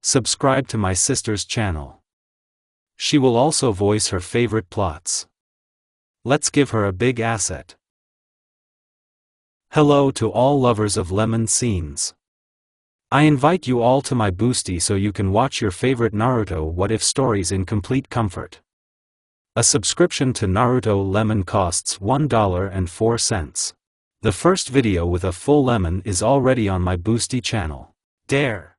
Subscribe to my sister's channel. She will also voice her favorite plots. Let's give her a big asset. Hello to all lovers of lemon scenes. I invite you all to my boosty so you can watch your favorite Naruto What If stories in complete comfort. A subscription to Naruto Lemon costs $1.04. The first video with a full lemon is already on my boosty channel. Dare!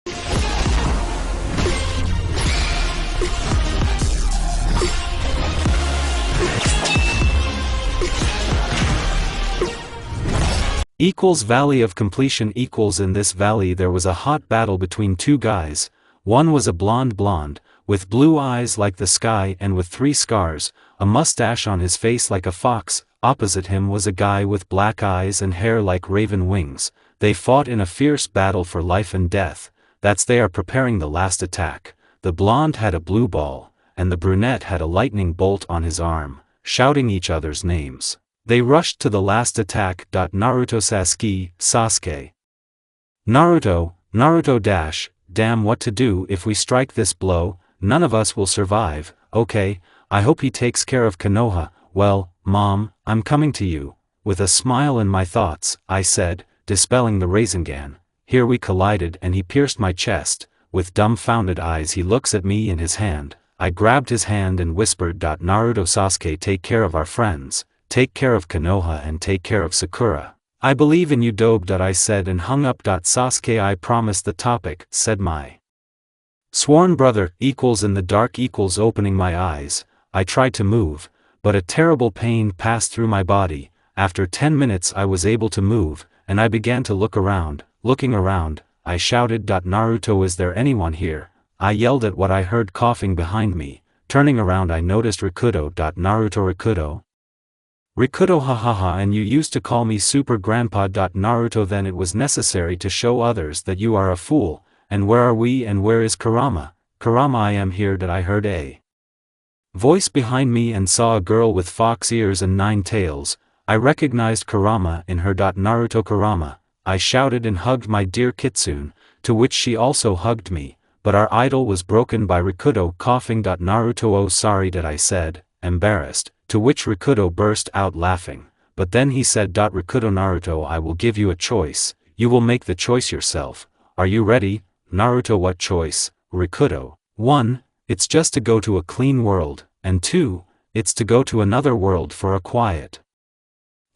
Equals Valley of Completion equals In this valley there was a hot battle between two guys. One was a blonde with blue eyes like the sky and with 3 scars, a mustache on his face like a fox. Opposite him was a guy with black eyes and hair like raven wings. They fought in a fierce battle for life and death. They are preparing the last attack. The blonde had a blue ball, and the brunette had a lightning bolt on his arm, shouting each other's names. They rushed to the last attack. Naruto Sasuke. Naruto dash, damn what to do if we strike this blow, none of us will survive. Okay, I hope he takes care of Konoha. Well, Mom, I'm coming to you. With a smile in my thoughts, I said, dispelling the Rasengan. Here we collided and he pierced my chest. With dumbfounded eyes he looks at me in his hand. I grabbed his hand and whispered. Naruto Sasuke, take care of our friends. Take care of Konoha and take care of Sakura. I believe in you dope. I said and hung up. Sasuke, I promise. The topic, said my sworn brother. Equals In the dark equals opening my eyes. I tried to move, but a terrible pain passed through my body. After 10 minutes I was able to move, and I began to look around. Looking around, I shouted. Naruto, is there anyone here? I yelled at what I heard coughing behind me. Turning around I noticed Rikudo. Naruto Rikudo hahaha, and you used to call me Super Grandpa. Naruto, then it was necessary to show others that you are a fool. And where are we and where is Kurama? Kurama, I am here. I heard a voice behind me and saw a girl with fox ears and 9 tails. I recognized Kurama in her. Naruto Kurama, I shouted and hugged my dear Kitsune, to which she also hugged me, but our idol was broken by Rikudo coughing. Naruto, oh sorry, I said, embarrassed. To which Rikudo burst out laughing, but then he said. Rikudo, Naruto, I will give you a choice, you will make the choice yourself. Are you ready? Naruto, what choice? Rikudo, 1, it's just to go to a clean world, and 2, it's to go to another world for a quiet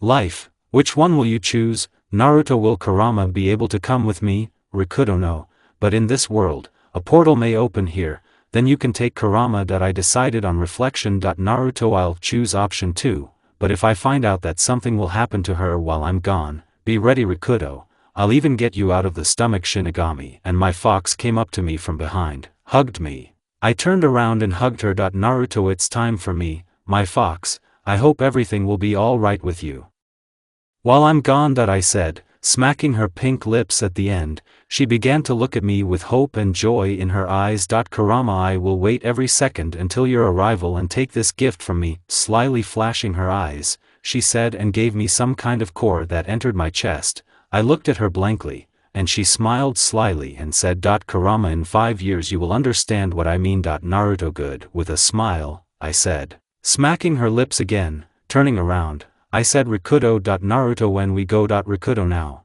life. Which one will you choose? Naruto, will Kurama be able to come with me? Rikudo, no, but in this world, a portal may open here. Then you can take Kurama. I decided on reflection. Naruto, I'll choose option 2, but if I find out that something will happen to her while I'm gone, be ready Rikudo, I'll even get you out of the stomach. Shinigami and my fox came up to me from behind, hugged me. I turned around and hugged her. Naruto, it's time for me, my fox, I hope everything will be alright with you while I'm gone. I said, smacking her pink lips at the end. She began to look at me with hope and joy in her eyes. Kurama, I will wait every second until your arrival and take this gift from me. Slyly flashing her eyes, she said and gave me some kind of core that entered my chest. I looked at her blankly, and she smiled slyly and said. Kurama, in 5 years you will understand what I mean. Naruto, good, with a smile, I said, smacking her lips again. Turning around, I said, Rikudo. Naruto, when we go. Rikudo, now.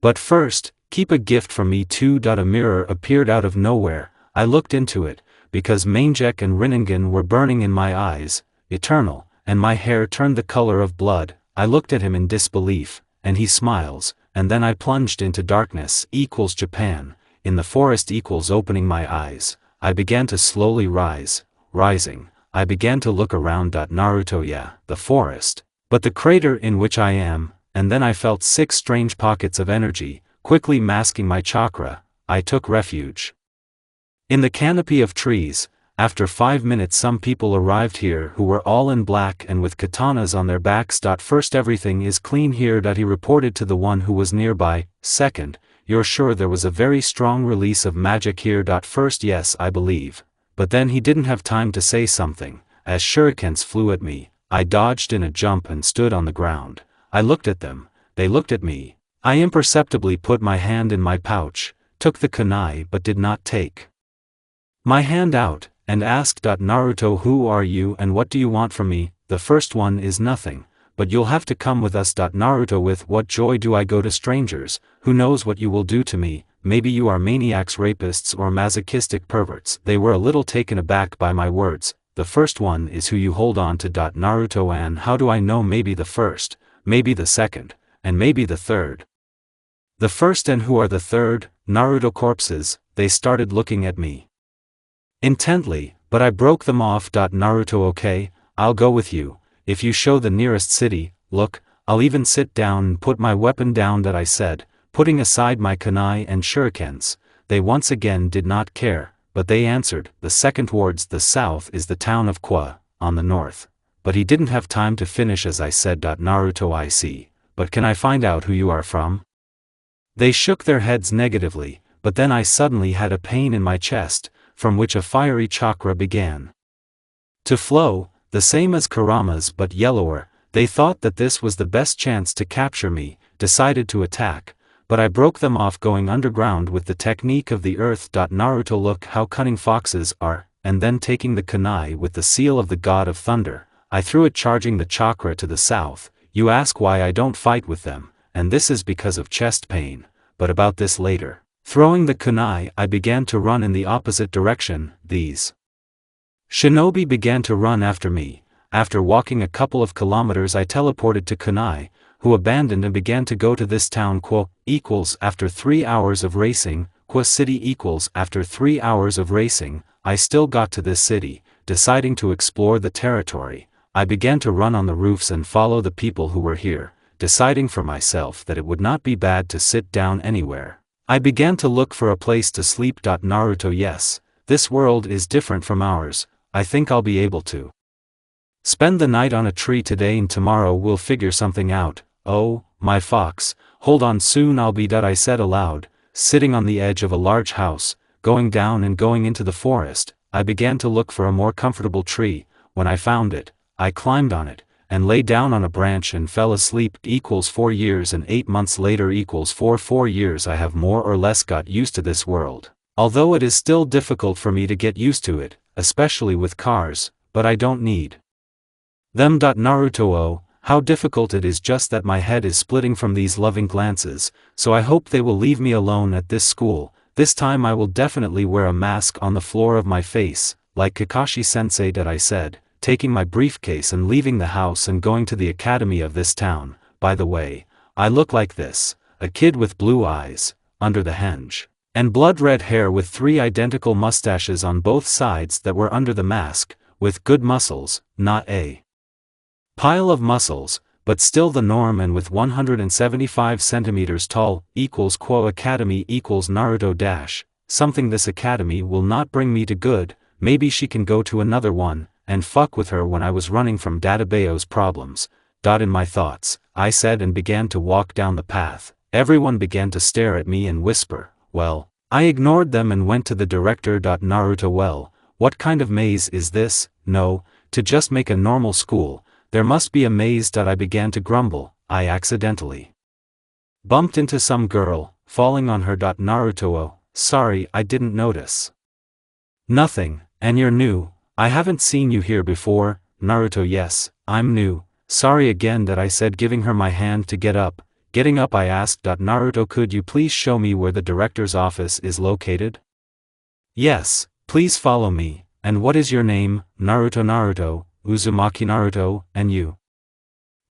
But first, keep a gift from me too. A mirror appeared out of nowhere. I looked into it, because Manjek and Rinnegan were burning in my eyes, eternal, and my hair turned the color of blood. I looked at him in disbelief, and he smiles, and then I plunged into darkness. Equals Japan, in the forest equals opening my eyes. I began to slowly rise. Rising, I began to look around. Naruto, yeah, the forest, but the crater in which I am, and then I felt 6 strange pockets of energy, quickly masking my chakra. I took refuge in the canopy of trees. After 5 minutes some people arrived here who were all in black and with katanas on their backs. First, everything is clean here. He reported to the one who was nearby. Second, you're sure there was a very strong release of magic here? First, yes, I believe. But then he didn't have time to say something, as shurikens flew at me. I dodged in a jump and stood on the ground. I looked at them, they looked at me. I imperceptibly put my hand in my pouch, took the kunai but did not take my hand out, and asked Naruto, who are you and what do you want from me? The first one is nothing, but you'll have to come with us. Naruto, with what joy do I go to strangers? Who knows what you will do to me? Maybe you are maniacs, rapists, or masochistic perverts. They were a little taken aback by my words. The first one is who you hold on to. Naruto, and how do I know? Maybe the first, maybe the second, and maybe the third. The first and who are the third? Naruto, corpses. They started looking at me intently, but I broke them off. Naruto, okay, I'll go with you, if you show the nearest city. Look, I'll even sit down and put my weapon down. I said, putting aside my kunai and shurikens. They once again did not care, but they answered, the second towards the south is the town of Kwa, on the north. But he didn't have time to finish as I said, Naruto, I see, but can I find out who you are from? They shook their heads negatively, but then I suddenly had a pain in my chest, from which a fiery chakra began to flow, the same as Kurama's but yellower. They thought that this was the best chance to capture me, decided to attack, but I broke them off going underground with the technique of the earth. Naruto, look how cunning foxes are, and then taking the kunai with the seal of the god of thunder, I threw it charging the chakra to the south. You ask why I don't fight with them, and this is because of chest pain, but about this later. Throwing the kunai, I began to run in the opposite direction. These shinobi began to run after me. After walking a couple of kilometers I teleported to kunai, who abandoned and began to go to this town. Qua equals after 3 hours of racing, Qua city equals after 3 hours of racing, I still got to this city. Deciding to explore the territory, I began to run on the roofs and follow the people who were here, deciding for myself that it would not be bad to sit down anywhere. I began to look for a place to sleep. Naruto, yes, this world is different from ours. I think I'll be able to spend the night on a tree today, and tomorrow we'll figure something out. Oh, my fox, hold on, soon I'll be dead, I said aloud, sitting on the edge of a large house, going down and going into the forest. I began to look for a more comfortable tree. When I found it, I climbed on it, and lay down on a branch and fell asleep. Equals 4 years and 8 months later equals 4 years I have more or less got used to this world, although it is still difficult for me to get used to it, especially with cars, but I don't need them. Naruto, oh, how difficult it is, just that my head is splitting from these loving glances, so I hope they will leave me alone at this school. This time I will definitely wear a mask on the floor of my face, like Kakashi-sensei. I said, taking my briefcase and leaving the house and going to the academy of this town. By the way, I look like this, a kid with blue eyes, under the henge, and blood-red hair with 3 identical mustaches on both sides that were under the mask, with good muscles, not a pile of muscles, but still the norm, and with 175 centimeters tall. Equals Quo Academy equals Naruto dash, something this academy will not bring me to good. Maybe she can go to another one, and fuck with her when I was running from Databayo's problems. In my thoughts, I said, and began to walk down the path. Everyone began to stare at me and whisper. Well, I ignored them and went to the director. Naruto, well, what kind of maze is this? No, to just make a normal school, there must be a maze. I began to grumble. I accidentally bumped into some girl, falling on her. Naruto, oh, sorry, I didn't notice. Nothing, and you're new. I haven't seen you here before. Naruto, yes, I'm new. Sorry again. I said, giving her my hand to get up. Getting up I asked. Naruto, could you please show me where the director's office is located? Yes, please follow me. And what is your name? Naruto, Uzumaki Naruto, and you?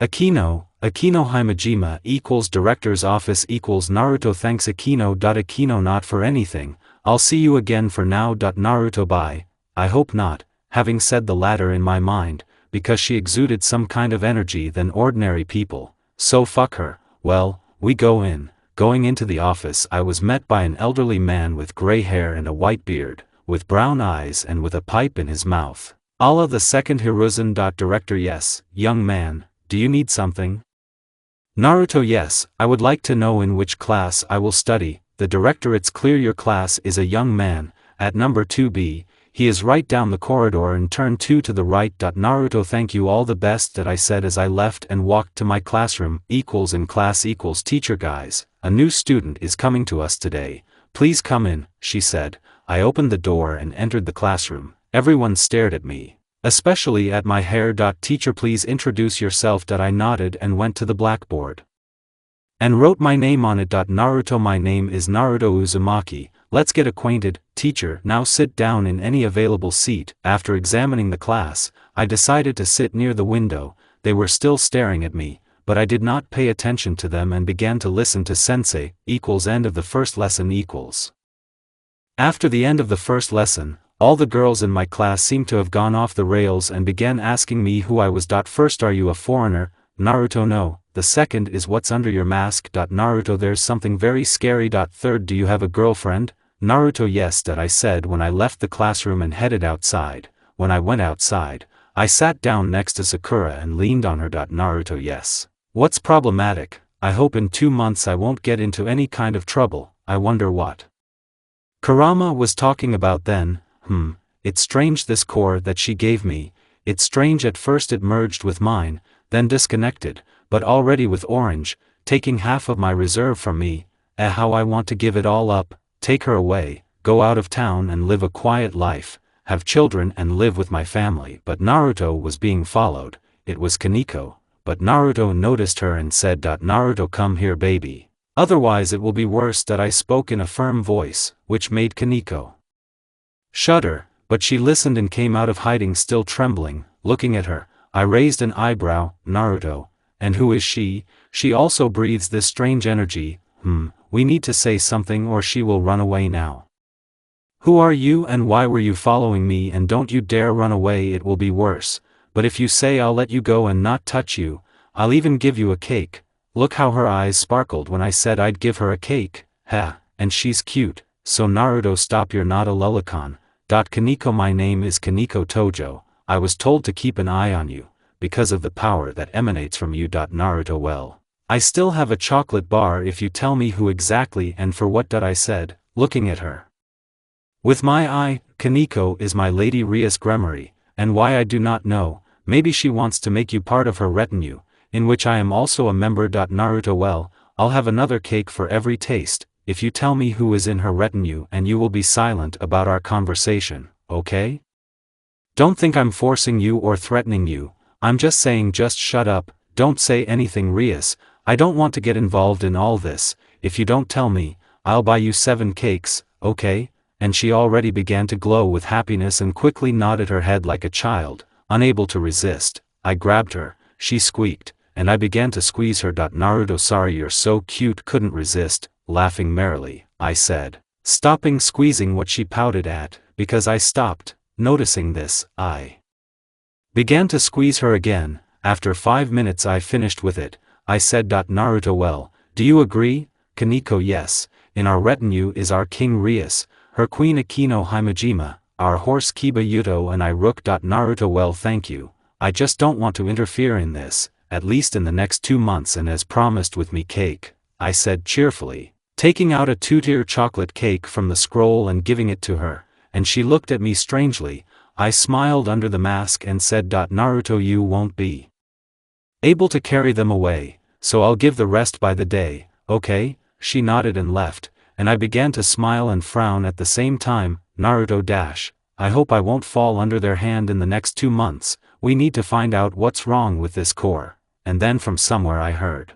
Akino Himejima equals director's office equals Naruto, thanks Akino. Akino, not for anything, I'll see you again for now. Naruto, bye. I hope not, having said the latter in my mind, because she exuded some kind of energy than ordinary people, so fuck her. Well, we go in. Going into the office I was met by an elderly man with gray hair and a white beard, with brown eyes and with a pipe in his mouth. Allah the second Hiruzen. Director, yes, young man, do you need something? Naruto, yes, I would like to know in which class I will study. The director, it's clear your class is a young man, at number 2B, he is right down the corridor and turn 2 to the right. Naruto, thank you, all the best. I said as I left and walked to my classroom. Equals in class equals teacher, guys, a new student is coming to us today. Please come in, she said. I opened the door and entered the classroom. Everyone stared at me. Especially at my hair. Teacher, please introduce yourself. I nodded and went to the blackboard and wrote my name on it. Naruto. My name is Naruto Uzumaki. Let's get acquainted. Teacher, now sit down in any available seat. After examining the class, I decided to sit near the window. They were still staring at me, but I did not pay attention to them and began to listen to sensei. End of the first lesson. After the end of the first lesson, all the girls in my class seemed to have gone off the rails and began asking me who I was. First, are you a foreigner? Naruto, no. The second is, what's under your mask? Naruto, there's something very scary. Third, do you have a girlfriend? Naruto, yes. I said when I left the classroom and headed outside. When I went outside, I sat down next to Sakura and leaned on her. Naruto, yes. What's problematic? I hope in 2 months I won't get into any kind of trouble. I wonder what Kurama was talking about then. It's strange, this core that she gave me. It's strange. At first it merged with mine, then disconnected, but already with orange, taking half of my reserve from me. How I want to give it all up, take her away, go out of town and live a quiet life, have children and live with my family. But Naruto was being followed. It was Kaneko, but Naruto noticed her and said, Naruto, come here, baby. Otherwise it will be worse. I spoke in a firm voice, which made Kaneko shudder, but she listened and came out of hiding still trembling. Looking at her, I raised an eyebrow. Naruto, and who is she? She also breathes this strange energy. We need to say something or she will run away now. Who are you and why were you following me? And don't you dare run away, it will be worse. But if you say, I'll let you go and not touch you, I'll even give you a cake. Look how her eyes sparkled when I said I'd give her a cake. And she's cute. So Naruto, stop, you're not a lolicon. Kaneko, my name is Kaneko Tojo. I was told to keep an eye on you, because of the power that emanates from you. Naruto, well, I still have a chocolate bar if you tell me who exactly and for what. I said, looking at her with my eye. Kaneko is my lady Rias Gremory, and why I do not know. Maybe she wants to make you part of her retinue, in which I am also a member. Naruto, well, I'll have another cake for every taste, if you tell me who is in her retinue, and you will be silent about our conversation, okay? Don't think I'm forcing you or threatening you, I'm just saying just shut up, don't say anything. Rias, I don't want to get involved in all this. If you don't tell me, I'll buy you 7 cakes, okay? And she already began to glow with happiness and quickly nodded her head like a child, unable to resist. I grabbed her, she squeaked, and I began to squeeze her. Naruto, sorry, you're so cute, couldn't resist. Laughing merrily, I said, stopping squeezing what she pouted at. Because I stopped, noticing this, I began to squeeze her again. After 5 minutes I finished with it. I said, Naruto, well, do you agree? Kaneko, yes. In our retinue is our king Rias, her queen Akino Himejima, our horse Kiba Yuto and I Rook. Naruto, well, thank you. I just don't want to interfere in this, at least in the next 2 months, and as promised with me cake, I said cheerfully, taking out a 2-tier chocolate cake from the scroll and giving it to her, and she looked at me strangely. I smiled under the mask and said, Naruto, you won't be able to carry them away, so I'll give the rest by the day, okay? She nodded and left, and I began to smile and frown at the same time. Naruto I hope I won't fall under their hand in the next 2 months. We need to find out what's wrong with this core. And then from somewhere I heard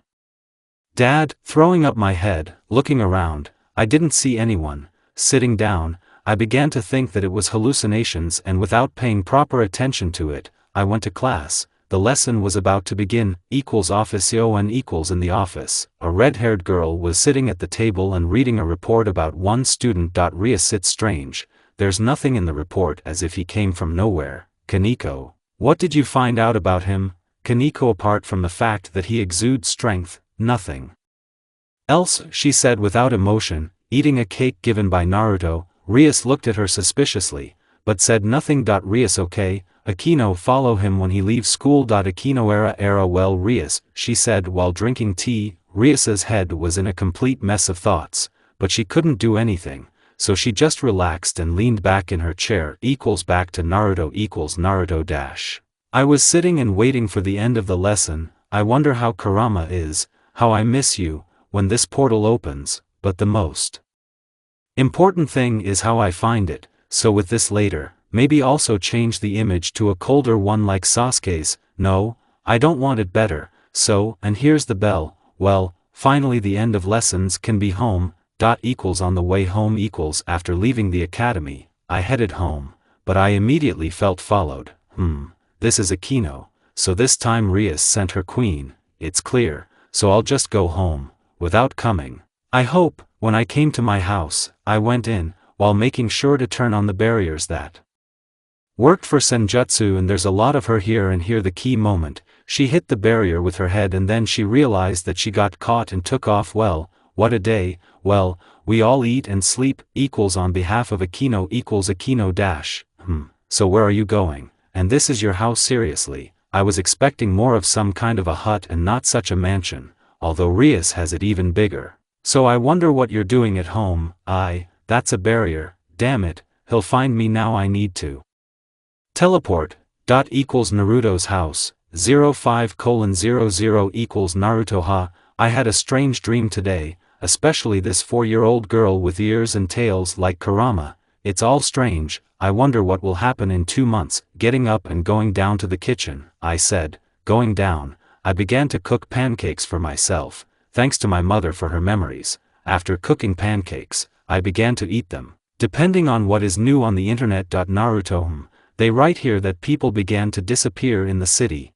Dad, throwing up my head. Looking around, I didn't see anyone. Sitting down, I began to think that it was hallucinations, and without paying proper attention to it, I went to class. The lesson was about to begin. Office and in the office, a red-haired girl was sitting at the table and reading a report about one student. Rias, it's strange, there's nothing in the report, as if he came from nowhere. Kaneko, what did you find out about him? Kaneko, apart from the fact that he exudes strength, nothing else, she said without emotion, eating a cake given by Naruto. Rias looked at her suspiciously, but said nothing. Rias, okay, Akino, follow him when he leaves school. Akino era well Rias, she said while drinking tea. Rias's head was in a complete mess of thoughts, but she couldn't do anything, so she just relaxed and leaned back in her chair. Back to Naruto. Naruto I was sitting and waiting for the end of the lesson. I wonder how Kurama is, how I miss you, when this portal opens. But the most Important thing is how I find it, so with this later, maybe also change the image to a colder one like Sasuke's. No, I don't want it better, so, and here's the bell. Well, finally the end of lessons can be home. On the way home after leaving the academy, I headed home, but I immediately felt followed. This is Akino, so this time Rias sent her queen, it's clear, so I'll just go home, without coming. I hope. When I came to my house, I went in, while making sure to turn on the barriers that worked for Senjutsu, and there's a lot of her here, and here the key moment, she hit the barrier with her head and then she realized that she got caught and took off. Well, what a day. Well, we all eat and sleep, on behalf of Akino Akino dash. So where are you going? And this is your house? Seriously, I was expecting more of some kind of a hut and not such a mansion, although Rias has it even bigger. So I wonder what you're doing at home. That's a barrier, damn it, he'll find me now. I need to teleport. Naruto's house, 05:00 Naruto. I had a strange dream today, especially this 4-year-old girl with ears and tails like Kurama. It's all strange. I wonder what will happen in 2 months. Getting up and going down to the kitchen, I said, going down, I began to cook pancakes for myself. Thanks to my mother for her memories. After cooking pancakes, I began to eat them. Depending on what is new on the internet. Naruto. They write here that people began to disappear in the city.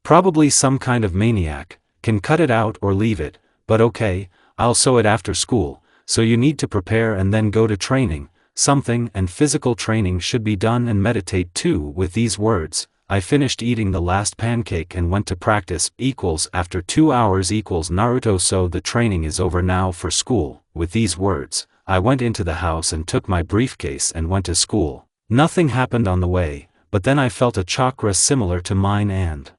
Probably some kind of maniac. Can cut it out or leave it, but okay, I'll sew it after school. So you need to prepare and then go to training, something, and physical training should be done, and meditate too. With these words, I finished eating the last pancake and went to practice. After 2 hours Naruto. So the training is over now for school. With these words, I went into the house and took my briefcase and went to school. Nothing happened on the way, but then I felt a chakra similar to mine and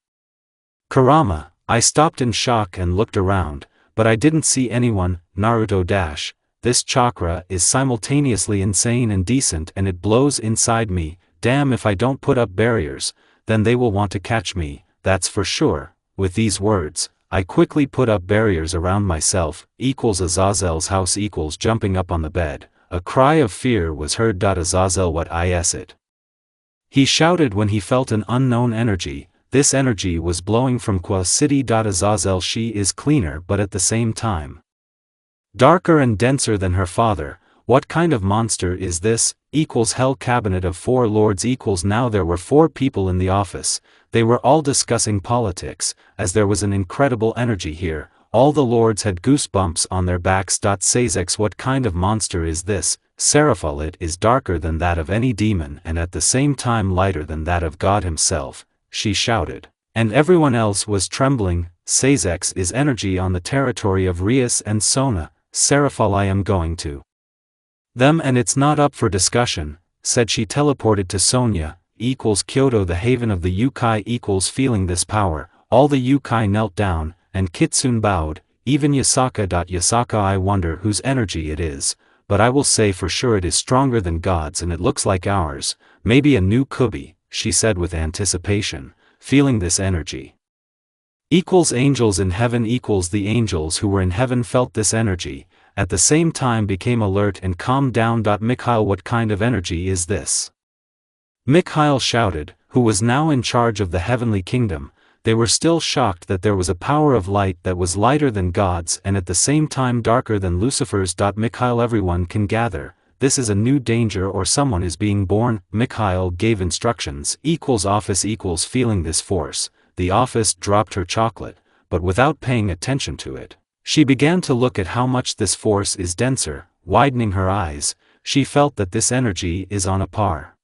Kurama. I stopped in shock and looked around, but I didn't see anyone. Naruto dash. This chakra is simultaneously insane and decent, and it blows inside me. Damn, if I don't put up barriers, then they will want to catch me, that's for sure. With these words, I quickly put up barriers around myself. Azazel's house. Jumping up on the bed, a cry of fear was heard. Azazel, what is it? He shouted when he felt an unknown energy. This energy was blowing from Kwa City. Azazel, she is cleaner but at the same time darker and denser than her father. What kind of monster is this? Hell cabinet of 4 lords. Now there were 4 people in the office. They were all discussing politics, as there was an incredible energy here. All the lords had goosebumps on their backs. Sazex, what kind of monster is this? Seraphal, it is darker than that of any demon and at the same time lighter than that of God himself, she shouted. And everyone else was trembling. Sazex is energy on the territory of Rias and Sona. Seraphal, I am going to them and it's not up for discussion, said she. Teleported to Sonia. Kyoto, the haven of the Yukai. Feeling this power, all the Yukai knelt down, and Kitsune bowed, even Yasaka. Yasaka, I wonder whose energy it is, but I will say for sure it is stronger than God's and it looks like ours, maybe a new Kubi, she said with anticipation, feeling this energy. Angels in heaven. The angels who were in heaven felt this energy, at the same time became alert and calmed down. Mikhail, what kind of energy is this? Mikhail shouted, who was now in charge of the heavenly kingdom. They were still shocked that there was a power of light that was lighter than God's and at the same time darker than Lucifer's. Mikhail, everyone can gather. This is a new danger or someone is being born. Mikhail gave instructions. Office. Feeling this force, the office dropped her chocolate, but without paying attention to it. She began to look at how much this force is denser. Widening her eyes, she felt that this energy is on a par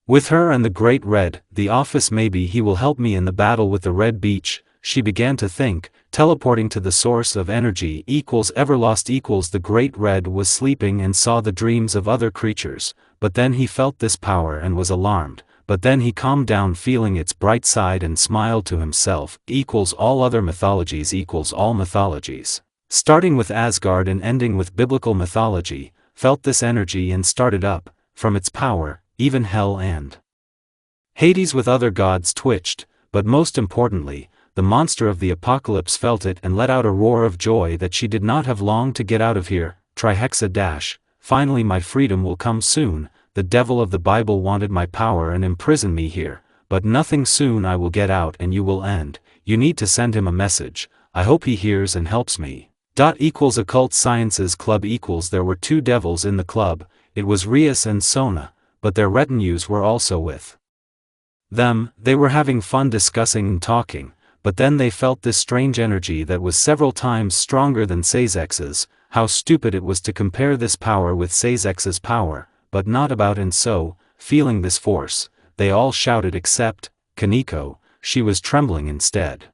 with her and the Great Red. The office, maybe he will help me in the battle with the Red Beach, she began to think, teleporting to the source of energy. Everlost. The Great Red was sleeping and saw the dreams of other creatures, but then he felt this power and was alarmed. But then he calmed down, feeling its bright side, and smiled to himself. All other mythologies. All mythologies, starting with Asgard and ending with biblical mythology, felt this energy and started up, from its power, even hell and Hades with other gods twitched, but most importantly, the monster of the apocalypse felt it and let out a roar of joy that she did not have long to get out of here. trihexa dash, finally my freedom will come soon, the devil of the Bible wanted my power and imprisoned me here, but nothing soon I will get out and you will end, you need to send him a message, I hope he hears and helps me. Occult Sciences Club there were two devils in the club, it was Rias and Sona, but their retinues were also with them. They were having fun discussing and talking, but then they felt this strange energy that was several times stronger than Sasex's. How stupid it was to compare this power with Sasex's power, but not about, and so, feeling this force, they all shouted except Kaneko, she was trembling instead.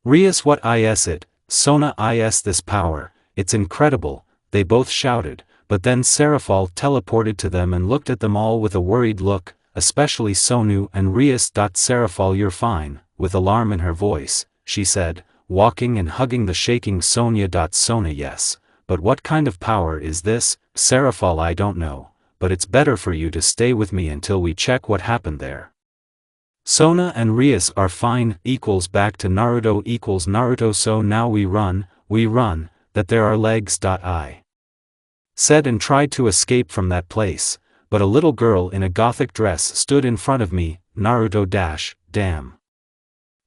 Rias, what is it? Sona, is this power, it's incredible, they both shouted, but then Serafal teleported to them and looked at them all with a worried look, especially Sonu and Rias. Serafal, you're fine, with alarm in her voice, she said, walking and hugging the shaking Sonia. Sona, yes, but what kind of power is this? Serafal, I don't know, but it's better for you to stay with me until we check what happened there. Sona and Rias are fine, back to Naruto Naruto, so now we run, that there are legs. I said and tried to escape from that place, but a little girl in a gothic dress stood in front of me, Naruto dash, damn.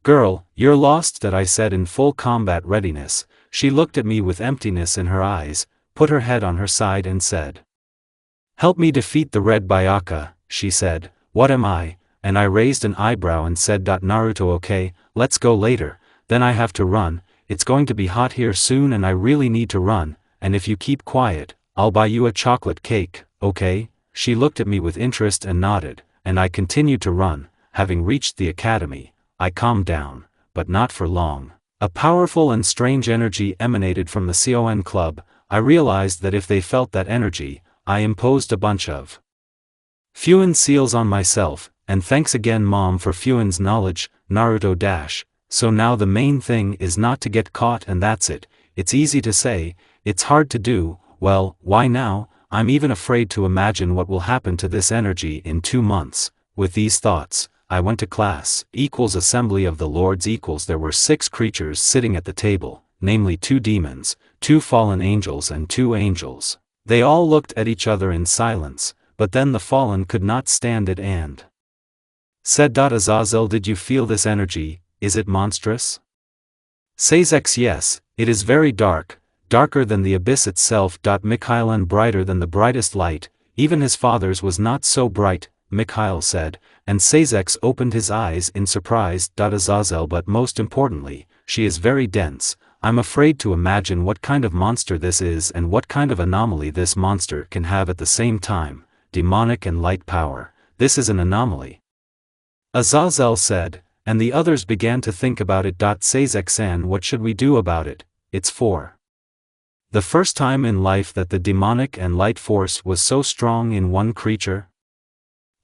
Girl, you're lost, I said in full combat readiness. She looked at me with emptiness in her eyes, put her head on her side and said, help me defeat the red Byakuya, she said, what am I? And I raised an eyebrow and said, Naruto, okay, let's go later, then I have to run, it's going to be hot here soon and I really need to run, and if you keep quiet, I'll buy you a chocolate cake, okay? She looked at me with interest and nodded, and I continued to run. Having reached the academy, I calmed down, but not for long. A powerful and strange energy emanated from the CON club. I realized that if they felt that energy, I imposed a bunch of Fuin seals on myself, and thanks again Mom for Fuin's knowledge, Naruto dash, so now the main thing is not to get caught and that's it, it's easy to say, it's hard to do, well, why now, I'm even afraid to imagine what will happen to this energy in 2 months. With these thoughts, I went to class. Assembly of the Lords. There were 6 creatures sitting at the table, namely 2 demons, 2 fallen angels and 2 angels. They all looked at each other in silence, but then the fallen could not stand it and said, Azazel, did you feel this energy, is it monstrous? Says yes, it is very dark, darker than the abyss itself. Mikhail, and brighter than the brightest light, even his father's was not so bright, Mikhail said, and Sazex opened his eyes in surprise. Azazel, but most importantly, she is very dense, I'm afraid to imagine what kind of monster this is and what kind of anomaly this monster can have at the same time, demonic and light power, this is an anomaly. Azazel said, and the others began to think about it. Sazex-san, what should we do about it? It's for the first time in life that the demonic and light force was so strong in one creature.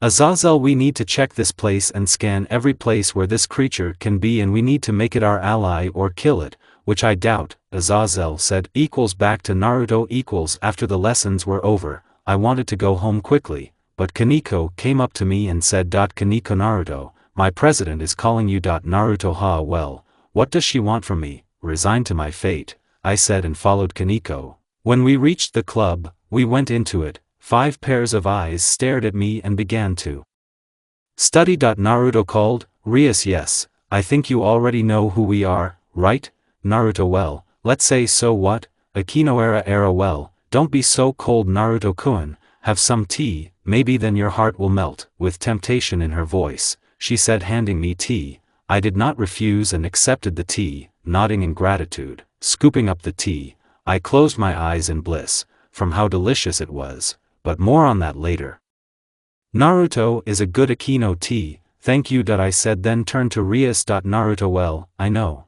Azazel, we need to check this place and scan every place where this creature can be, and we need to make it our ally or kill it, which I doubt, Azazel said. Back to Naruto. After the lessons were over, I wanted to go home quickly, but Kaneko came up to me and said, Kaneko, Naruto, my president is calling you. Naruto, ha, well, what does she want from me? Resigned to my fate, I said and followed Kaneko. When we reached the club, we went into it. 5 pairs of eyes stared at me and began to study. Naruto called, Rias, yes, I think you already know who we are, right? Naruto, well, let's say so what? Akinoera era, well, don't be so cold Naruto-kun, have some tea, maybe then your heart will melt. With temptation in her voice, she said, handing me tea. I did not refuse and accepted the tea, nodding in gratitude. Scooping up the tea, I closed my eyes in bliss, from how delicious it was, but more on that later. Naruto is a good Akino tea, thank you. I said, then turned to Rias. Naruto, well, I know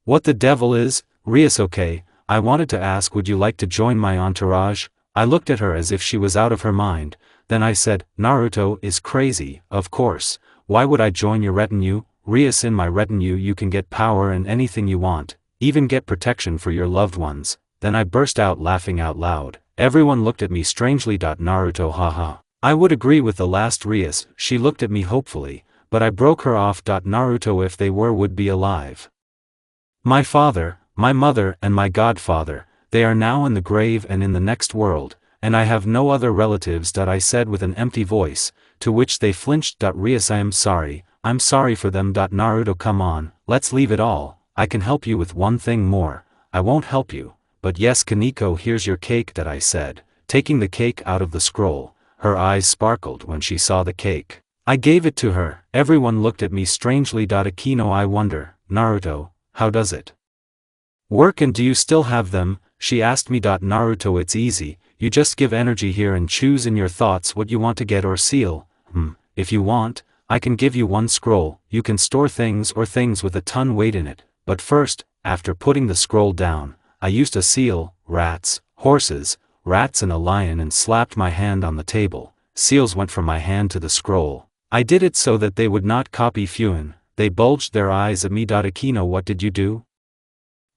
what the devil is, Rias, okay, I wanted to ask, would you like to join my entourage? I looked at her as if she was out of her mind, then I said, Naruto is crazy, of course, why would I join your retinue? Rias, in my retinue you can get power and anything you want, even get protection for your loved ones. Then I burst out laughing out loud. Everyone looked at me strangely. Naruto, haha. I would agree with the last Rias, she looked at me hopefully, but I broke her off. Naruto, if they would be alive. My father, my mother and my godfather, they are now in the grave and in the next world, and I have no other relatives. I said with an empty voice, to which they flinched. Rias, I'm sorry for them. Naruto, come on, let's leave it all. I can help you with one thing more. I won't help you, but yes, Kaneko, here's your cake. I said, taking the cake out of the scroll. Her eyes sparkled when she saw the cake. I gave it to her. Everyone looked at me strangely. Akino, I wonder, Naruto, how does it work, and do you still have them? She asked me. Naruto, it's easy, you just give energy here and choose in your thoughts what you want to get or seal. If you want, I can give you one scroll. You can store things or things with a ton weight in it, but first, after putting the scroll down, I used a seal, rats, horses, rats and a lion, and slapped my hand on the table. Seals went from my hand to the scroll. I did it so that they would not copy Fuin. They bulged their eyes at me. Akino, what did you do?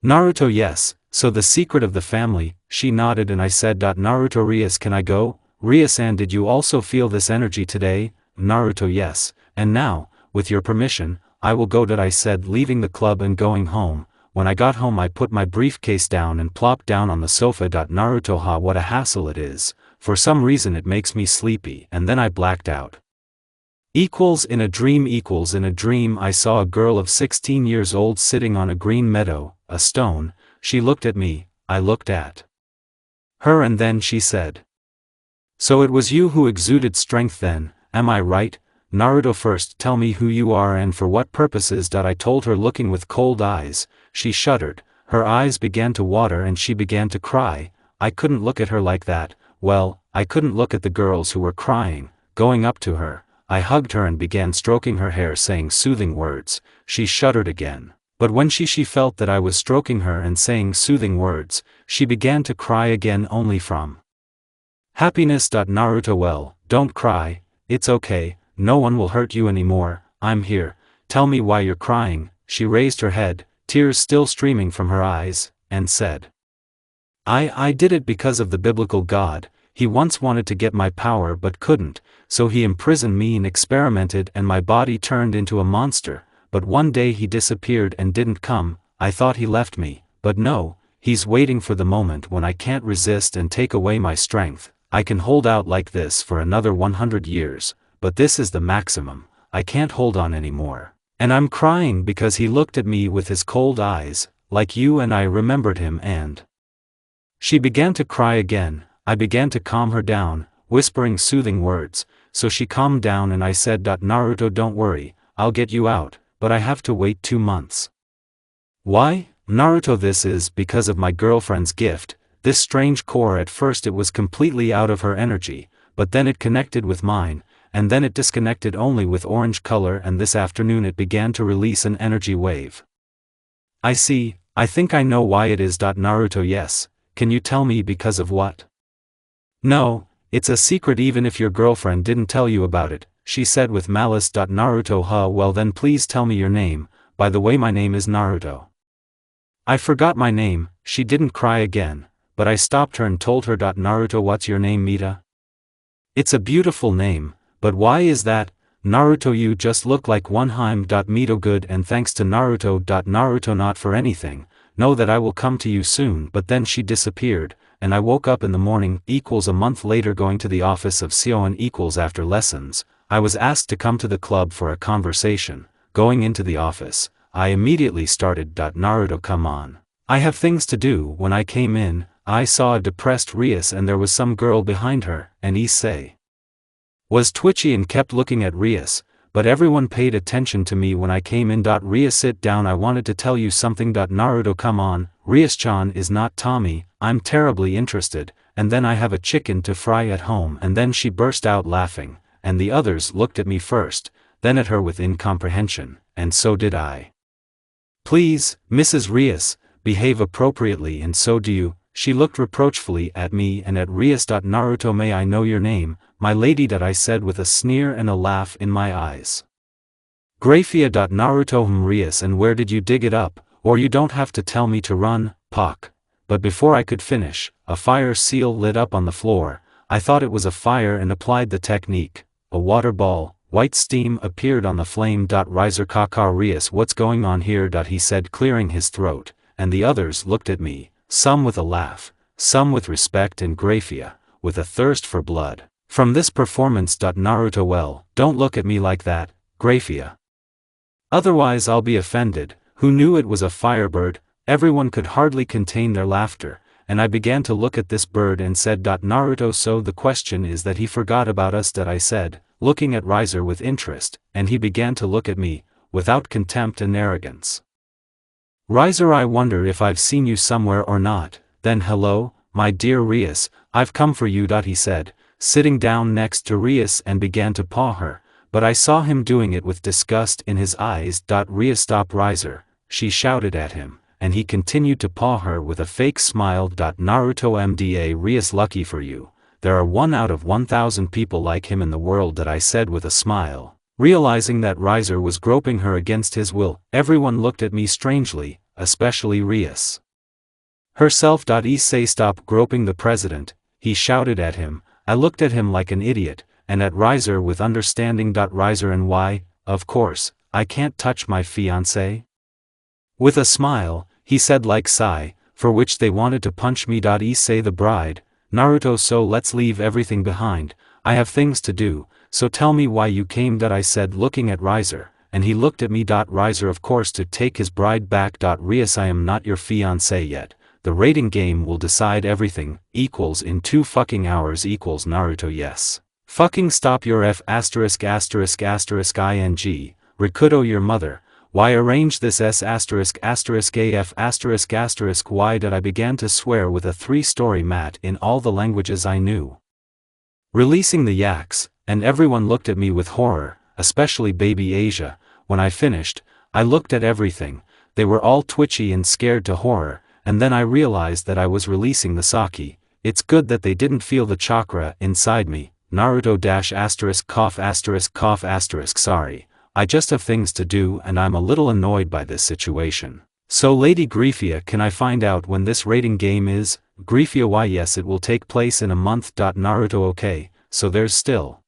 Naruto, yes, so the secret of the family. She nodded and I said, Naruto, Rias, can I go? Rias-san, did you also feel this energy today? Naruto, yes, and now, with your permission, I will go. I said, leaving the club and going home. When I got home I put my briefcase down and plopped down on the sofa. Naruto, ha, what a hassle it is. For some reason it makes me sleepy, and then I blacked out. In a dream I saw a girl of 16 years old sitting on a green meadow, a stone. She looked at me, I looked at her, and then she said, so it was you who exuded strength then, am I right? Naruto, first tell me who you are and for what purposes. I told her, looking with cold eyes. She shuddered, her eyes began to water and she began to cry. I couldn't look at her like that. Well, I couldn't look at the girls who were crying. Going up to her, I hugged her and began stroking her hair, saying soothing words. She shuddered again. But when she felt that I was stroking her and saying soothing words, she began to cry again, only from happiness. Naruto, well, don't cry, it's okay, no one will hurt you anymore, I'm here, tell me why you're crying. She raised her head, tears still streaming from her eyes, and said, I did it because of the biblical God. He once wanted to get my power but couldn't, so he imprisoned me and experimented and my body turned into a monster. But one day he disappeared and didn't come. I thought he left me, but no, he's waiting for the moment when I can't resist and take away my strength. I can hold out like this for another 100 years, but this is the maximum. I can't hold on anymore. And I'm crying because he looked at me with his cold eyes, like you, and I remembered him, and she began to cry again. I began to calm her down, whispering soothing words, so she calmed down and I said, Naruto, don't worry, I'll get you out, but I have to wait 2 months. Why? Naruto, this is because of my girlfriend's gift, this strange core. At first it was completely out of her energy, but then it connected with mine, and then it disconnected only with orange color, and this afternoon it began to release an energy wave. I see, I think I know why it is. Naruto, yes, can you tell me because of what? No, it's a secret even if your girlfriend didn't tell you about it, she said with malice. Naruto, huh, well then please tell me your name. By the way, my name is Naruto. I forgot my name. She didn't cry again, but I stopped her and told her, Naruto, what's your name? Mita? It's a beautiful name, but why is that? Naruto, you just look like one Harem. Mito, good, and thanks to Naruto. Naruto, not for anything, know that I will come to you soon. But then she disappeared, and I woke up in the morning. A month later, going to the office of Sion. After lessons, I was asked to come to the club for a conversation. Going into the office, I immediately started. Naruto, come on. I have things to do. When I came in, I saw a depressed Rias and there was some girl behind her, and Issei was twitchy and kept looking at Rias, but everyone paid attention to me when I came in. Rias, sit down, I wanted to tell you something. Naruto, come on, Rias-chan is not Tommy, I'm terribly interested, and then I have a chicken to fry at home. And then she burst out laughing, and the others looked at me first, then at her with incomprehension, and so did I. Please, Mrs. Rias, behave appropriately, and so do you. She looked reproachfully at me and at Rias. Naruto, may I know your name, my lady? I said with a sneer and a laugh in my eyes. Graphia. Naruto, Rias, and where did you dig it up? Or you don't have to tell me to run, Pak. But before I could finish, a fire seal lit up on the floor. I thought it was a fire and applied the technique. A water ball, white steam appeared on the flame. Riser Kaka, Rias, what's going on here? He said, clearing his throat, and the others looked at me, some with a laugh, some with respect and Graphia, with a thirst for blood. From this performance. Naruto, well, don't look at me like that, Graphia. Otherwise I'll be offended. Who knew it was a firebird? Everyone could hardly contain their laughter, and I began to look at this bird and said. Naruto, so the question is that he forgot about us? I said, looking at Riser with interest, and he began to look at me, without contempt and arrogance. Riser, I wonder if I've seen you somewhere or not. Then hello, my dear Rias, I've come for you. He said, sitting down next to Rias and began to paw her, but I saw him doing it with disgust in his eyes. Rias, stop, Riser, she shouted at him, and he continued to paw her with a fake smile. Naruto, Mda Rias, lucky for you, there are 1 out of 1,000 people like him in the world. I said with a smile, realizing that Riser was groping her against his will. Everyone looked at me strangely, especially Rias herself. He say, stop groping the president, he shouted at him. I looked at him like an idiot, and at Riser with understanding. Riser, and why, of course, I can't touch my fiancé? With a smile, he said like sigh, for which they wanted to punch me. He say, the bride, Naruto, so let's leave everything behind, I have things to do, so tell me why you came. I said, looking at Riser, and he looked at me. Riser, of course, to take his bride back. Rias, I am not your fiancé yet. The rating game will decide everything, equals in 2 fucking hours equals Naruto, yes. Fucking stop your F asterisk asterisk asterisk ing, Rikudo your mother, why arrange this S asterisk asterisk AF asterisk asterisk why did I began to swear with a 3-story mat in all the languages I knew. Releasing the yaks, and everyone looked at me with horror, especially baby Asia. When I finished, I looked at everything, they were all twitchy and scared to horror. And then I realized that I was releasing the sake. It's good that they didn't feel the chakra inside me. Naruto asterisk cough asterisk sorry, I just have things to do and I'm a little annoyed by this situation. So Lady Graphia, can I find out when this rating game is? Graphia, why yes, it will take place in a month. Naruto, okay, so there's still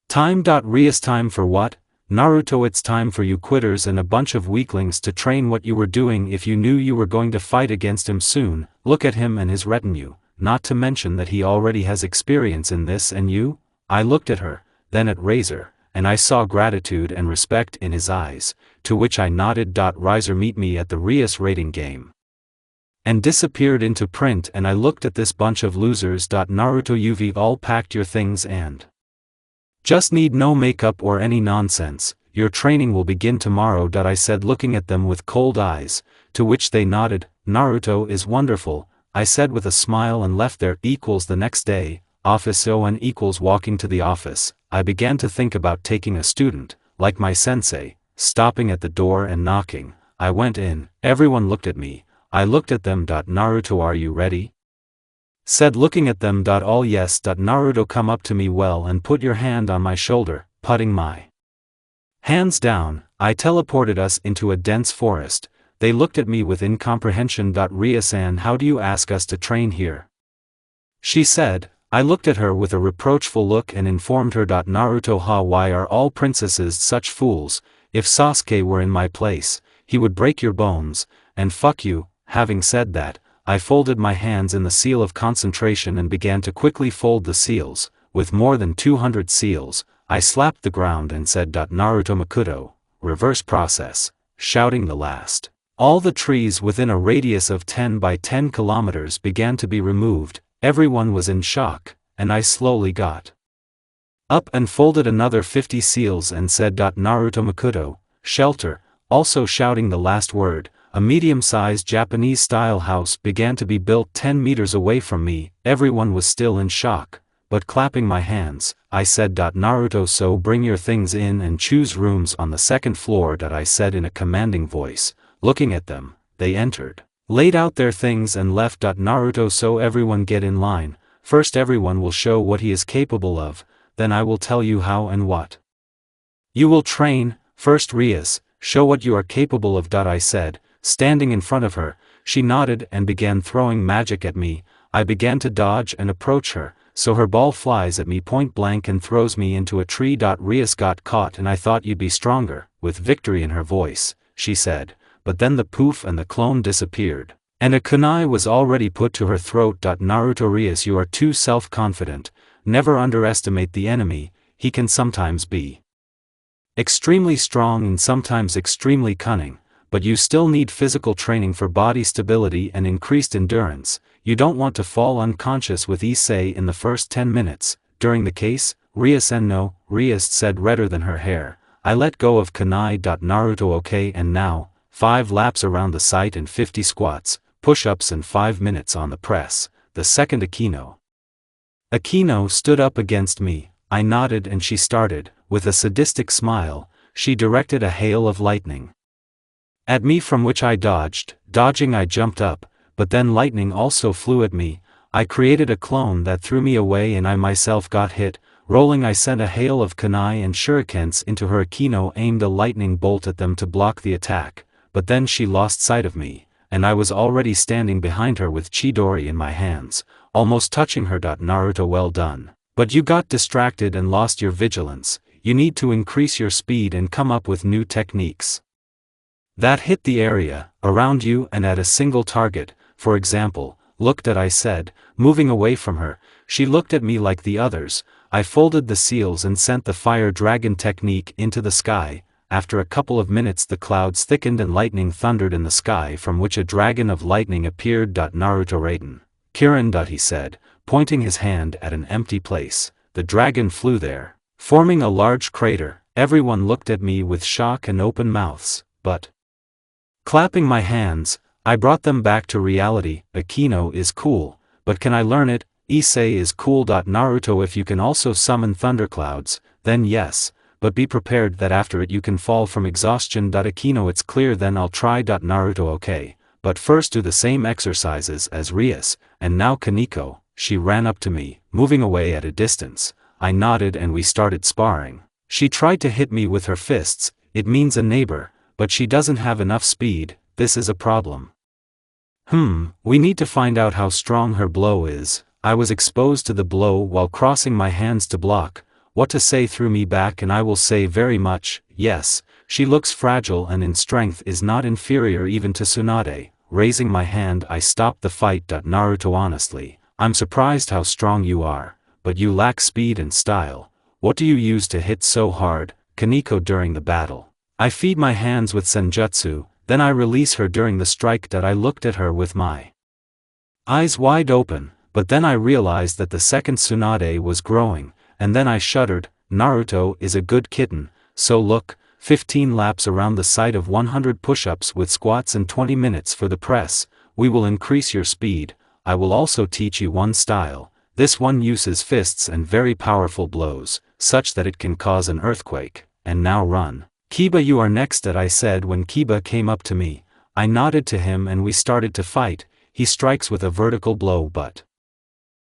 time. Rias, time for what? Naruto, it's time for you quitters and a bunch of weaklings to train what you were doing if you knew you were going to fight against him soon. Look at him and his retinue, not to mention that he already has experience in this. And you? I looked at her, then at Razor, and I saw gratitude and respect in his eyes, to which I nodded. Riser, meet me at the Rias rating game. And disappeared into print, and I looked at this bunch of losers. Naruto, you've all packed your things and just need no makeup or any nonsense, your training will begin tomorrow. I said, looking at them with cold eyes, to which they nodded. Naruto is wonderful, I said with a smile, and left there. Equals the next day, office on equals walking to the office, I began to think about taking a student, like my sensei, stopping at the door and knocking. I went in, everyone looked at me, I looked at them. Naruto, are you ready? Said, looking at them. All yes. Naruto, come up to me well and put your hand on my shoulder. Putting my hands down, I teleported us into a dense forest. They looked at me with incomprehension. Ria-san, how do you ask us to train here? She said. I looked at her with a reproachful look and informed her. Naruto, ha, why are all princesses such fools? If Sasuke were in my place, he would break your bones, and fuck you. Having said that, I folded my hands in the seal of concentration and began to quickly fold the seals. With more than 200 seals, I slapped the ground and said. Naruto Makuto, reverse process, shouting the last. All the trees within a radius of 10 by 10 kilometers began to be removed. Everyone was in shock, and I slowly got up and folded another 50 seals and said. Naruto Makuto, shelter, also shouting the last word. A medium-sized Japanese-style house began to be built 10 meters away from me. Everyone was still in shock, but clapping my hands, I said. Naruto, so bring your things in and choose rooms on the 2nd floor. I said in a commanding voice. Looking at them, they entered, laid out their things and left. Naruto, so everyone get in line. First everyone will show what he is capable of, then I will tell you how and what you will train. First Rias, show what you are capable of. I said. Standing in front of her, she nodded and began throwing magic at me. I began to dodge and approach her, so her ball flies at me point blank and throws me into a tree. Rias got caught, and I thought you'd be stronger. With victory in her voice, she said, but then the poof and the clone disappeared. And a kunai was already put to her throat. Naruto Rias, you are too self-confident, never underestimate the enemy, he can sometimes be extremely strong and sometimes extremely cunning, but you still need physical training for body stability and increased endurance. You don't want to fall unconscious with Issei in the first 10 minutes. During the case, Rias and no, Rias said redder than her hair, I let go of kunai. Naruto okay, and now, 5 laps around the site and 50 squats, push-ups and 5 minutes on the press. The second Akino. Akino stood up against me, I nodded and she started, with a sadistic smile, she directed a hail of lightning at me from which I dodged. Dodging I jumped up, but then lightning also flew at me. I created a clone that threw me away and I myself got hit. Rolling I sent a hail of kunai and shurikens into her. Akino aimed a lightning bolt at them to block the attack, but then she lost sight of me, and I was already standing behind her with Chidori in my hands, almost touching her. Naruto, well done. But you got distracted and lost your vigilance. You need to increase your speed and come up with new techniques that hit the area around you and at a single target. For example, looked at, I said, moving away from her. She looked at me like the others. I folded the seals and sent the fire dragon technique into the sky. After a couple of minutes the clouds thickened and lightning thundered in the sky, from which a dragon of lightning appeared. Naruto Raiden. Kirin. He said, pointing his hand at an empty place. The dragon flew there, forming a large crater. Everyone looked at me with shock and open mouths, but clapping my hands, I brought them back to reality. Akino is cool, but can I learn it? Issei is cool. Naruto, if you can also summon thunderclouds, then yes, but be prepared that after it you can fall from exhaustion. Akino, it's clear, then I'll try. Naruto, okay, but first do the same exercises as Rias. And now Kaneko. She ran up to me, moving away at a distance. I nodded and we started sparring. She tried to hit me with her fists, it means a neighbor, but she doesn't have enough speed. This is a problem. We need to find out how strong her blow is. I was exposed to the blow while crossing my hands to block. What to say threw me back, and I will say very much, yes, she looks fragile and in strength is not inferior even to Tsunade. Raising my hand I stopped the fight. Naruto, honestly, I'm surprised how strong you are, but you lack speed and style. What do you use to hit so hard? Kaneko, during the battle, I feed my hands with senjutsu, then I release her during the strike. I looked at her with my eyes wide open, but then I realized that the second Tsunade was growing, and then I shuddered. Naruto is a good kitten, so look, 15 laps around the site of 100 push-ups with squats and 20 minutes for the press. We will increase your speed. I will also teach you one style. This one uses fists and very powerful blows, such that it can cause an earthquake. And now run. Kiba, you are next. I said when Kiba came up to me. I nodded to him and we started to fight. He strikes with a vertical blow but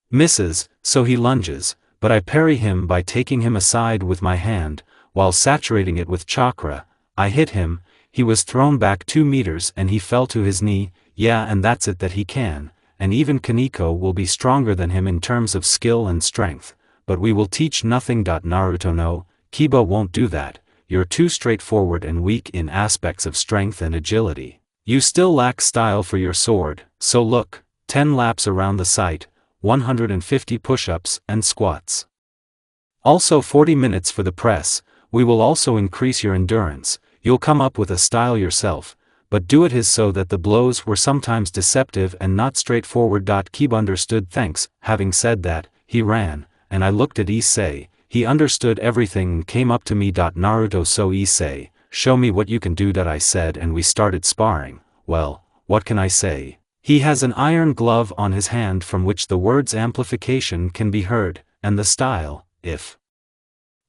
misses, so he lunges, but I parry him by taking him aside with my hand, while saturating it with chakra. I hit him, he was thrown back 2 meters and he fell to his knee. Yeah, and that's it, that he can, and even Kaneko will be stronger than him in terms of skill and strength, but we will teach nothing. Naruto, no, Kiba won't do that. You're too straightforward and weak in aspects of strength and agility. You still lack style for your sword, so look, 10 laps around the site, 150 push-ups and squats. Also 40 minutes for the press. We will also increase your endurance. You'll come up with a style yourself, but do it so that the blows were sometimes deceptive and not straightforward. Kiba understood. Thanks. Having said that, he ran, and I looked at Issei. He understood everything and came up to me. Naruto, so Issei, show me what you can do. I said, and we started sparring. Well, what can I say? He has an iron glove on his hand from which the words amplification can be heard, and the style, if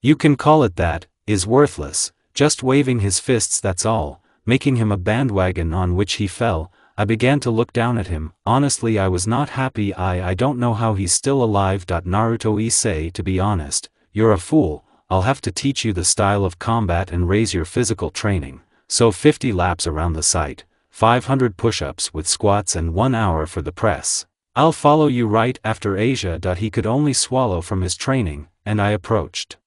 you can call it that, is worthless, just waving his fists, that's all, making him a bandwagon on which he fell. I began to look down at him. Honestly, I was not happy. I don't know how he's still alive. Naruto, Issei, to be honest, you're a fool. I'll have to teach you the style of combat and raise your physical training. So 50 laps around the site, 500 push-ups with squats and 1 hour for the press. I'll follow you right after Asia. He could only swallow from his training, and I approached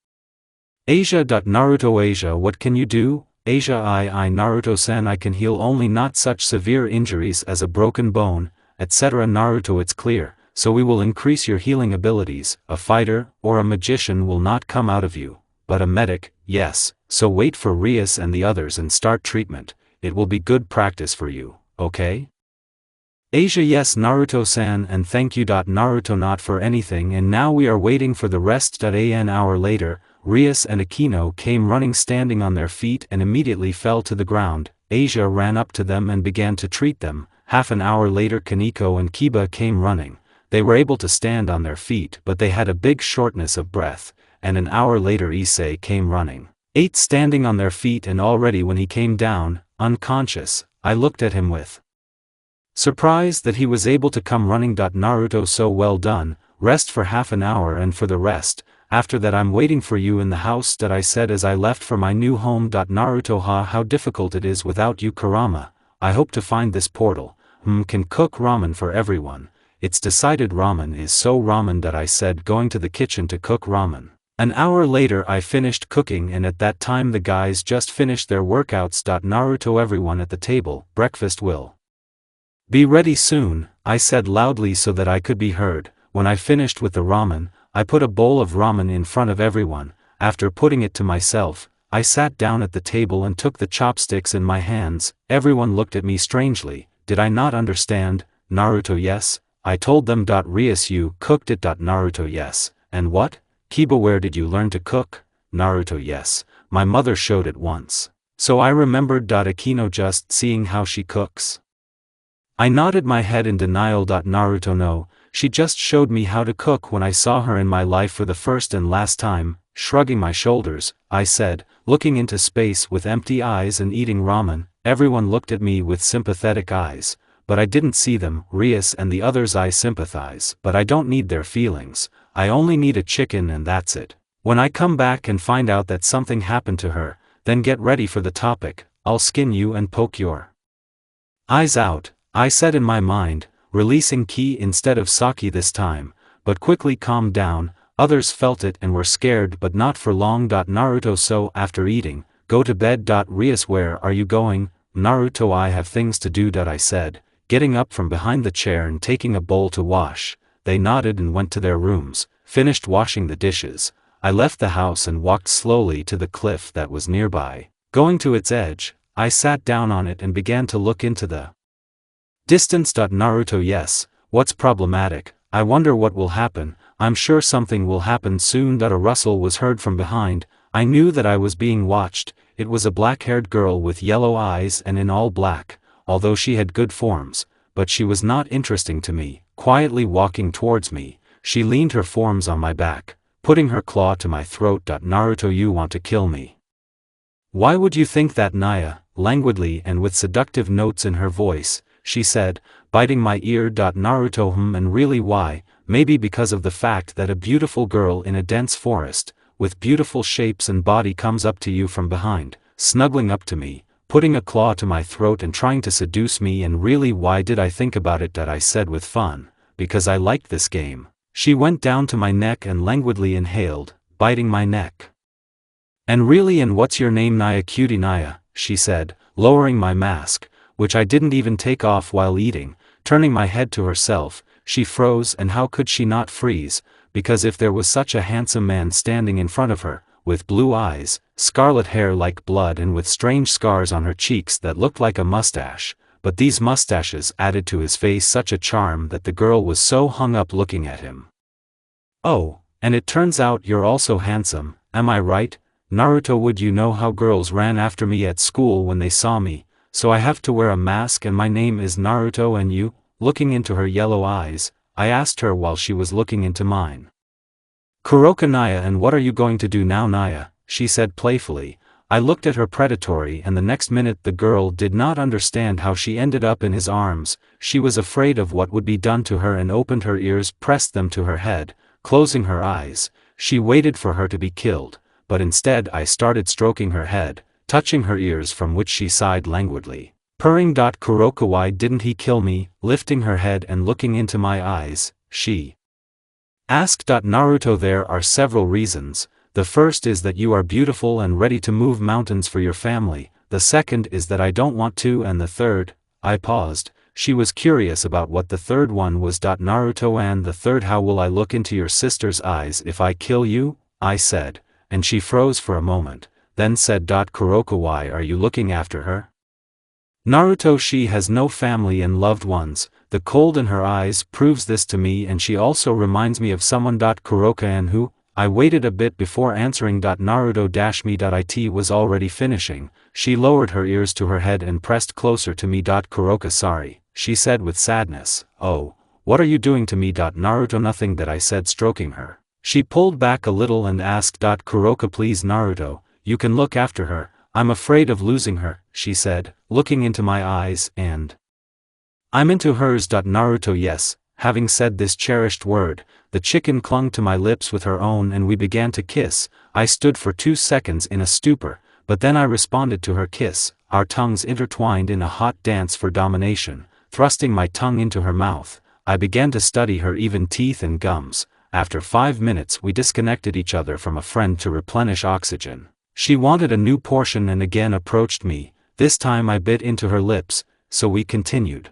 Asia. Naruto, Asia, what can you do? Asia I Naruto-san, I can heal only not such severe injuries as a broken bone, etc. Naruto, it's clear, so we will increase your healing abilities. A fighter, or a magician will not come out of you, but a medic, yes, so wait for Rias and the others and start treatment. It will be good practice for you, okay? Asia, yes Naruto-san, and thank you. Naruto, not for anything, and now we are waiting for the rest. An hour later, Rias and Akino came running, standing on their feet, and immediately fell to the ground. Asia ran up to them and began to treat them. Half an hour later Kaneko and Kiba came running. They were able to stand on their feet, but they had a big shortness of breath, and an hour later Issei came running. 8 standing on their feet, and already when he came down, unconscious, I looked at him with surprise that he was able to come running. Naruto, so well done, rest for half an hour, and for the rest, after that I'm waiting for you in the house. I said as I left for my new home. Naruto, how difficult it is without you Kurama. I hope to find this portal. Can cook ramen for everyone. It's decided ramen is so ramen. I said going to the kitchen to cook ramen. An hour later I finished cooking, and at that time the guys just finished their workouts. Naruto, everyone at the table, breakfast will be ready soon, I said loudly so that I could be heard. When I finished with the ramen, I put a bowl of ramen in front of everyone. After putting it to myself, I sat down at the table and took the chopsticks in my hands. Everyone looked at me strangely. Did I not understand? Naruto, yes, I told them. Rias, you cooked it. Naruto, yes, and what? Kiba, where did you learn to cook? Naruto, yes, my mother showed it once. So I remembered. Akino, just seeing how she cooks. I nodded my head in denial. Naruto, no, she just showed me how to cook when I saw her in my life for the first and last time. Shrugging my shoulders, I said, looking into space with empty eyes and eating ramen. Everyone looked at me with sympathetic eyes, but I didn't see them. Rias and the others, I sympathize, but I don't need their feelings. I only need a chicken, and that's it. When I come back and find out that something happened to her, then get ready for the topic. I'll skin you and poke your eyes out, I said in my mind, releasing ki instead of sake this time, but quickly calmed down. Others felt it and were scared, but not for long. Naruto, so after eating, go to bed. Rias, where are you going? Naruto, I have things to do. I said, getting up from behind the chair and taking a bowl to wash. They nodded and went to their rooms, finished washing the dishes. I left the house and walked slowly to the cliff that was nearby. Going to its edge, I sat down on it and began to look into the distance. Naruto, yes, what's problematic? I wonder what will happen. I'm sure something will happen soon. A rustle was heard from behind. I knew that I was being watched. It was a black-haired girl with yellow eyes and in all black, although she had good forms, but she was not interesting to me. Quietly walking towards me, she leaned her forms on my back, putting her claw to my throat. Naruto, you want to kill me? Why would you think that? Naya, languidly and with seductive notes in her voice, she said, biting my ear. Naruto, and really why? Maybe because of the fact that a beautiful girl in a dense forest, with beautiful shapes and body comes up to you from behind, snuggling up to me, putting a claw to my throat and trying to seduce me. And really why did I think about it? I said with fun, because I liked this game. She went down to my neck and languidly inhaled, biting my neck. And really, and what's your name? Naya, cutie Naya, she said, lowering my mask, which I didn't even take off while eating. Turning my head to herself, she froze. And how could she not freeze? Because if there was such a handsome man standing in front of her, with blue eyes, scarlet hair like blood, and with strange scars on her cheeks that looked like a mustache, but these mustaches added to his face such a charm that the girl was so hung up looking at him. Oh, and it turns out you're also handsome, am I right? Naruto, would you know how girls ran after me at school when they saw me? So I have to wear a mask, and my name is Naruto. And you? Looking into her yellow eyes, I asked her while she was looking into mine. Kuroka Naya, and what are you going to do now? Naya, she said playfully. I looked at her predatory, and the next minute the girl did not understand how she ended up in his arms. She was afraid of what would be done to her and opened her ears, pressed them to her head, closing her eyes. She waited for her to be killed, but instead I started stroking her head, touching her ears, from which she sighed languidly, purring. Kuroka, why didn't he kill me? Lifting her head and looking into my eyes, she asked. Naruto, there are several reasons. The first is that you are beautiful and ready to move mountains for your family, the second is that I don't want to, and the third, I paused. She was curious about what the third one was. Naruto, and the third, how will I look into your sister's eyes if I kill you? I said, and she froze for a moment, then said, Kuroko, why are you looking after her? Naruto, she has no family and loved ones. The cold in her eyes proves this to me, and she also reminds me of someone. Kuroko, and who? I waited a bit before answering. Naruto-me. It was already finishing. She lowered her ears to her head and pressed closer to me. Kuroko, sorry, she said with sadness. Oh, what are you doing to me? Naruto, nothing, that I said, stroking her. She pulled back a little and asked, Kuroko, please Naruto, you can look after her. I'm afraid of losing her, she said, looking into my eyes, and I'm into hers. Naruto, yes. Having said this cherished word, the chicken clung to my lips with her own and we began to kiss. I stood for 2 seconds in a stupor, but then I responded to her kiss, our tongues intertwined in a hot dance for domination. Thrusting my tongue into her mouth, I began to study her even teeth and gums. After 5 minutes we disconnected each other from a friend to replenish oxygen. She wanted a new portion and again approached me. This time I bit into her lips, so we continued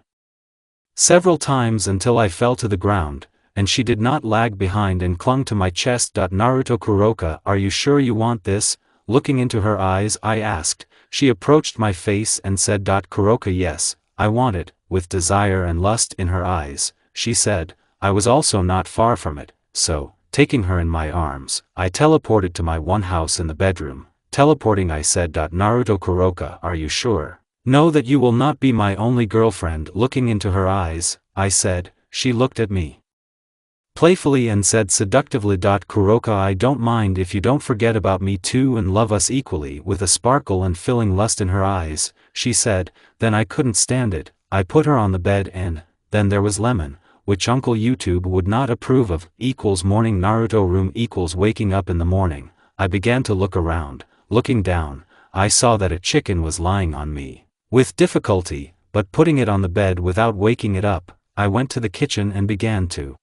several times until I fell to the ground, and she did not lag behind and clung to my chest. Naruto, Kuroko, are you sure you want this? Looking into her eyes, I asked. She approached my face and said, Kuroko, yes, I want it. With desire and lust in her eyes, she said. I was also not far from it, so, taking her in my arms, I teleported to my one house in the bedroom. Teleporting, I said, Naruto, Kuroko, are you sure? Know that you will not be my only girlfriend. Looking into her eyes, I said. She looked at me playfully and said seductively, Kuroko, I don't mind if you don't forget about me too and love us equally. With a sparkle and filling lust in her eyes, she said. Then I couldn't stand it. I put her on the bed, and then there was Lemon, which Uncle YouTube would not approve of. Morning Naruto room waking up in the morning. I began to look around. Looking down, I saw that a chicken was lying on me. With difficulty, but putting it on the bed without waking it up, I went to the kitchen and began to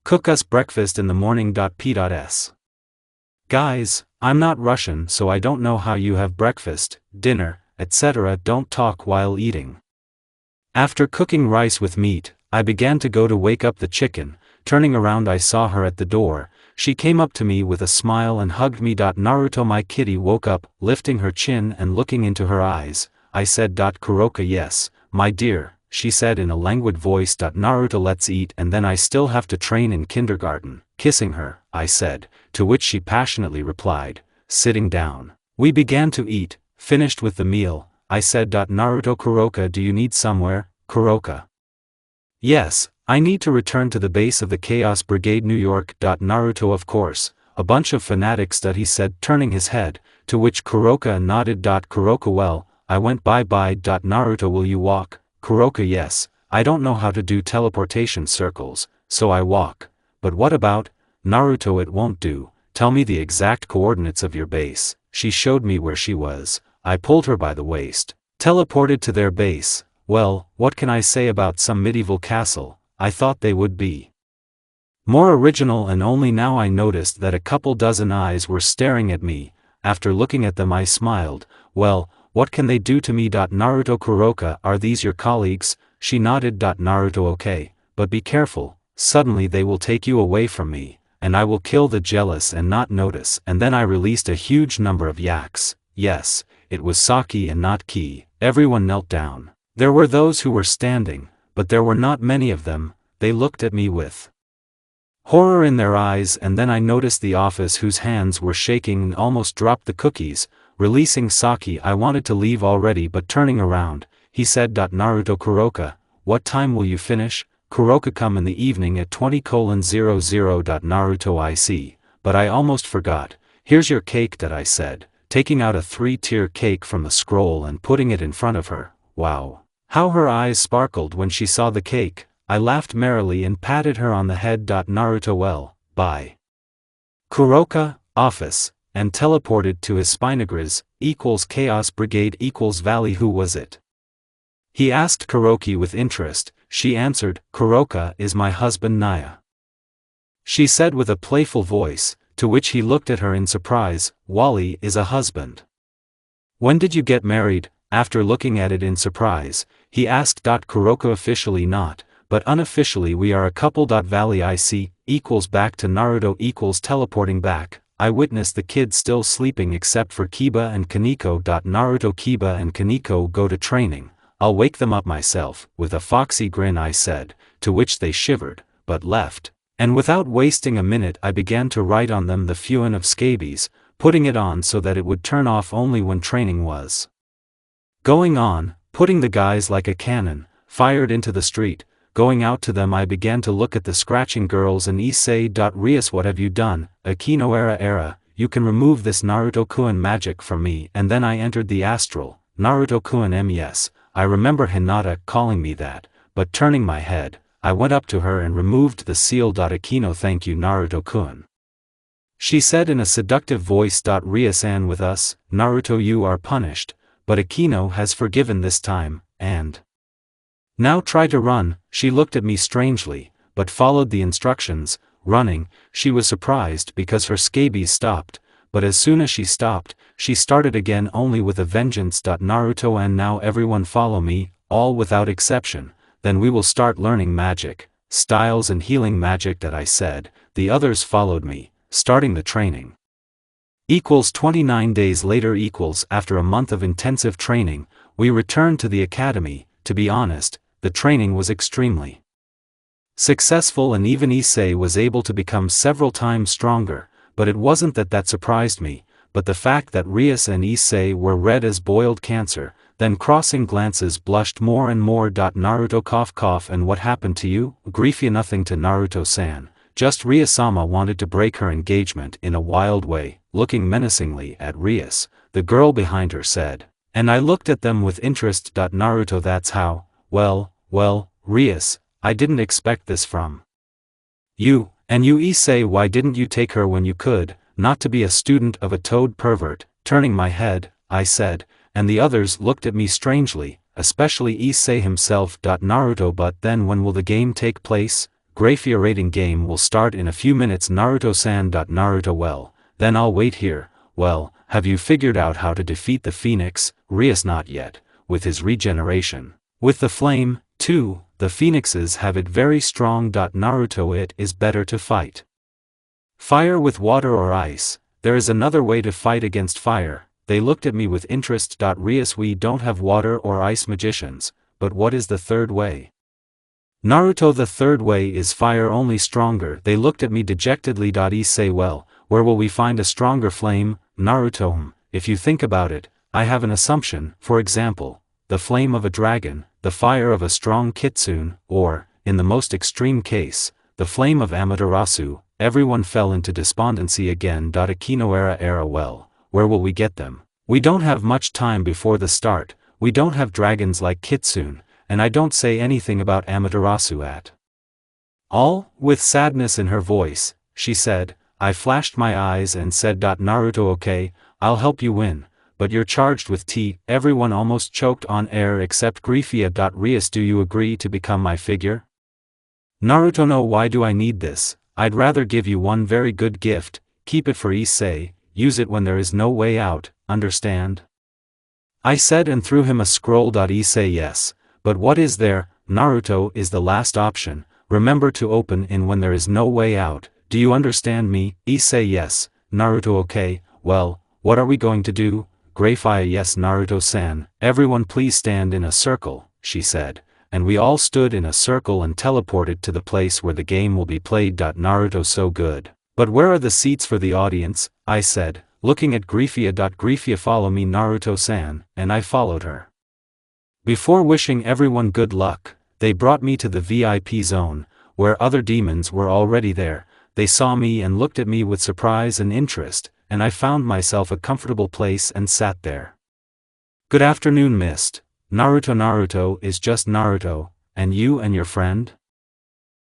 cook us breakfast in the morning. P.S. Guys, I'm not Russian, so I don't know how you have breakfast, dinner, etc. Don't talk while eating. After cooking rice with meat, I began to go to wake up the chicken. Turning around, I saw her at the door. She came up to me with a smile and hugged me. Naruto, my kitty woke up, lifting her chin and looking into her eyes. I said, Kuroko, yes, my dear, she said in a languid voice. Naruto, let's eat, and then I still have to train in kindergarten. Kissing her, I said, to which she passionately replied, sitting down. We began to eat. Finished with the meal, I said, Naruto, Kuroko, do you need somewhere? Kuroko, yes, I need to return to the base of the Chaos Brigade, New York. Naruto, of course, a bunch of fanatics, he said, turning his head, to which Kuroko nodded. Kuroko, well, I went bye-bye. Naruto, will you walk? Kuroko, yes, I don't know how to do teleportation circles, so I walk. But what about? Naruto, it won't do. Tell me the exact coordinates of your base. She showed me where she was. I pulled her by the waist. Teleported to their base. Well, what can I say about some medieval castle? I thought they would be more original, and only now I noticed that a couple dozen eyes were staring at me. After looking at them, I smiled. Well, what can they do to me? Naruto, Kuroko, are these your colleagues? She nodded. Naruto, okay, but be careful. Suddenly they will take you away from me, and I will kill the jealous and not notice. And then I released a huge number of yaks. Yes, it was sake and not ki. Everyone knelt down. There were those who were standing, but there were not many of them. They looked at me with horror in their eyes, and then I noticed the office whose hands were shaking and almost dropped the cookies. Releasing sake, I wanted to leave already, but turning around, he said, Naruto, Kuroko, what time will you finish? Kuroko, come in the evening at 20:00. Naruto, I see, but I almost forgot. Here's your cake. I said, taking out a 3-tier cake from the scroll and putting it in front of her. Wow, how her eyes sparkled when she saw the cake. I laughed merrily and patted her on the head. Naruto, well, bye. Kuroko, office, and teleported to his Spinagriz, Chaos Brigade Valley. Who was it? He asked Kuroko with interest. She answered, Kuroko is my husband Naya. She said with a playful voice, to which he looked at her in surprise, Wally is a husband. When did you get married? After looking at it in surprise, he asked. Kuroko officially not, but unofficially we are a couple. Valley IC equals back to Naruto equals teleporting back. I witnessed the kids still sleeping except for Kiba and Kaneko. Naruto, Kiba and Kaneko go to training. I'll wake them up myself, with a foxy grin I said, to which they shivered, but left. And without wasting a minute I began to write on them the fuin of scabies, putting it on so that it would turn off only when training was going on, putting the guys like a cannon, fired into the street. Going out to them I began to look at the scratching girls and say. Rias, what have you done? Akino era, you can remove this Naruto-kun magic from me. And then I entered the astral. Naruto-kun yes, I remember Hinata calling me that, but turning my head, I went up to her and removed the seal. Akino, thank you Naruto-kun, she said in a seductive voice. Rias-san with us, Naruto, you are punished, but Akino has forgiven this time, and now try to run. She looked at me strangely, but followed the instructions. Running, she was surprised because her scabies stopped, but as soon as she stopped, she started again only with a vengeance. Naruto, and now everyone follow me, all without exception, then we will start learning magic, styles and healing magic. I said. The others followed me, starting the training. 29 days later after a month of intensive training, we returned to the academy. To be honest, the training was extremely successful and even Issei was able to become several times stronger, but it wasn't that surprised me, but the fact that Rias and Issei were red as boiled cancer. Then crossing glances blushed more and more. Naruto, cough, and what happened to you? Griefia, nothing to Naruto-san, just Rias-sama wanted to break her engagement in a wild way. Looking menacingly at Rias, the girl behind her said, and I looked at them with interest. Naruto, that's how? Well, Rias, I didn't expect this from you. And you Issei, why didn't you take her when you could? Not to be a student of a toad pervert. Turning my head, I said, and the others looked at me strangely, especially Issei himself. Naruto, but then when will the game take place? Griefia, rating game will start in a few minutes Naruto-san. Naruto, well, then I'll wait here. Well, have you figured out how to defeat the Phoenix? Rias, not yet, with his regeneration. With the flame, too, the Phoenixes have it very strong. Naruto, it is better to fight fire with water or ice. There is another way to fight against fire. They looked at me with interest. Rias, we don't have water or ice magicians, but what is the third way? Naruto, the third way is fire only stronger. They looked at me dejectedly. Issei, well, where will we find a stronger flame? Naruto, if you think about it, I have an assumption. For example, the flame of a dragon, the fire of a strong kitsune, or, in the most extreme case, the flame of Amaterasu. Everyone fell into despondency again. Akino era, well, where will we get them? We don't have much time before the start. We don't have dragons like kitsune, and I don't say anything about Amaterasu at all. With sadness in her voice, she said. I flashed my eyes and said. Naruto, okay, I'll help you win, but you're charged with tea. Everyone almost choked on air except Griefia. Rias, do you agree to become my figure? Naruto, no, why do I need this? I'd rather give you one very good gift. Keep it for Issei, use it when there is no way out, understand? I said and threw him a scroll. Issei, yes, but what is there? Naruto is the last option. Remember to open in when there is no way out. Do you understand me? Issei, yes. Naruto, okay, well, what are we going to do? Griefia, yes Naruto-san. Everyone please stand in a circle, she said, and we all stood in a circle and teleported to the place where the game will be played. Naruto, so good. But where are the seats for the audience? I said, looking at Griefia. Griefia, follow me Naruto-san, and I followed her. Before wishing everyone good luck, they brought me to the VIP zone, where other demons were already there. They saw me and looked at me with surprise and interest, and I found myself a comfortable place and sat there. Good afternoon, Mist. Naruto is just Naruto, and you and your friend?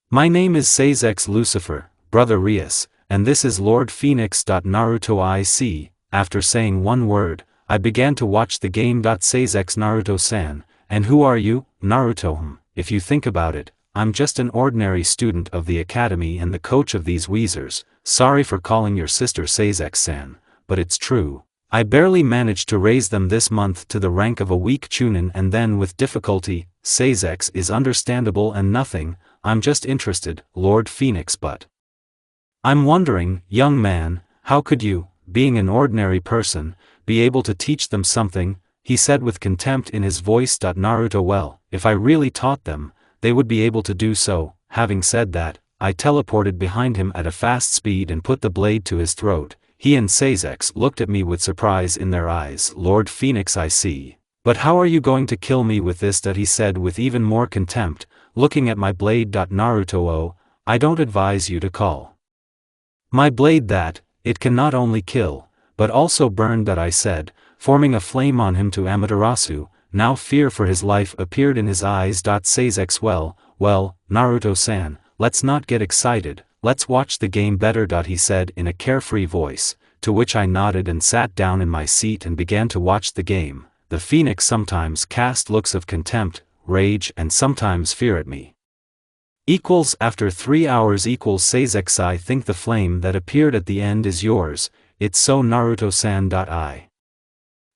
My name is Sasuke Lucifer, Brother Rias, and this is Lord Phoenix. Naruto, I see. After saying one word, I began to watch the game. Sasuke, Naruto-san, and who are you? Naruto, if you think about it, I'm just an ordinary student of the academy and the coach of these Weezers. Sorry for calling your sister Sasuke-san, but it's true. I barely managed to raise them this month to the rank of a weak chunin and then with difficulty. Sasuke is understandable and nothing, I'm just interested, Lord Phoenix, but I'm wondering, young man, how could you, being an ordinary person, be able to teach them something, he said with contempt in his voice. Naruto, well, if I really taught them, they would be able to do so. Having said that, I teleported behind him at a fast speed and put the blade to his throat. He and Sasuke looked at me with surprise in their eyes. Lord Phoenix, I see. But how are you going to kill me with this? He said with even more contempt, looking at my blade. Naruto, oh, I don't advise you to call my blade that, it can not only kill, but also burn. I said, forming a flame on him. To Amaterasu, now fear for his life appeared in his eyes. Sasuke, well, Naruto-san, let's not get excited, let's watch the game better. He said in a carefree voice, to which I nodded and sat down in my seat and began to watch the game. The Phoenix sometimes cast looks of contempt, rage and sometimes fear at me. After 3 hours Sasuke, I think the flame that appeared at the end is yours, it's so Naruto-san. I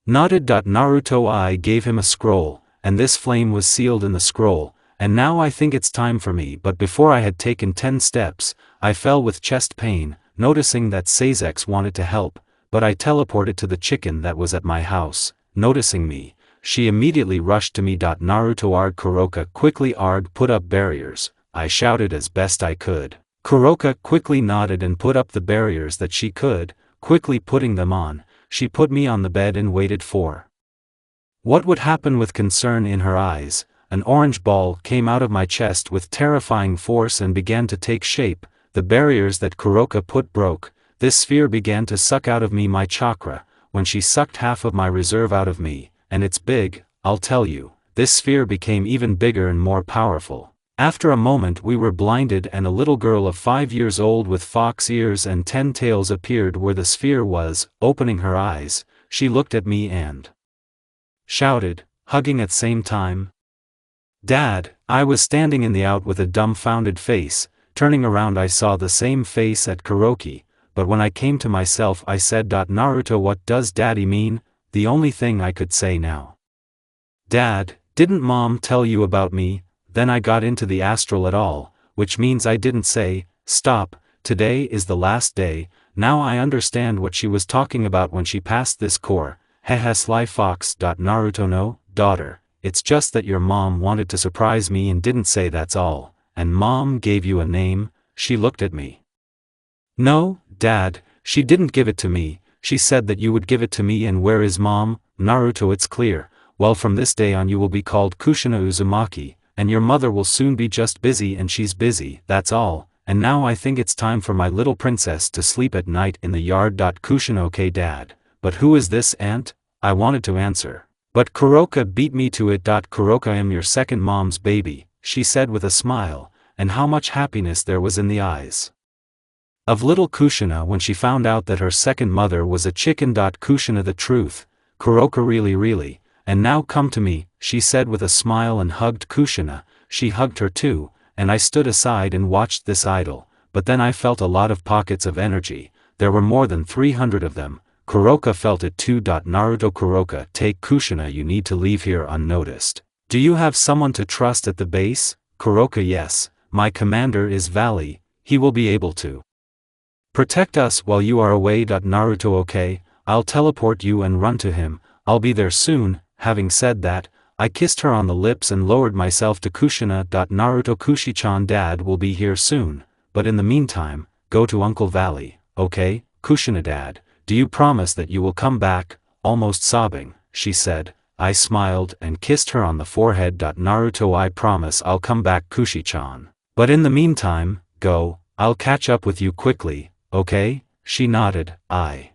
nodded. Naruto, I gave him a scroll, and this flame was sealed in the scroll, and now I think it's time for me. But before I had taken 10 steps, I fell with chest pain, noticing that Sasuke wanted to help, but I teleported to the chicken that was at my house. Noticing me, she immediately rushed to me. Naruto, arg Kuroka, quickly arg, put up barriers, I shouted as best I could. Kuroka quickly nodded and put up the barriers that she could. Quickly putting them on, she put me on the bed and waited for what would happen. With concern in her eyes, an orange ball came out of my chest with terrifying force and began to take shape. The barriers that Kuroka put broke. This sphere began to suck out of me my chakra, when she sucked half of my reserve out of me, and it's big, I'll tell you. This sphere became even bigger and more powerful. After a moment we were blinded and a little girl of 5 years old with fox ears and 10 tails appeared where the sphere was. Opening her eyes, she looked at me and shouted, hugging at same time, Dad. I was standing in the out with a dumbfounded face. Turning around I saw the same face at Kuroki, but when I came to myself I said, Naruto, what does Daddy mean? The only thing I could say now. Dad, didn't Mom tell you about me? Then I got into the astral at all, which means I didn't say, stop, today is the last day. Now I understand what she was talking about when she passed this core. Hehe, sly fox. Naruto, no, daughter, it's just that your mom wanted to surprise me and didn't say, that's all. And Mom gave you a name? She looked at me. No, Dad, she didn't give it to me, she said that you would give it to me. And where is Mom? Naruto, it's clear. Well, from this day on you will be called Kushina Uzumaki, and your mother will soon be just busy and she's busy, that's all. And now I think it's time for my little princess to sleep at night in the yard. Kushina, okay Dad, but who is this aunt? I wanted to answer, but Kuroka beat me to it. Kuroka, I am your second mom's baby, she said with a smile, and how much happiness there was in the eyes of little Kushina when she found out that her second mother was a chicken. Kushina, the truth, Kuroka, really, and now come to me, she said with a smile and hugged Kushina. She hugged her too, and I stood aside and watched this idol, but then I felt a lot of pockets of energy, there were more than 300 of them. Kuroka felt it too. Naruto, Kuroka, take Kushina, you need to leave here unnoticed. Do you have someone to trust at the base? Kuroka, yes, my commander is Valley, he will be able to protect us while you are away. Naruto, okay, I'll teleport you and run to him, I'll be there soon. Having said that, I kissed her on the lips and lowered myself to Kushina. Naruto, Kushi-chan, Dad will be here soon, but in the meantime, go to Uncle Valley, okay? Kushina, Dad, do you promise that you will come back? Almost sobbing, she said. I smiled and kissed her on the forehead. Naruto, I promise I'll come back, Kushi-chan. But in the meantime, go, I'll catch up with you quickly, okay? She nodded. I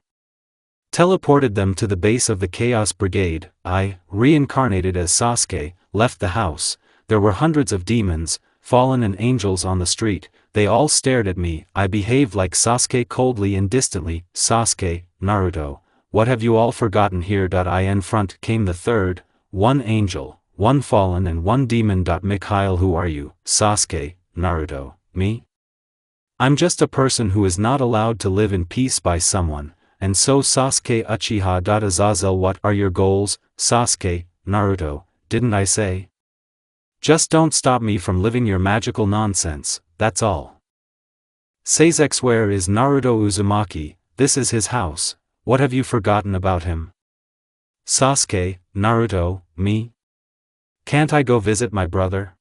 teleported them to the base of the Chaos Brigade. I, reincarnated as Sasuke, left the house. There were hundreds of demons, fallen and angels on the street. They all stared at me. I behaved like Sasuke coldly and distantly. Sasuke, Naruto, what have you all forgotten here? In front came the third, one angel, one fallen and one demon. Mikhail, who are you? Sasuke, Naruto, me? I'm just a person who is not allowed to live in peace by someone, and so Sasuke Uchiha. Azazel, what are your goals, Sasuke, Naruto, didn't I say? Just don't stop me from living your magical nonsense, that's all. Sasuke, where is Naruto Uzumaki? This is his house, what have you forgotten about him? Sasuke, Naruto, me? Can't I go visit my brother?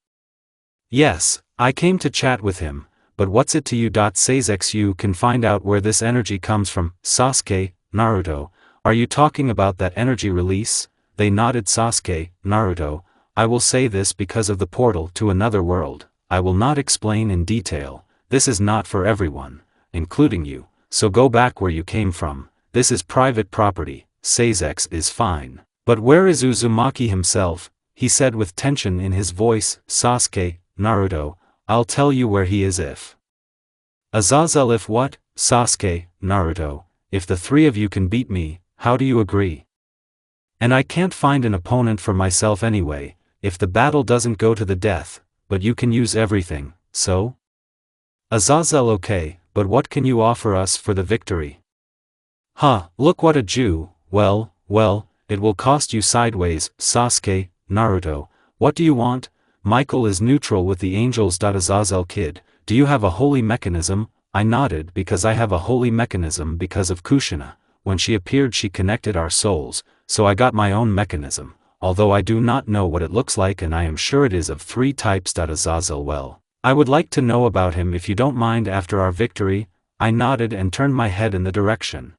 Yes, I came to chat with him, but what's it to you? Sasuke, you can find out where this energy comes from. Sasuke, Naruto, are you talking about that energy release? They nodded. Sasuke, Naruto, I will say this because of the portal to another world, I will not explain in detail, this is not for everyone, including you, so go back where you came from, this is private property. Sasuke is fine. But where is Uzumaki himself? He said with tension in his voice. Sasuke, Naruto, I'll tell you where he is if. Azazel, if what? Sasuke, Naruto, if the three of you can beat me, how do you agree? And I can't find an opponent for myself anyway, if the battle doesn't go to the death, but you can use everything, so? Azazel, okay, but what can you offer us for the victory? Huh, look what a Jew, well, it will cost you sideways. Sasuke, Naruto, what do you want? Michael is neutral with the angels. Azazel, kid, do you have a holy mechanism? I nodded because I have a holy mechanism because of Kushina, when she appeared she connected our souls, so I got my own mechanism, although I do not know what it looks like and I am sure it is of 3 types. Azazel, well, I would like to know about him if you don't mind after our victory. I nodded and turned my head in the direction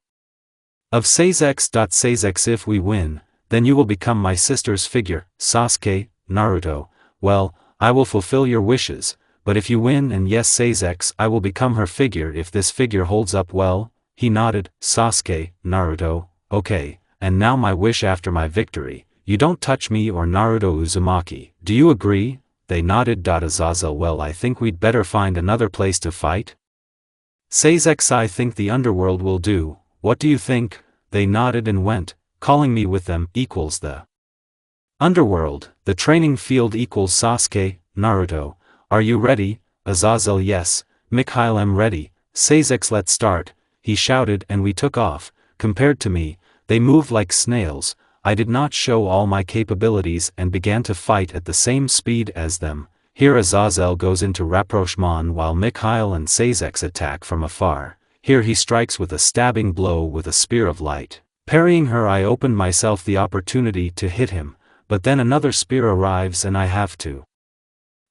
of Sasuke. Sasuke, if we win, then you will become my sister's figure. Sasuke, Naruto, well, I will fulfill your wishes, but if you win and yes Sasuke, I will become her figure if this figure holds up well. He nodded. Sasuke, Naruto, okay, and now my wish after my victory, you don't touch me or Naruto Uzumaki, do you agree? They nodded. Azazel, well, I think we'd better find another place to fight. Sasuke, I think the underworld will do, what do you think? They nodded and went, calling me with them equals the underworld, the training field equals. Sasuke, Naruto, are you ready? Azazel, yes, Mikhail, I'm ready. Sasuke, let's start, he shouted and we took off. Compared to me, they moved like snails. I did not show all my capabilities and began to fight at the same speed as them. Here Azazel goes into rapprochement while Mikhail and Sasuke attack from afar. Here he strikes with a stabbing blow with a spear of light. Parrying her, I opened myself the opportunity to hit him, but then another spear arrives and I have to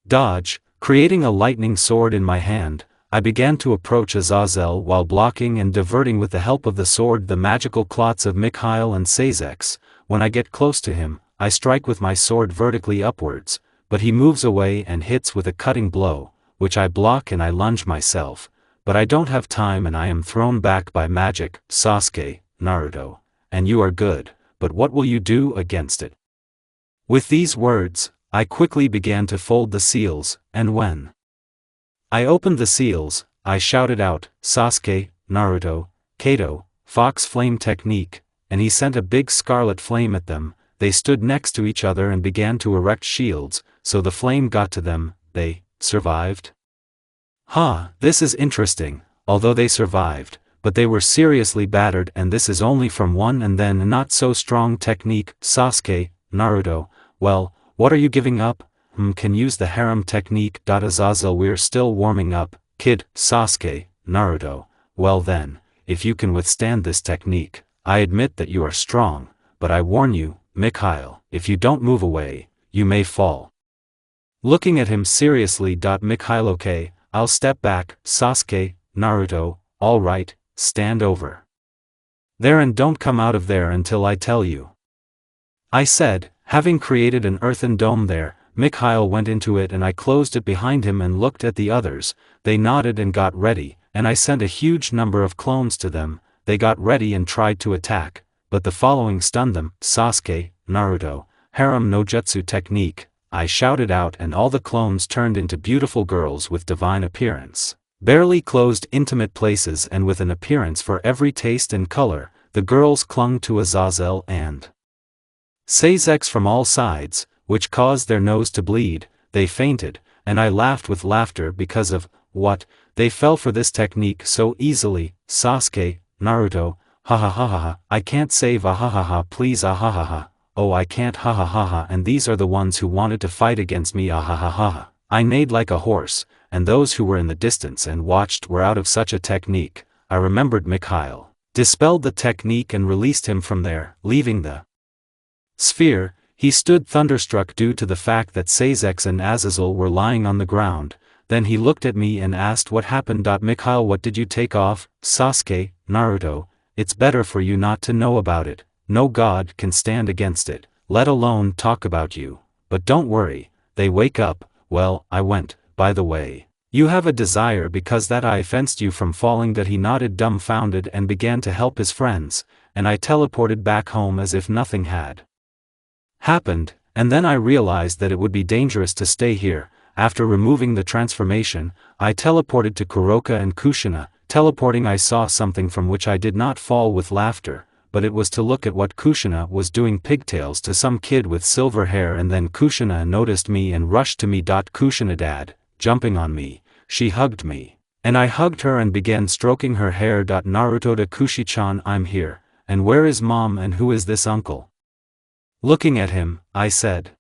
dodge. Creating a lightning sword in my hand, I began to approach Azazel while blocking and diverting with the help of the sword the magical clots of Mikhail and Sasuke. When I get close to him, I strike with my sword vertically upwards, but he moves away and hits with a cutting blow, which I block and I lunge myself, but I don't have time and I am thrown back by magic. Sasuke, Naruto, and you are good, but what will you do against it? With these words, I quickly began to fold the seals, and when I opened the seals, I shouted out, Sasuke, Naruto, Kato, Fox Flame Technique, and he sent a big scarlet flame at them. They stood next to each other and began to erect shields, so the flame got to them. They survived? This is interesting, although they survived, but they were seriously battered and this is only from one and then not so strong technique. Sasuke, Naruto, well, what are you giving up? Can use the harem technique. Azazel, we're still warming up, kid. Sasuke, Naruto, well then, if you can withstand this technique, I admit that you are strong, but I warn you, Mikhail, if you don't move away, you may fall. Looking at him seriously. Mikhail, okay, I'll step back. Sasuke, Naruto, alright, stand over there and don't come out of there until I tell you. I said, having created an earthen dome there. Mikhail went into it and I closed it behind him and looked at the others. They nodded and got ready, and I sent a huge number of clones to them. They got ready and tried to attack, but the following stunned them. Sasuke, Naruto, harem no jutsu technique, I shouted out and all the clones turned into beautiful girls with divine appearance. Barely closed intimate places and with an appearance for every taste and color. The girls clung to Azazel and Sasuke from all sides, which caused their nose to bleed. They fainted, and I laughed with laughter because of what they fell for this technique so easily. Sasuke, Naruto, Ha ha ha ha ha, I can't save ah ha ha ha please ah ha ha ha, oh I can't ha ha ha ha and these are the ones who wanted to fight against me ah ha ha ha ha. I neighed like a horse, and those who were in the distance and watched were out of such a technique. I remembered Mikhail, dispelled the technique and released him from there, leaving the sphere. He stood thunderstruck due to the fact that Sasuke and Azazel were lying on the ground. Then he looked at me and asked what happened. Mikhail, what did you take off? Sasuke, Naruto, it's better for you not to know about it. No god can stand against it, let alone talk about you. But don't worry, they wake up. Well, I went, by the way. You have a desire because that I fenced you from falling. That he nodded dumbfounded and began to help his friends, and I teleported back home as if nothing had happened, and then I realized that it would be dangerous to stay here. After removing the transformation, I teleported to Kuroka and Kushina. Teleporting, I saw something from which I did not fall with laughter, but it was to look at what Kushina was doing pigtails to some kid with silver hair, and then Kushina noticed me and rushed to me. Kushina dad, jumping on me, she hugged me, and I hugged her and began stroking her hair. Naruto to Kushi-chan, I'm here, and where is mom and who is this uncle? Looking at him, I said,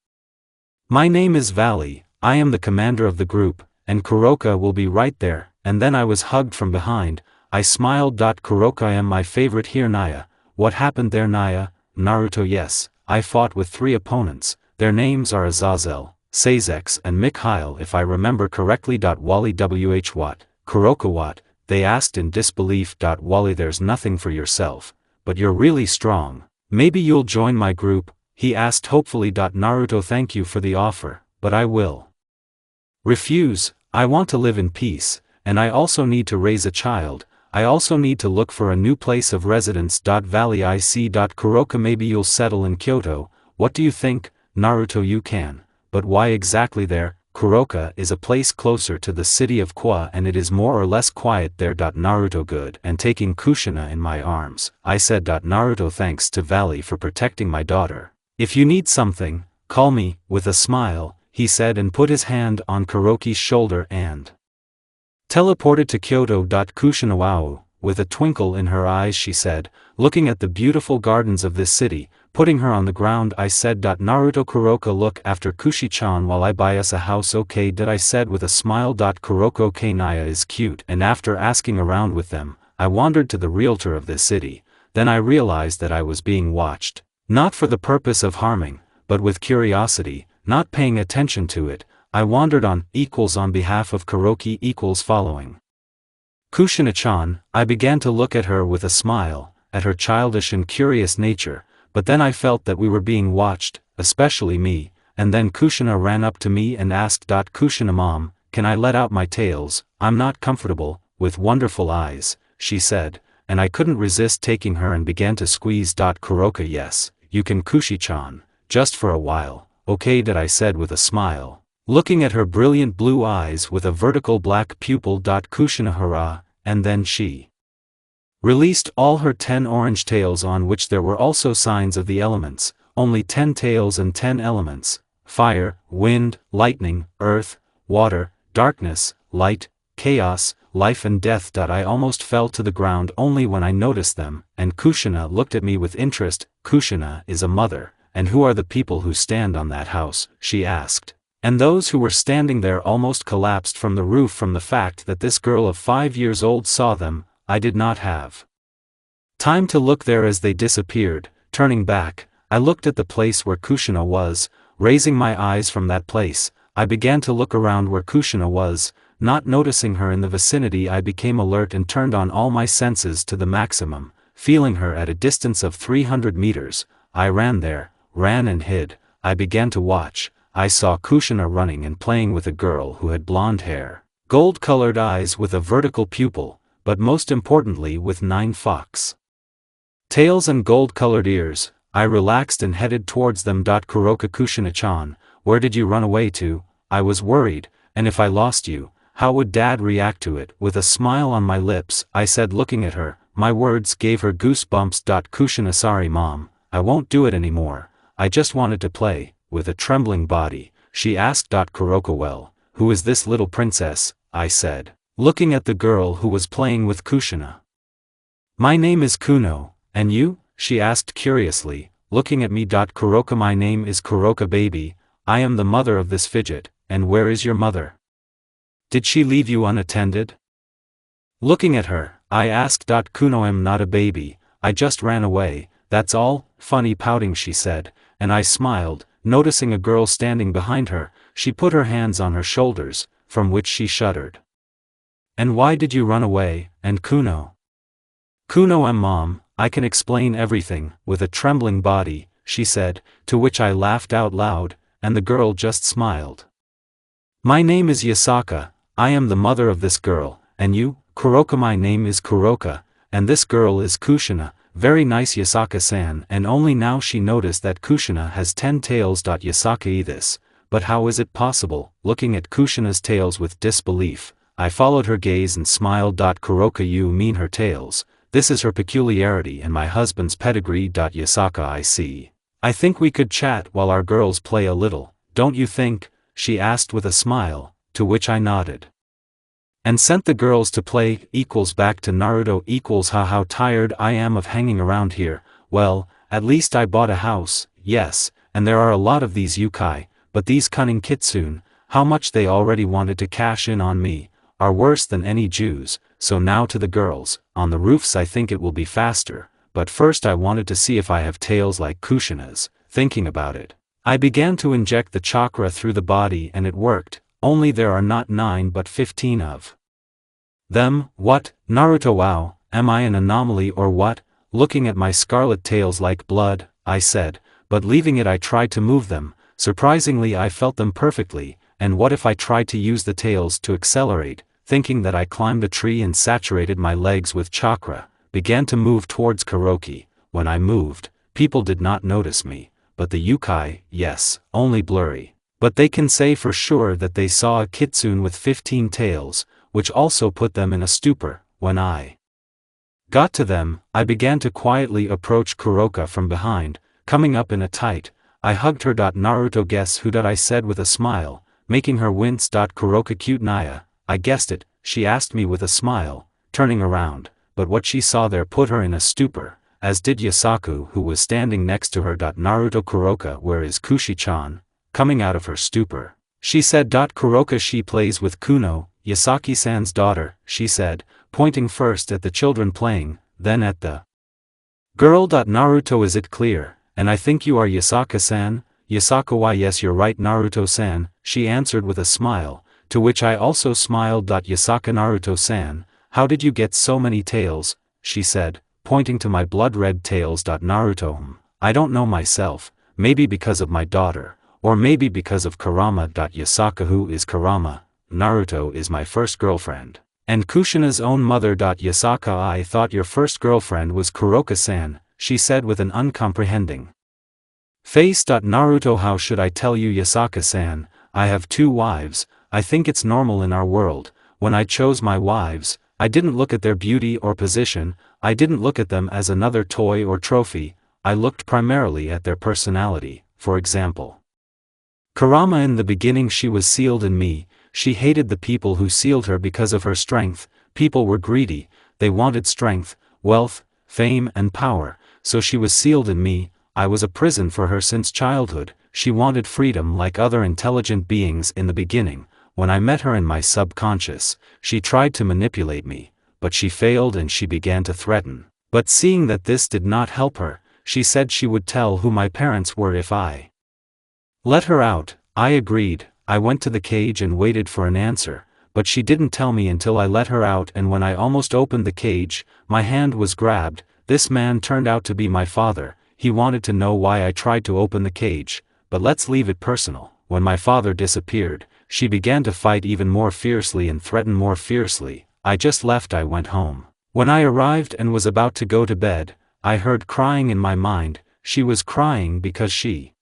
my name is Valley, I am the commander of the group, and Kuroka will be right there, and then I was hugged from behind. I smiled. Kuroka, I am my favorite here. Naya, what happened there? Naya, Naruto, yes, I fought with 3 opponents, their names are Azazel, Sasuke and Mikhail if I remember correctly. Wally, wh what, Kuroka what, they asked in disbelief. Wally, there's nothing for yourself, but you're really strong, maybe you'll join my group, he asked hopefully. Naruto, thank you for the offer, but I will refuse. I want to live in peace, and I also need to raise a child. I also need to look for a new place of residence. Valley, I see. Kuroka, maybe you'll settle in Kyoto, what do you think? Naruto, you can, but why exactly there? Kuroka is a place closer to the city of Kwa and it is more or less quiet there. Naruto, good, and taking Kushina in my arms, I said. Naruto, thanks to Valley for protecting my daughter. If you need something, call me, with a smile, he said, and put his hand on Kuroki's shoulder and teleported to Kyoto. Kushina, wow, with a twinkle in her eyes she said, looking at the beautiful gardens of this city. Putting her on the ground, I said. Naruto, Kuroka, look after Kushi-chan while I buy us a house, okay? I said with a smile. Kuroka, okay, Naya is cute, and after asking around with them, I wandered to the realtor of this city. Then I realized that I was being watched, not for the purpose of harming, but with curiosity, not paying attention to it. I wandered on behalf of Kuroki following Kushina-chan. I began to look at her with a smile, at her childish and curious nature, but then I felt that we were being watched, especially me, and then Kushina ran up to me and asked. Kushina, mom, can I let out my tails? I'm not comfortable, with wonderful eyes, she said, and I couldn't resist taking her and began to squeeze. Kuroka, yes, you can Kushi-chan, just for a while, okay? I said with a smile, looking at her brilliant blue eyes with a vertical black pupil. Kushina, hurrah, and then she released all her 10 orange tails, on which there were also signs of the elements, only 10 tails and 10 elements, fire, wind, lightning, earth, water, darkness, light, chaos, life and death. I almost fell to the ground only when I noticed them, and Kushina looked at me with interest. Kushina is a mother, and who are the people who stand on that house? She asked. And those who were standing there almost collapsed from the roof from the fact that this girl of 5 years old saw them. I did not have time to look there as they disappeared. Turning back, I looked at the place where Kushina was. Raising my eyes from that place, I began to look around where Kushina was. Not noticing her in the vicinity, I became alert and turned on all my senses to the maximum. Feeling her at a distance of 300 meters, I ran there, ran and hid. I began to watch. I saw Kushina running and playing with a girl who had blonde hair, gold-colored eyes with a vertical pupil, but most importantly with 9 fox tails and gold-colored ears. I relaxed and headed towards them. Kuroka, Kushina-chan, where did you run away to? I was worried, and if I lost you, how would Dad react to it? With a smile on my lips, I said, looking at her. My words gave her goosebumps. Kushina, sorry mom, I won't do it anymore, I just wanted to play. With a trembling body, she asked. Kuroka, well, who is this little princess? I said, looking at the girl who was playing with Kushina. My name is Kuno, And you? She asked curiously, looking at me. Kuroka, my name is Kuroka baby, I am the mother of this fidget, and where is your mother? Did she leave you unattended? Looking at her, I asked. Kuno, I'm not a baby, I just ran away, that's all. Funny pouting, she said, and I smiled, noticing a girl standing behind her. She put her hands on her shoulders, from which she shuddered. And why did you run away? And Kuno? Kuno, mom, I can explain everything, with a trembling body, she said, to which I laughed out loud, and the girl just smiled. My name is Yasaka, I am the mother of this girl, and you? Kuroka, my name is Kuroka, and this girl is Kushina. Very nice, Yasaka-san. And only now she noticed that Kushina has 10 tails. Yasaka, this, but how is it possible? Looking at Kushina's tails with disbelief, I followed her gaze and smiled. Kuroka, you mean her tails, this is her peculiarity and my husband's pedigree. Yasaka, I see. I think we could chat while our girls play a little, don't you think? She asked with a smile, to which I nodded. And sent the girls to play. Back to Naruto. How tired I am of hanging around here. Well, at least I bought a house, yes, and there are a lot of these yukai, but these cunning kitsune, how much they already wanted to cash in on me, are worse than any Jews. So now to the girls, on the roofs. I think it will be faster, but first I wanted to see if I have tails like Kushina's. Thinking about it, I began to inject the chakra through the body and it worked, only there are not 9 but 15 of them. What, Naruto, wow, am I an anomaly or what? Looking at my scarlet tails like blood, I said, but leaving it I tried to move them. Surprisingly I felt them perfectly, and what if I tried to use the tails to accelerate? Thinking that I climbed a tree and saturated my legs with chakra, began to move towards Kuroki. When I moved, people did not notice me, but the yukai, yes, only blurry. But they can say for sure that they saw a kitsune with 15 tails, which also put them in a stupor. When I got to them, I began to quietly approach Kuroka from behind, coming up in a tight. I hugged her. Naruto, guess who? I said with a smile, making her wince. Kuroka, cute Naya, I guessed it, she asked me with a smile, turning around, but what she saw there put her in a stupor, as did Yasaku, who was standing next to her. Naruto, Kuroka, where is Kushi-chan? Coming out of her stupor, she said. Kuroka, she plays with Kuno, Yasaki-san's daughter, she said, pointing first at the children playing, then at the girl. Naruto, is it clear? And I think you are Yasaka-san? Yasaka, why yes, you're right, Naruto-san, she answered with a smile, to which I also smiled. Yasaka, Naruto-san, how did you get so many tails? She said, pointing to my blood-red tails. Naruto, I don't know myself, maybe because of my daughter, or maybe because of Kurama. Yasaka, who is Kurama? Naruto is my first girlfriend. And Kushina's own mother. Yasaka, I thought your first girlfriend was Kuroka-san, she said with an uncomprehending face. Naruto, how should I tell you, Yasaka-san, I have 2 wives, I think it's normal in our world. When I chose my wives, I didn't look at their beauty or position, I didn't look at them as another toy or trophy, I looked primarily at their personality. For example, Kurama, in the beginning she was sealed in me. She hated the people who sealed her because of her strength. People were greedy, they wanted strength, wealth, fame and power, so she was sealed in me. I was a prison for her since childhood. She wanted freedom like other intelligent beings in the beginning. When I met her in my subconscious, she tried to manipulate me, but she failed and she began to threaten. But seeing that this did not help her, she said she would tell who my parents were if I let her out. I agreed. I went to the cage and waited for an answer, but she didn't tell me until I let her out, and when I almost opened the cage, my hand was grabbed. This man turned out to be my father. He wanted to know why I tried to open the cage, but let's leave it personal. When my father disappeared, she began to fight even more fiercely and threaten more fiercely. I just left. I went home. When I arrived and was about to go to bed, I heard crying in my mind. She was crying because she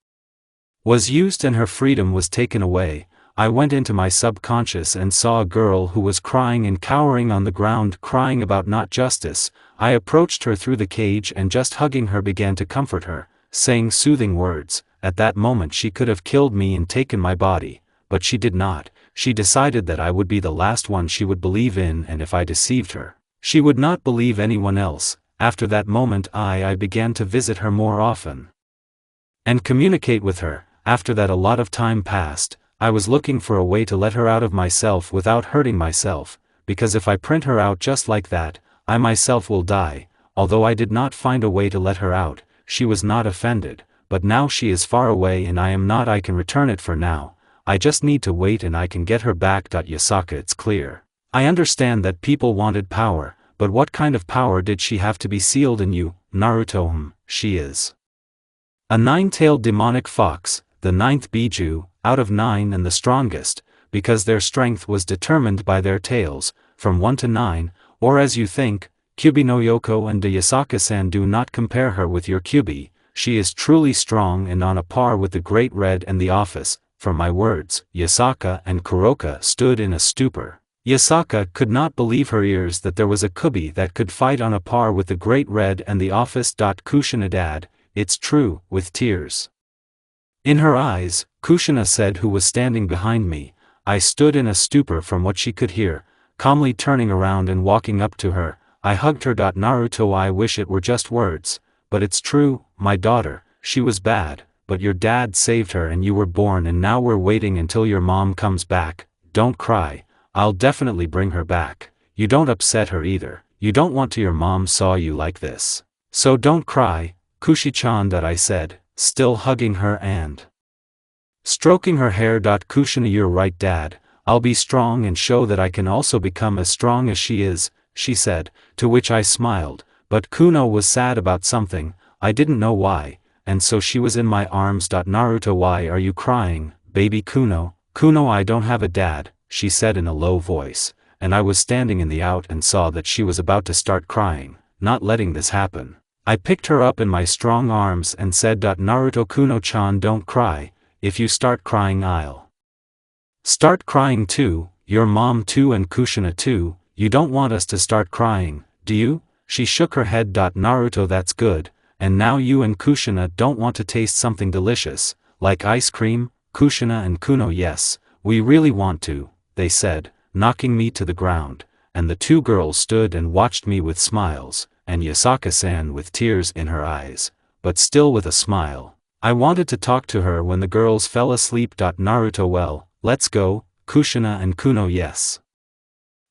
was used and her freedom was taken away. I went into my subconscious and saw a girl who was crying and cowering on the ground, crying about not justice. I approached her through the cage and just hugging her began to comfort her, saying soothing words. At that moment she could have killed me and taken my body, but she did not. She decided that I would be the last one she would believe in, and if I deceived her, she would not believe anyone else. After that moment I began to visit her more often and communicate with her. After that a lot of time passed. I was looking for a way to let her out of myself without hurting myself, because if I print her out just like that, I myself will die. Although I did not find a way to let her out, she was not offended, but now she is far away and I am not. I can return it for now, I just need to wait and I can get her back. Yasaka, it's clear. I understand that people wanted power, but what kind of power did she have to be sealed in you, Naruto? She is a nine-tailed demonic fox, the ninth Biju, out of 9 and the strongest, because their strength was determined by their tails, from 1 to 9, or as you think, Kyubi no Yoko and Yasaka-san. Do not compare her with your Kyubi, she is truly strong and on a par with the Great Red and the Office. From my words, Yasaka and Kuroka stood in a stupor. Yasaka could not believe her ears that there was a Kyubi that could fight on a par with the Great Red and the Office. Kushina dad, it's true, with tears in her eyes, Kushina said, who was standing behind me. I stood in a stupor from what she could hear, calmly turning around and walking up to her. I hugged her. Naruto, I wish it were just words, but it's true, my daughter, she was bad, but your dad saved her and you were born and now we're waiting until your mom comes back. Don't cry, I'll definitely bring her back. You don't upset her either, you don't want to. Your mom saw you like this, so don't cry, Kushi-chan. I said, still hugging her and stroking her hair. Kushina, you're right dad, I'll be strong and show that I can also become as strong as she is, she said, to which I smiled, but Kuno was sad about something, I didn't know why, and so she was in my arms. Naruto, why are you crying, baby Kuno? Kuno, I don't have a dad, she said in a low voice, and I was standing in the out and saw that she was about to start crying, not letting this happen. I picked her up in my strong arms and said, Naruto, Kuno-chan, don't cry, if you start crying I'll start crying too, your mom too and Kushina too. You don't want us to start crying, do you? She shook her head. Naruto, that's good, and now you and Kushina don't want to taste something delicious, like ice cream? Kushina and Kuno, yes, we really want to, they said, knocking me to the ground, and the two girls stood and watched me with smiles, and Yasaka-san with tears in her eyes, but still with a smile. I wanted to talk to her when the girls fell asleep. Naruto, well, let's go, Kushina and Kuno, yes.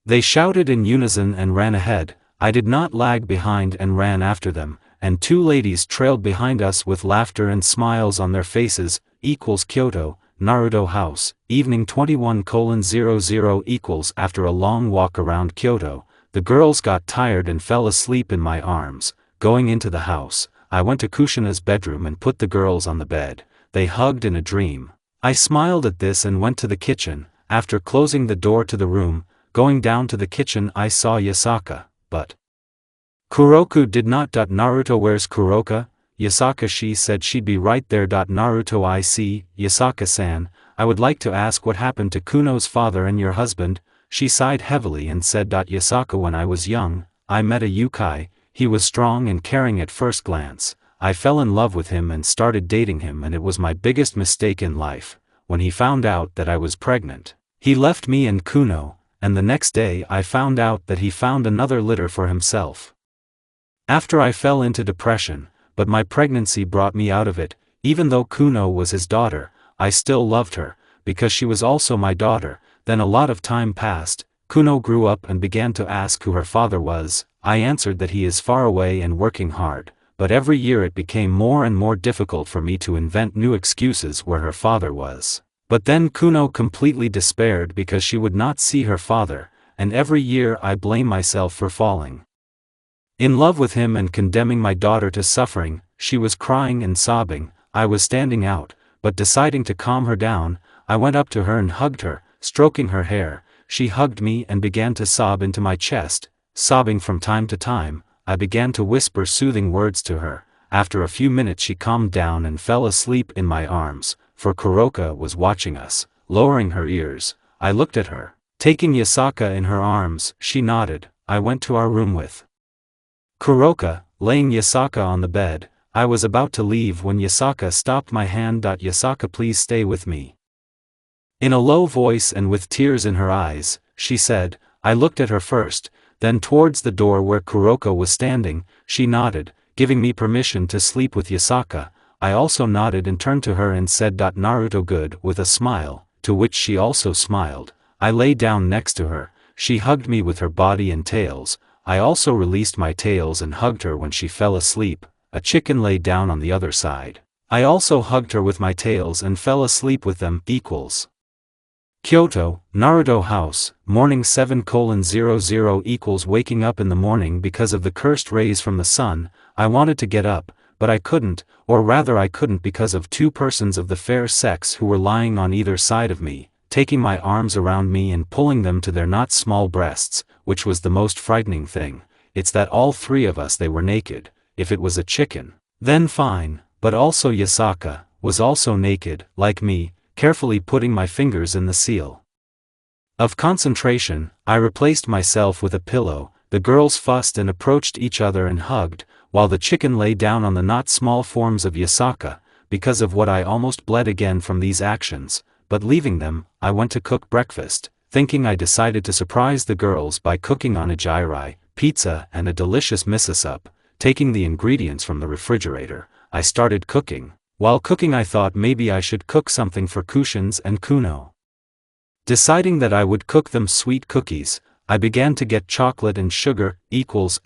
They shouted in unison and ran ahead. I did not lag behind and ran after them, and two ladies trailed behind us with laughter and smiles on their faces. Kyoto, Naruto house, evening 21:00. After a long walk around Kyoto, the girls got tired and fell asleep in my arms. Going into the house, I went to Kushina's bedroom and put the girls on the bed. They hugged in a dream. I smiled at this and went to the kitchen. After closing the door to the room, going down to the kitchen, I saw Yasaka, but Kuroku did not. Naruto, where's Kuroka? Yasaka, she said she'd be right there. Naruto, I see, Yasaka-san, I would like to ask what happened to Kuno's father and your husband. She sighed heavily and said, Yasaka, when I was young, I met a yukai, he was strong and caring at first glance, I fell in love with him and started dating him, and it was my biggest mistake in life. When he found out that I was pregnant, he left me and Kuno, and the next day I found out that he found another litter for himself. After I fell into depression, but my pregnancy brought me out of it. Even though Kuno was his daughter, I still loved her, because she was also my daughter. Then a lot of time passed, Kuno grew up and began to ask who her father was. I answered that he is far away and working hard, but every year it became more and more difficult for me to invent new excuses where her father was. But then Kuno completely despaired because she would not see her father, and every year I blame myself for falling in love with him and condemning my daughter to suffering. She was crying and sobbing. I was standing out, but deciding to calm her down, I went up to her and hugged her, stroking her hair. She hugged me and began to sob into my chest, sobbing from time to time. I began to whisper soothing words to her. After a few minutes she calmed down and fell asleep in my arms, for Kuroka was watching us, lowering her ears. I looked at her, taking Yasaka in her arms. She nodded. I went to our room with Kuroka, laying Yasaka on the bed. I was about to leave when Yasaka stopped my hand. Yasaka, please stay with me. In a low voice and with tears in her eyes, she said. I looked at her first, then towards the door where Kuroko was standing. She nodded, giving me permission to sleep with Yasaka. I also nodded and turned to her and said, "Naruto good," with a smile, to which she also smiled. I lay down next to her. She hugged me with her body and tails. I also released my tails and hugged her when she fell asleep. A chicken lay down on the other side. I also hugged her with my tails and fell asleep with them. Kyoto, Naruto house, morning 7:00 waking up in the morning because of the cursed rays from the sun. I wanted to get up, but I couldn't, or rather I couldn't because of two persons of the fair sex who were lying on either side of me, taking my arms around me and pulling them to their not small breasts, which was the most frightening thing. It's that all three of us they were naked. If it was a chicken, then fine, but also Yasaka was also naked, like me, carefully putting my fingers in the seal of concentration. I replaced myself with a pillow. The girls fussed and approached each other and hugged, while the chicken lay down on the not small forms of Yasaka. Because of what I almost bled again from these actions, but leaving them, I went to cook breakfast, thinking I decided to surprise the girls by cooking onigiri, pizza and a delicious miso soup. Taking the ingredients from the refrigerator, I started cooking. While cooking I thought maybe I should cook something for Kushins and Kuno. Deciding that I would cook them sweet cookies, I began to get chocolate and sugar.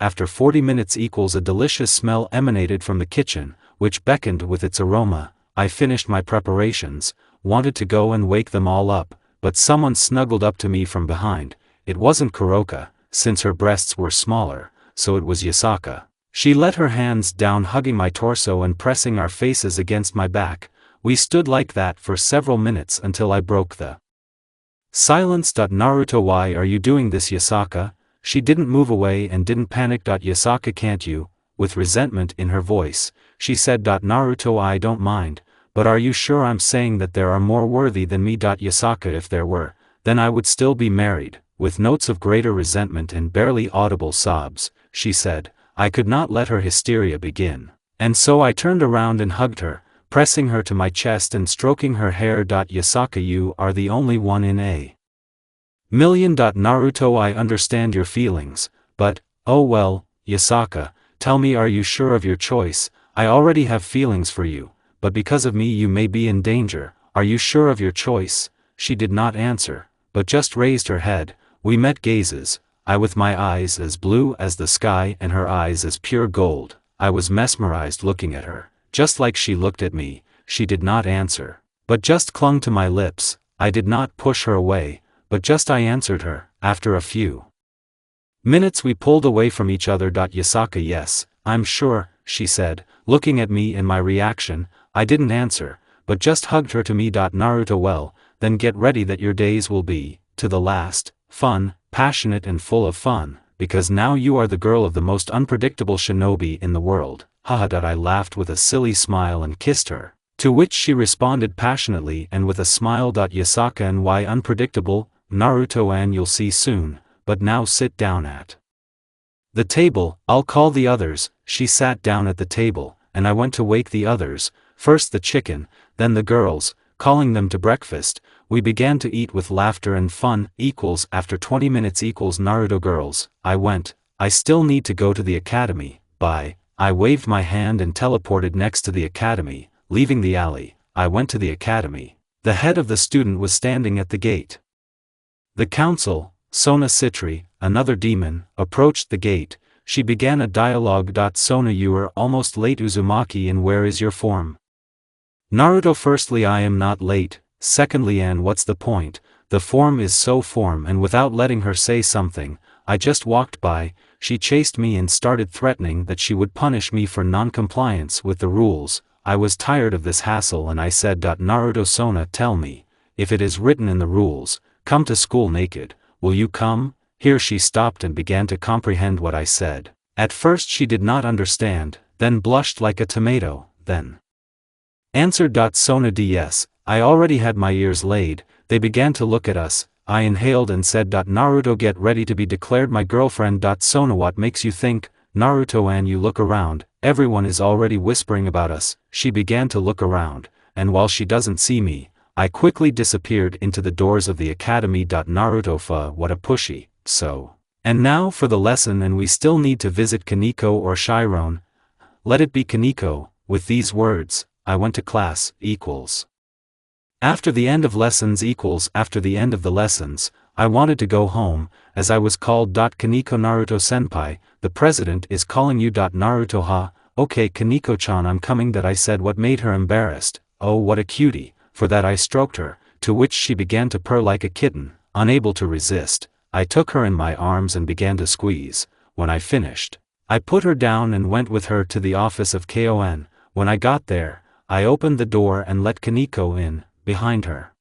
After 40 minutes a delicious smell emanated from the kitchen, which beckoned with its aroma. I finished my preparations, wanted to go and wake them all up, but someone snuggled up to me from behind. It wasn't Kuroko, since her breasts were smaller, so it was Yasaka. She let her hands down, hugging my torso and pressing our faces against my back. We stood like that for several minutes until I broke the silence. "Naruto, why are you doing this, Yasaka?" She didn't move away and didn't panic. "Yasaka, can't you?" With resentment in her voice, she said, "Naruto, I don't mind, but are you sure I'm saying that there are more worthy than me?" "Yasaka, if there were, then I would still be married." With notes of greater resentment and barely audible sobs, she said. I could not let her hysteria begin, and so I turned around and hugged her, pressing her to my chest and stroking her hair. "Yasaka, you are the only one in a million." "Naruto, I understand your feelings, but, oh well, Yasaka, tell me, are you sure of your choice? I already have feelings for you, but because of me you may be in danger. Are you sure of your choice?" She did not answer, but just raised her head. We met gazes. I with my eyes as blue as the sky and her eyes as pure gold. I was mesmerized looking at her, just like she looked at me. She did not answer, but just clung to my lips. I did not push her away, but just I answered her. After a few minutes we pulled away from each other. "Yasaka, yes, I'm sure," she said, looking at me and my reaction. I didn't answer, but just hugged her to me. "Naruto, well, then get ready that your days will be, to the last, fun, passionate and full of fun, because now you are the girl of the most unpredictable shinobi in the world." Haha. I laughed with a silly smile and kissed her, to which she responded passionately and with a smile. "Yasaka, and why unpredictable? Naruto, and you'll see soon, but now sit down at the table, I'll call the others." She sat down at the table, and I went to wake the others, first the chicken, then the girls, calling them to breakfast. We began to eat with laughter and fun. After 20 minutes "Naruto girls, I went, I still need to go to the academy, bye." I waved my hand and teleported next to the academy, leaving the alley. I went to the academy. The head of the student was standing at the gate. The council, Sona Citri, another demon, approached the gate. She began a dialogue. "Sona, you are almost late, Uzumaki, and where is your form?" "Naruto, firstly I am not late, secondly and what's the point? The form is so form." And without letting her say something, I just walked by. She chased me and started threatening that she would punish me for non-compliance with the rules. I was tired of this hassle and I said, "Naruto, Sona, tell me, if it is written in the rules, come to school naked, will you come?" Here she stopped and began to comprehend what I said. At first she did not understand, then blushed like a tomato, then answered, "Sona, yes, I already had my ears laid." They began to look at us. I inhaled and said, "Naruto, get ready to be declared my girlfriend." "Sona, what makes you think?" "Naruto, and you look around, everyone is already whispering about us." She began to look around, and while she doesn't see me, I quickly disappeared into the doors of the academy. "Naruto, what a pushy, so And now for the lesson, and we still need to visit Kaneko or Chiron. Let it be Kaneko. With these words, I went to class, equals. After the end of lessons equals after the end of the lessons, I wanted to go home, as I was called. Kaneko Naruto senpai, the president is calling you. Naruto ha, okay Kaneko-chan I'm coming. That I said. What made her embarrassed? Oh what a cutie, for that I stroked her, to which she began to purr like a kitten, unable to resist. I took her in my arms and began to squeeze. When I finished, I put her down and went with her to the office of Kon. When I got there, I opened the door and let Kaneko in, behind her.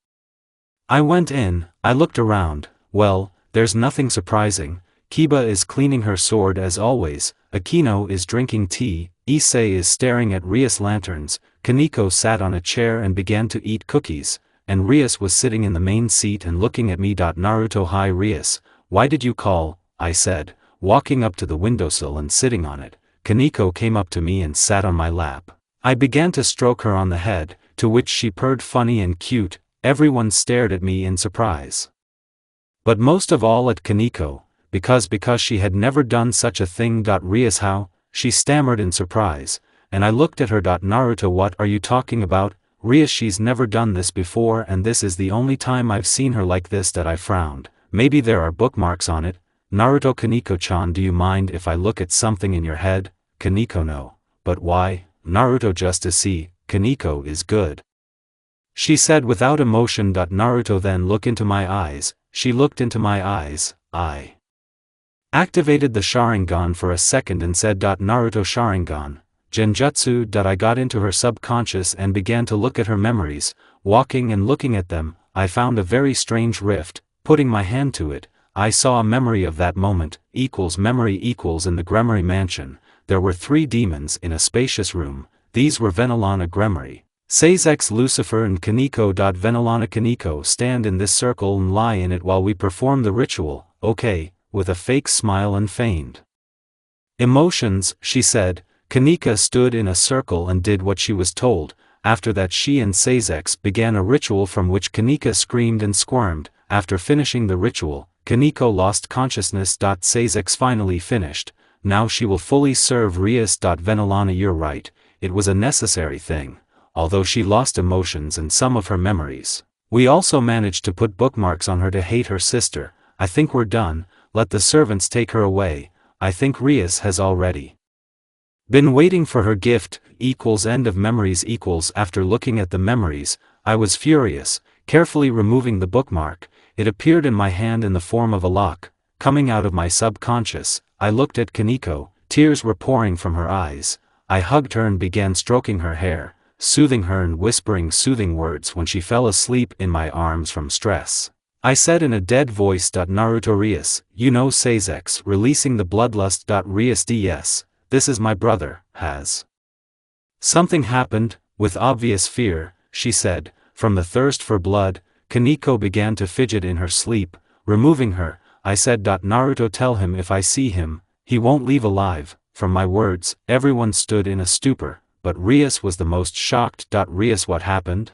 I went in, I looked around. Well, there's nothing surprising. Kiba is cleaning her sword as always, Akino is drinking tea, Issei is staring at Rias' lanterns, Kaneko sat on a chair and began to eat cookies, and Rias was sitting in the main seat and looking at me. Naruto hi Rias, why did you call? I said, walking up to the windowsill and sitting on it. Kaneko came up to me and sat on my lap. I began to stroke her on the head, to which she purred funny and cute. Everyone stared at me in surprise. But most of all at Kaneko, because she had never done such a thing. Rias how? She stammered in surprise, and I looked at her. Naruto what are you talking about? Rias she's never done this before and this is the only time I've seen her like this. I frowned. Maybe there are bookmarks on it. Naruto Kaneko-chan do you mind if I look at something in your head? Kaneko no. But why? Naruto just to see. Kaneko is good. She said without emotion. Naruto then look into my eyes. She looked into my eyes. I activated the Sharingan for a second and said. Naruto Sharingan. Genjutsu. I got into her subconscious and began to look at her memories, walking and looking at them. I found a very strange rift. Putting my hand to it, I saw a memory of that moment. Equals memory equals in the Gremory mansion. There were 3 demons in a spacious room. These were Venelana Gremory, Sasuke Lucifer and Kaneko. Venelana Kaneko stand in this circle and lie in it while we perform the ritual. Okay, with a fake smile and feigned emotions, she said. Kaneko stood in a circle and did what she was told. After that she and Sasuke began a ritual from which Kaneko screamed and squirmed. After finishing the ritual, Kaneko lost consciousness. Sasuke finally finished. Now she will fully serve Rias. Venelana you're right, it was a necessary thing. Although she lost emotions and some of her memories, we also managed to put bookmarks on her to hate her sister. I think we're done, let the servants take her away. I think Rias has already been waiting for her gift. Equals end of memories equals after looking at the memories, I was furious, carefully removing the bookmark. It appeared in my hand in the form of a lock, coming out of my subconscious. I looked at Kaneko, tears were pouring from her eyes. I hugged her and began stroking her hair, soothing her and whispering soothing words when she fell asleep in my arms from stress. I said in a dead voice. Naruto Rias, you know Sasuke releasing the bloodlust. Rias yes, this is my brother, has something happened? With obvious fear, she said, from the thirst for blood. Kaneko began to fidget in her sleep, removing her. I said. Naruto tell him if I see him, he won't leave alive. From my words, everyone stood in a stupor, but Rias was the most shocked. Rias what happened?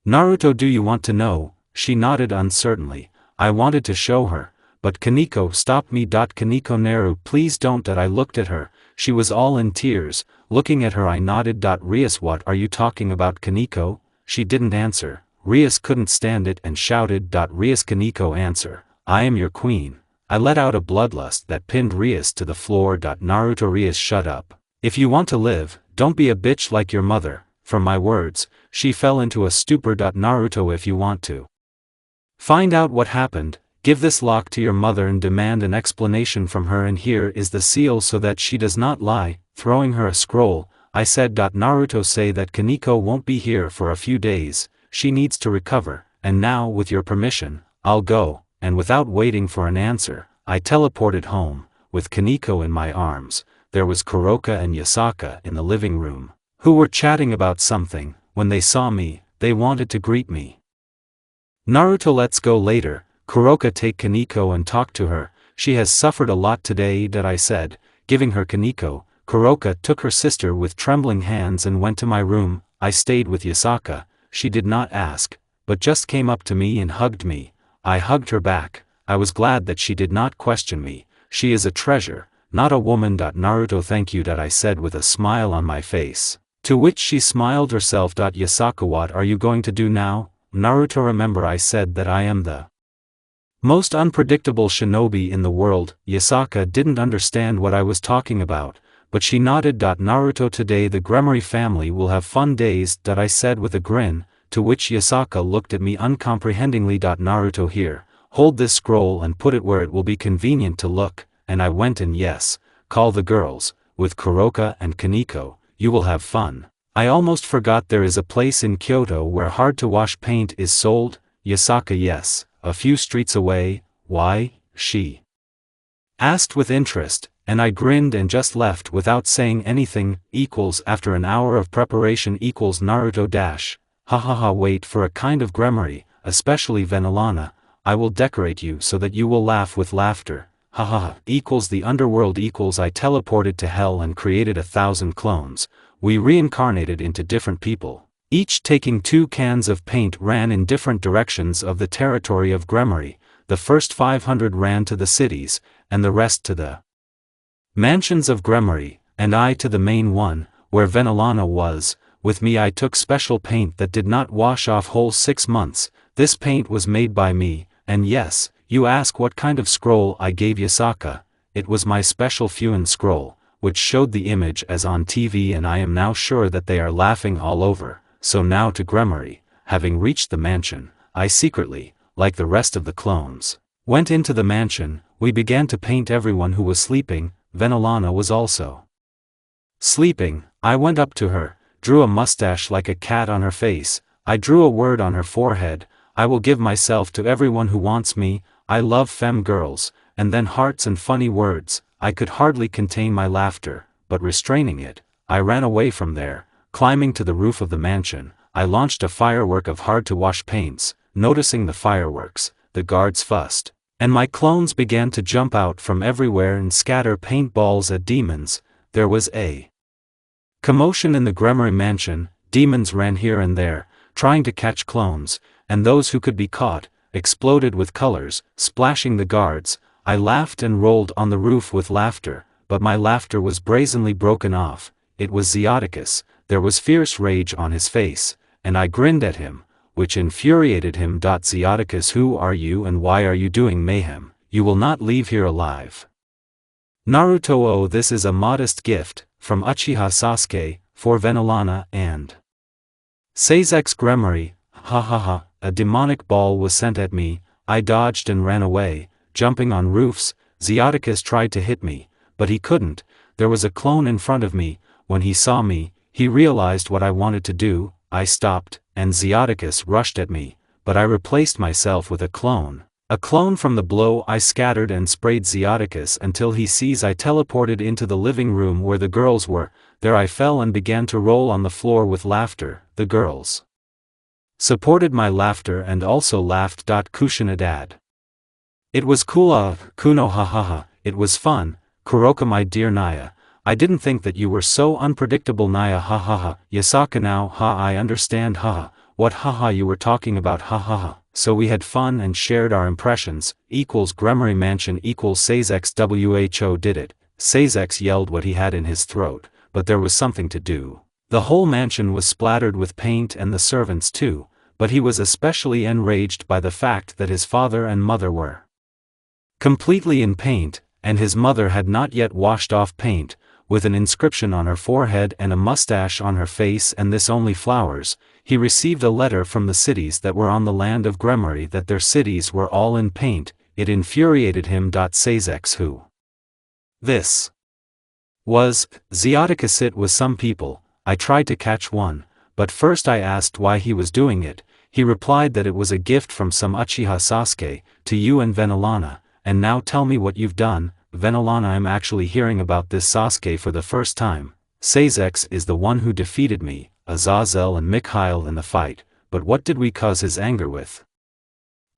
Naruto do you want to know? She nodded uncertainly. I wanted to show her, but Kaneko stopped me. Kaneko Naru please don't. I looked at her, she was all in tears. Looking at her I nodded. Rias what are you talking about Kaneko? She didn't answer. Rias couldn't stand it and shouted. Rias Kaneko answer, I am your queen. I let out a bloodlust that pinned Rias to the floor. Naruto Rias shut up. If you want to live, don't be a bitch like your mother. From my words, she fell into a stupor. Naruto if you want to find out what happened, give this lock to your mother and demand an explanation from her, and here is the seal so that she does not lie. Throwing her a scroll, I said. Naruto say that Kaneko won't be here for a few days, she needs to recover, and now with your permission, I'll go. And without waiting for an answer, I teleported home, with Kaneko in my arms. There was Kuroka and Yasaka in the living room, who were chatting about something. When they saw me, they wanted to greet me. Naruto let's go later. Kuroka take Kaneko and talk to her, she has suffered a lot today. I said, giving her Kaneko. Kuroka took her sister with trembling hands and went to my room. I stayed with Yasaka. She did not ask, but just came up to me and hugged me. I hugged her back. I was glad that she did not question me. She is a treasure, not a woman. Naruto, thank you, I said with a smile on my face. To which she smiled herself. Yasaka, what are you going to do now? Naruto, remember I said that I am the most unpredictable shinobi in the world. Yasaka didn't understand what I was talking about, but she nodded. Naruto, today the Gremory family will have fun days. I said with a grin, to which Yasaka looked at me uncomprehendingly. Naruto, here, hold this scroll and put it where it will be convenient to look, and I went and yes, call the girls, with Kuroka and Kaneko, you will have fun. I almost forgot there is a place in Kyoto where hard-to-wash paint is sold. Yasaka, yes, a few streets away. Why? She asked with interest, and I grinned and just left without saying anything. After an hour of preparation. Naruto dash. Hahaha, wait for a kind of Gremory, especially Vanillana. I will decorate you so that you will laugh with laughter. Hahaha. The underworld. I teleported to hell and created 1,000 clones. We reincarnated into different people, each taking 2 cans of paint, ran in different directions of the territory of Gremory. The first 500 ran to the cities, and the rest to the mansions of Gremory, and I to the main one, where Vanillana was. With me I took special paint that did not wash off whole 6 months. This paint was made by me, and yes, you ask what kind of scroll I gave Yasaka. It was my special Fuin scroll, which showed the image as on TV, and I am now sure that they are laughing all over. So now to Gremory, having reached the mansion, I secretly, like the rest of the clones, went into the mansion. We began to paint everyone who was sleeping. Vanillana was also sleeping. I went up to her, drew a mustache like a cat on her face. I drew a word on her forehead. I will give myself to everyone who wants me. I love femme girls, and then hearts and funny words. I could hardly contain my laughter, but restraining it, I ran away from there. Climbing to the roof of the mansion, I launched a firework of hard-to-wash paints. Noticing the fireworks, the guards fussed, and my clones began to jump out from everywhere and scatter paintballs at demons. There was a commotion in the Gremory mansion. Demons ran here and there, trying to catch clones, and those who could be caught, exploded with colors, splashing the guards. I laughed and rolled on the roof with laughter, but my laughter was brazenly broken off. It was Zeoticus. There was fierce rage on his face, and I grinned at him, which infuriated him. Zeoticus, who are you and why are you doing mayhem? You will not leave here alive. Naruto, oh, this is a modest gift, from Uchiha Sasuke, for Vanillana and Sasuke's Gremory. Ha ha ha, a demonic ball was sent at me. I dodged and ran away, jumping on roofs. Zeoticus tried to hit me, but he couldn't. There was a clone in front of me. When he saw me, he realized what I wanted to do. I stopped, and Zeoticus rushed at me, but I replaced myself with a clone. A clone from the blow I scattered and sprayed Zeoticus until he sees. I teleported into the living room where the girls were. There I fell and began to roll on the floor with laughter. The girls supported my laughter and also laughed. Kushinadad. It was cool. Kuno, hahaha, it was fun. Kuroka, my dear Naya, I didn't think that you were so unpredictable. Naya, hahaha. Yasaka, now, I understand. Haha, what haha you were talking about. Hahaha. So we had fun and shared our impressions. Gremory mansion. Sasuke's who did it. Sasuke yelled what he had in his throat, but there was something to do. The whole mansion was splattered with paint, and the servants too, but he was especially enraged by the fact that his father and mother were completely in paint, and his mother had not yet washed off paint, with an inscription on her forehead and a mustache on her face, and this only flowers. He received a letter from the cities that were on the land of Gremory that their cities were all in paint. It infuriated him. Sasuke, who this was. Zeoticus, it was some people. I tried to catch one, but first I asked why he was doing it. He replied that it was a gift from some Uchiha Sasuke, to you and Vanillana. And now tell me what you've done. Vanillana, I'm actually hearing about this Sasuke for the first time. Sasuke is the one who defeated me, Azazel and Mikhail in the fight, but what did we cause his anger with?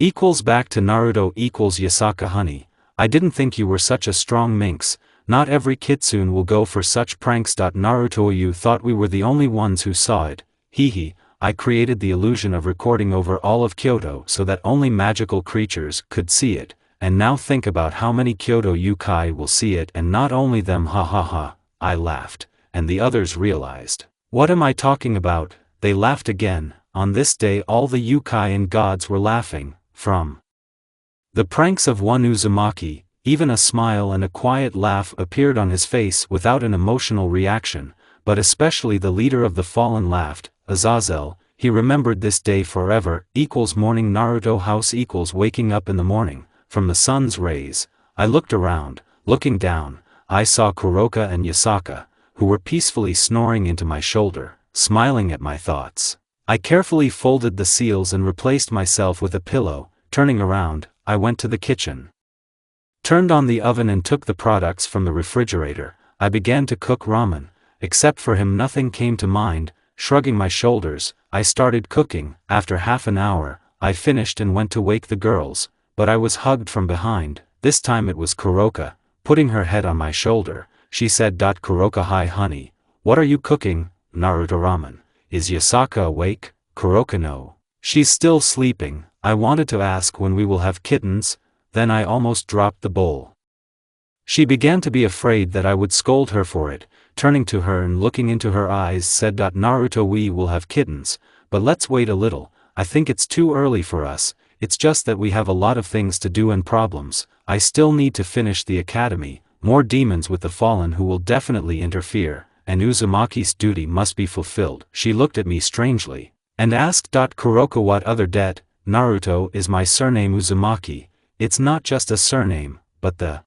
Back to Naruto. Yasaka, honey, I didn't think you were such a strong minx. Not every kitsune will go for such pranks. Naruto, you thought we were the only ones who saw it. Hehe, I created the illusion of recording over all of Kyoto so that only magical creatures could see it, and now think about how many Kyoto Yukai will see it and not only them ha ha ha. I laughed, and the others realized. What am I talking about? They laughed again. On this day all the Yukai and gods were laughing. From the pranks of one Uzumaki, even a smile and a quiet laugh appeared on his face without an emotional reaction, but especially the leader of the fallen laughed, Azazel. He remembered this day forever. Morning Naruto house waking up in the morning, from the sun's rays. I looked around. Looking down, I saw Kuroka and Yasaka, who were peacefully snoring into my shoulder, smiling at my thoughts. I carefully folded the seals and replaced myself with a pillow. Turning around, I went to the kitchen, turned on the oven and took the products from the refrigerator. I began to cook ramen. Except for him nothing came to mind. Shrugging my shoulders, I started cooking. After half an hour, I finished and went to wake the girls, but I was hugged from behind. This time it was Kuroka, putting her head on my shoulder. She said, Kuroka, hi honey, what are you cooking? Naruto ramen. Is Yasaka awake? Kuroka, no. She's still sleeping. I wanted to ask when we will have kittens, then I almost dropped the bowl. She began to be afraid that I would scold her for it. Turning to her and looking into her eyes said, Naruto, we will have kittens, but let's wait a little. I think it's too early for us. It's just that we have a lot of things to do and problems. I still need to finish the academy, more demons with the fallen who will definitely interfere, and Uzumaki's duty must be fulfilled. She looked at me strangely, and asked, Kuroka, what other debt? Naruto is my surname Uzumaki. It's not just a surname, but the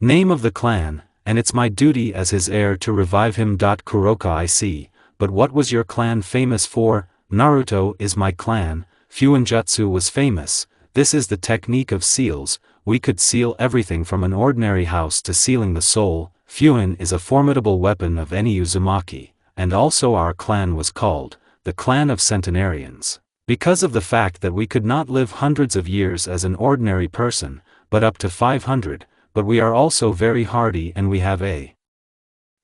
name of the clan, and it's my duty as his heir to revive him. Kuroka, I see, but what was your clan famous for? Naruto is my clan. Fuinjutsu was famous. This is the technique of seals. We could seal everything from an ordinary house to sealing the soul. Fuin is a formidable weapon of any Uzumaki, and also our clan was called the Clan of Centenarians, because of the fact that we could not live hundreds of years as an ordinary person, but up to 500, but we are also very hardy and we have a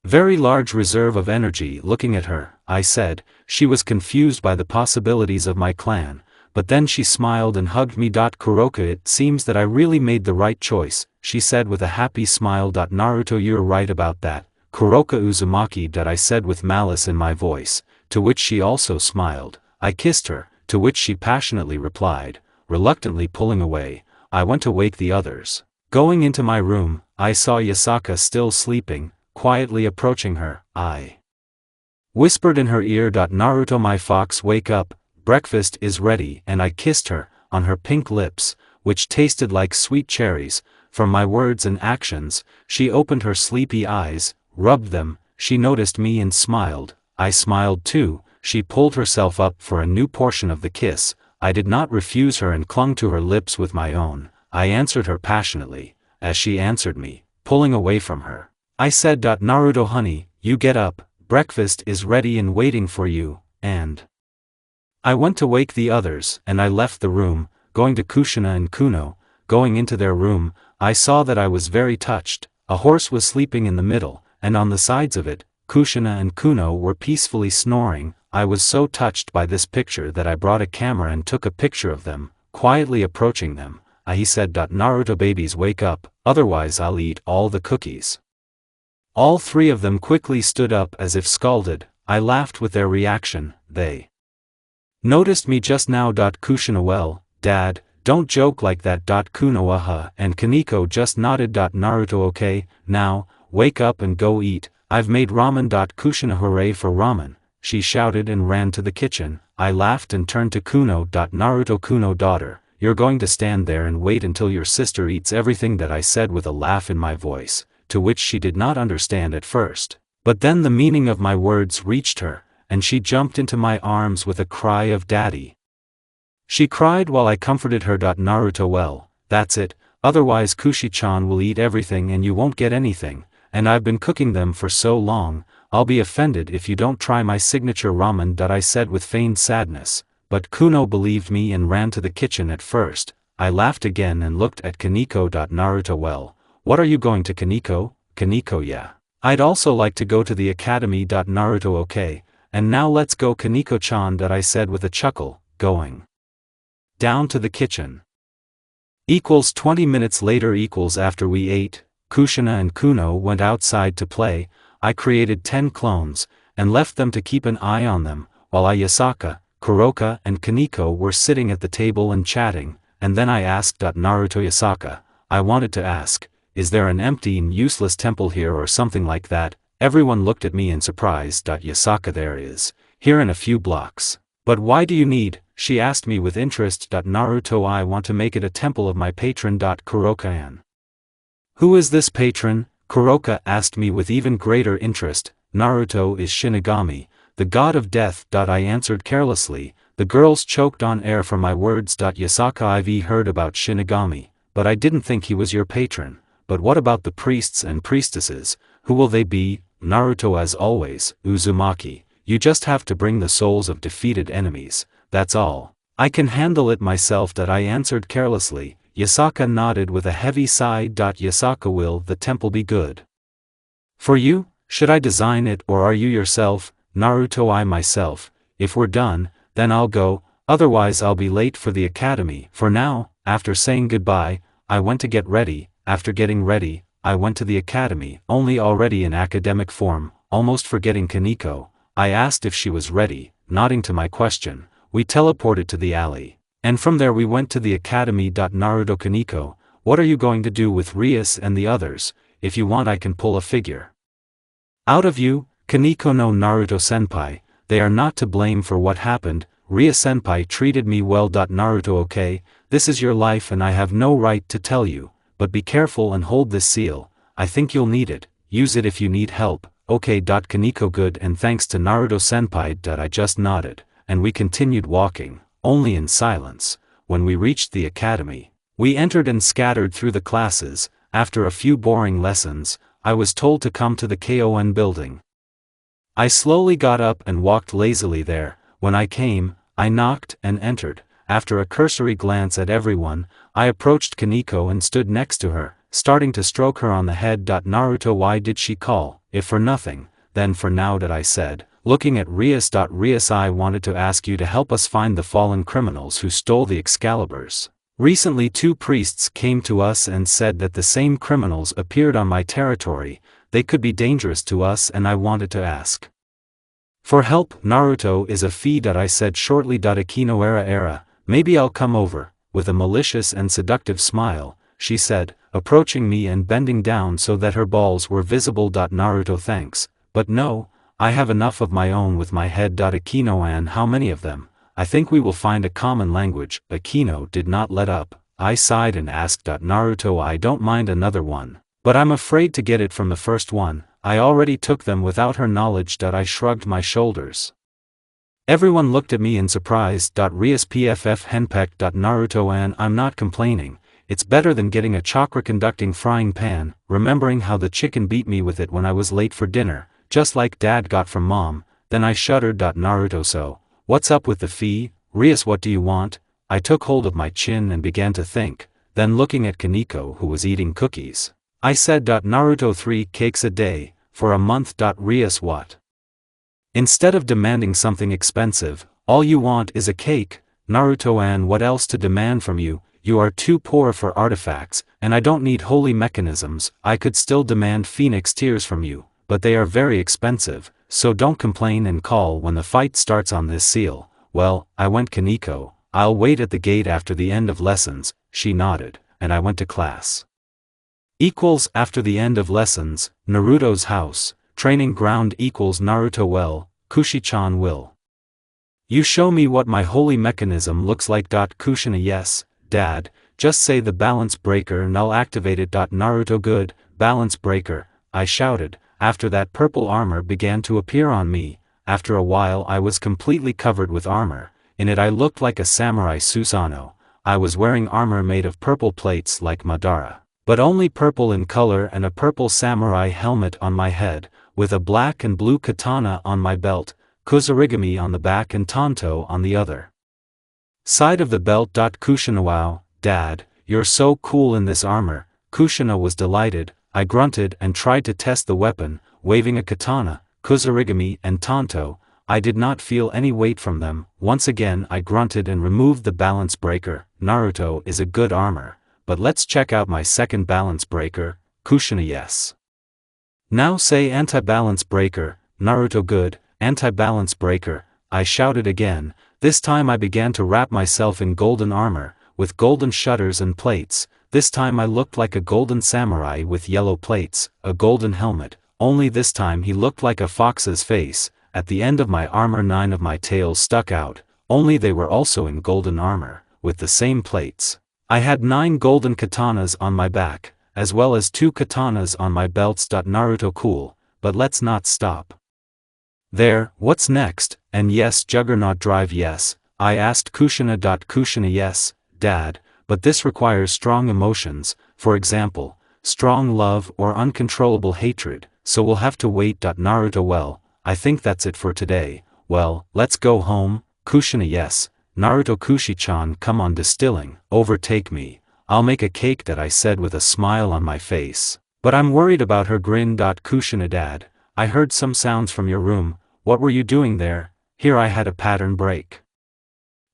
very large reserve of energy. Looking at her, I said. She was confused by the possibilities of my clan, but then she smiled and hugged me. Kuroka, it seems that I really made the right choice, she said with a happy smile. Naruto, you're right about that, Kuroka Uzumaki, I said with malice in my voice, to which she also smiled. I kissed her, to which she passionately replied, reluctantly pulling away. I went to wake the others. Going into my room, I saw Yasaka still sleeping. Quietly approaching her, I whispered in her ear, Naruto, my fox, wake up, breakfast is ready, and I kissed her, on her pink lips, which tasted like sweet cherries. From my words and actions, she opened her sleepy eyes, rubbed them, she noticed me and smiled. I smiled too. She pulled herself up for a new portion of the kiss. I did not refuse her and clung to her lips with my own. I answered her passionately, as she answered me, pulling away from her. I said, Naruto honey, you get up, breakfast is ready and waiting for you, and I went to wake the others, and I left the room, going to Kushina and Kuno. Going into their room, I saw that I was very touched. A horse was sleeping in the middle, and on the sides of it, Kushina and Kuno were peacefully snoring. I was so touched by this picture that I brought a camera and took a picture of them, quietly approaching them. He said, Naruto babies, wake up, otherwise I'll eat all the cookies. All three of them quickly stood up as if scalded. I laughed with their reaction. They noticed me just now. Kushina, well, Dad, don't joke like that. Kuno, and Kaneko just nodded. Naruto, okay, now, wake up and go eat. I've made ramen. Kushina, hooray for ramen, she shouted and ran to the kitchen. I laughed and turned to Kuno. Naruto, Kuno daughter, you're going to stand there and wait until your sister eats everything, that I said with a laugh in my voice, to which she did not understand at first. But then the meaning of my words reached her, and she jumped into my arms with a cry of daddy. She cried while I comforted her. Naruto, well, that's it, otherwise Kushi-chan will eat everything and you won't get anything, and I've been cooking them for so long, I'll be offended if you don't try my signature ramen. I said with feigned sadness, but Kuno believed me and ran to the kitchen at first. I laughed again and looked at Kaneko. Naruto, well, what are you going to, Kaneko? Kaneko, yeah. I'd also like to go to the academy. Naruto, okay, and now let's go, Kaneko-chan. I said with a chuckle, going down to the kitchen. Equals 20 minutes later equals after we ate, Kushina and Kuno went outside to play. I created 10 clones, and left them to keep an eye on them, while Ayasaka, Kuroka and Kaneko were sitting at the table and chatting, and then I asked Naruto Yasaka, I wanted to ask, is there an empty and useless temple here or something like that? Everyone looked at me in surprise. Yasaka, there is, here in a few blocks. But why do you need? She asked me with interest. Naruto, I want to make it a temple of my patron. Kuroka-an. Who is this patron? Kuroka asked me with even greater interest. Naruto is Shinigami, the god of death. I answered carelessly. The girls choked on air for my words. Yasaka, I've heard about Shinigami, but I didn't think he was your patron. But what about the priests and priestesses? Who will they be? Naruto, as always, Uzumaki. You just have to bring the souls of defeated enemies, that's all. I can handle it myself. I answered carelessly. Yasaka nodded with a heavy sigh. Yasaka, will the temple be good for you? Should I design it or are you yourself? Naruto, I myself. If we're done, then I'll go, otherwise I'll be late for the academy. For now, after saying goodbye, I went to get ready. After getting ready, I went to the academy, only already in academic form, almost forgetting Kaneko. I asked if she was ready, nodding to my question. We teleported to the alley, and from there we went to the academy. Naruto, Kaneko, what are you going to do with Rias and the others? If you want, I can pull a figure out of you. Kaneko, no, Naruto-senpai, they are not to blame for what happened. Ria-senpai treated me well. Naruto, okay, this is your life and I have no right to tell you, but be careful and hold this seal. I think you'll need it. Use it if you need help. Okay. Kaneko, good, and thanks to Naruto-senpai. I just nodded, and we continued walking, only in silence. When we reached the academy, we entered and scattered through the classes. After a few boring lessons, I was told to come to the KON building. I slowly got up and walked lazily there. When I came, I knocked and entered. After a cursory glance at everyone, I approached Kaneko and stood next to her, starting to stroke her on the head. Naruto, why did she call? If for nothing, then for now. I said, looking at Rias. Rias, I wanted to ask you to help us find the fallen criminals who stole the Excaliburs. Recently 2 priests came to us and said that the same criminals appeared on my territory. They could be dangerous to us and I wanted to ask for help. Naruto is a fee. I said shortly. Akino era, maybe I'll come over. With a malicious and seductive smile, she said, approaching me and bending down so that her balls were visible. Naruto, thanks, but no, I have enough of my own with my head. Akino-an, how many of them? I think we will find a common language. Akino did not let up. I sighed and asked. Naruto, I don't mind another one, but I'm afraid to get it from the first one. I already took them without her knowledge. I shrugged my shoulders. Everyone looked at me in surprise. Rias pff henpek. Naruto-an, I'm not complaining. It's better than getting a chakra-conducting frying pan, remembering how the chicken beat me with it when I was late for dinner, just like Dad got from Mom. Then I shuddered. Naruto, so, what's up with the fee? Rias, what do you want? I took hold of my chin and began to think, then looking at Kaneko, who was eating cookies, I said. Naruto, 3 cakes a day, for a month. Rias, what? Instead of demanding something expensive, all you want is a cake. Naruto-an, what else to demand from you? You are too poor for artifacts, and I don't need holy mechanisms. I could still demand phoenix tears from you, but they are very expensive, so don't complain and call when the fight starts on this seal. Well, I went. Kaneko, I'll wait at the gate after the end of lessons. She nodded, and I went to class. After the end of lessons, Naruto's house, training ground. Naruto, well, Kushi-chan, will you show me what my holy mechanism looks like? Kushina, yes, Dad, just say the balance breaker and I'll activate it. Naruto, good, balance breaker, I shouted. After that, purple armor began to appear on me. After a while I was completely covered with armor. In it I looked like a samurai Susanoo. I was wearing armor made of purple plates like Madara, but only purple in color, and a purple samurai helmet on my head, with a black and blue katana on my belt, Kusarigami on the back and Tanto on the other side of the belt. Kushina, wow, Dad, you're so cool in this armor. Kushina was delighted. I grunted and tried to test the weapon, waving a katana, Kusarigami and Tanto. I did not feel any weight from them. Once again I grunted and removed the balance breaker. Naruto is a good armor, but let's check out my second balance breaker, Kushina yes. Now say anti-balance breaker, Naruto good, anti-balance breaker, I shouted again. This time I began to wrap myself in golden armor, with golden shutters and plates. This time I looked like a golden samurai with yellow plates, a golden helmet, only this time he looked like a fox's face. At the end of my armor 9 of my tails stuck out, only they were also in golden armor, with the same plates. I had 9 golden katanas on my back, as well as 2 katanas on my belts. Naruto cool, but let's not stop there. What's next? And yes, Juggernaut drive yes, I asked Kushina. Kushina yes, Dad, but this requires strong emotions, for example, strong love or uncontrollable hatred, so we'll have to wait. Naruto well, I think that's it for today. Well, let's go home. Kushina yes, Naruto Kushi-chan come on distilling, overtake me, I'll make a cake. I said with a smile on my face. But I'm worried about her grin. Kushina Dad, I heard some sounds from your room, what were you doing there? Here I had a pattern break.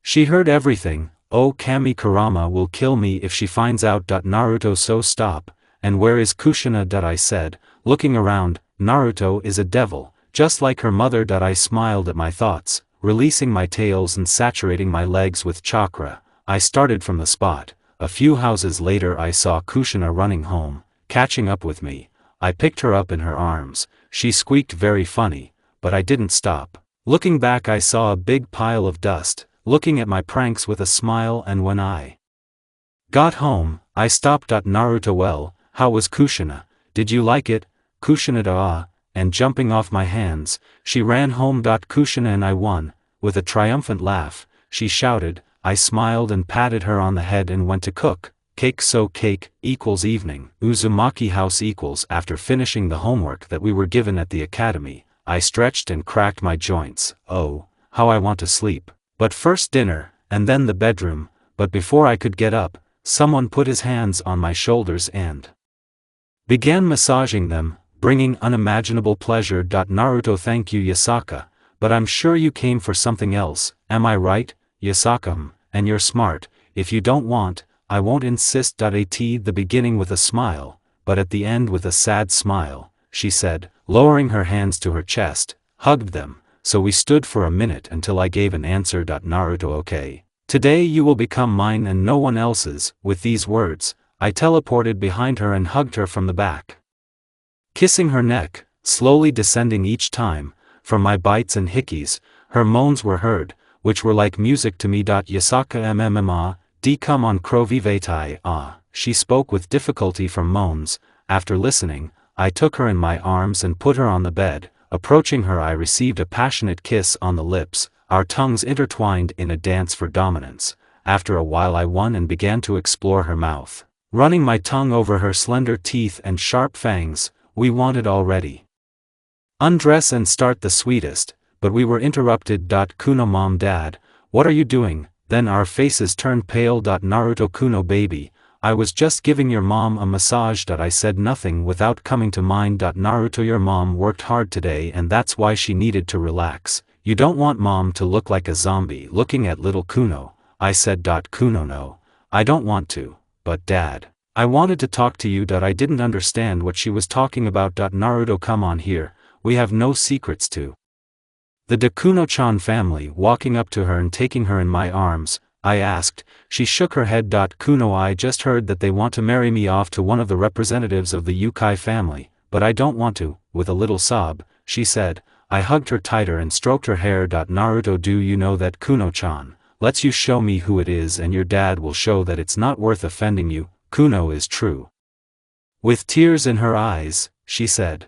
She heard everything. Oh, Kami Kurama will kill me if she finds out. Naruto so stop, and where is Kushina? I said, looking around. Naruto is a devil, just like her mother. I smiled at my thoughts, releasing my tails and saturating my legs with chakra. I started from the spot. A few houses later I saw Kushina running home, catching up with me. I picked her up in her arms. She squeaked very funny, but I didn't stop. Looking back I saw a big pile of dust, looking at my pranks with a smile. And when I got home, I stopped. Naruto well, how was Kushina? Did you like it? Kushina da, and jumping off my hands, she ran home. Kushina and I won. With a triumphant laugh, she shouted. I smiled and patted her on the head and went to cook. Cake. So cake equals evening. Uzumaki house equals after finishing the homework that we were given at the academy. I stretched and cracked my joints. Oh, how I want to sleep. But first dinner, and then the bedroom. But before I could get up, someone put his hands on my shoulders and began massaging them, bringing unimaginable pleasure. Naruto thank you Yasaka, but I'm sure you came for something else, am I right, Yasaka? And you're smart, if you don't want, I won't insist. At the beginning with a smile, but at the end with a sad smile, she said, lowering her hands to her chest, hugged them, so we stood for a minute until I gave an answer. Naruto okay. Today you will become mine and no one else's. With these words, I teleported behind her and hugged her from the back, kissing her neck, slowly descending each time. From my bites and hickeys, her moans were heard, which were like music to me. Yasaka mmma, d come on crovivetai she spoke with difficulty from moans. After listening, I took her in my arms and put her on the bed. Approaching her I received a passionate kiss on the lips, our tongues intertwined in a dance for dominance. After a while I won and began to explore her mouth, running my tongue over her slender teeth and sharp fangs. We wanted already undress and start the sweetest, but we were interrupted. Kuno mom dad, what are you doing? Then our faces turned pale. Naruto Kuno baby, I was just giving your mom a massage. I said nothing without coming to mind. Naruto your mom worked hard today and that's why she needed to relax. You don't want mom to look like a zombie. Looking at little Kuno, I said. Kuno no, I don't want to, but dad, I wanted to talk to you. I didn't understand what she was talking about. Naruto come on here, we have no secrets to the Kuno-chan family. Walking up to her and taking her in my arms, I asked. She shook her head. Kuno I just heard that they want to marry me off to one of the representatives of the Yukai family, but I don't want to. With a little sob, she said. I hugged her tighter and stroked her hair. Naruto do you know that Kuno-chan lets you show me who it is and your dad will show that it's not worth offending you. Kuno is true. With tears in her eyes, she said.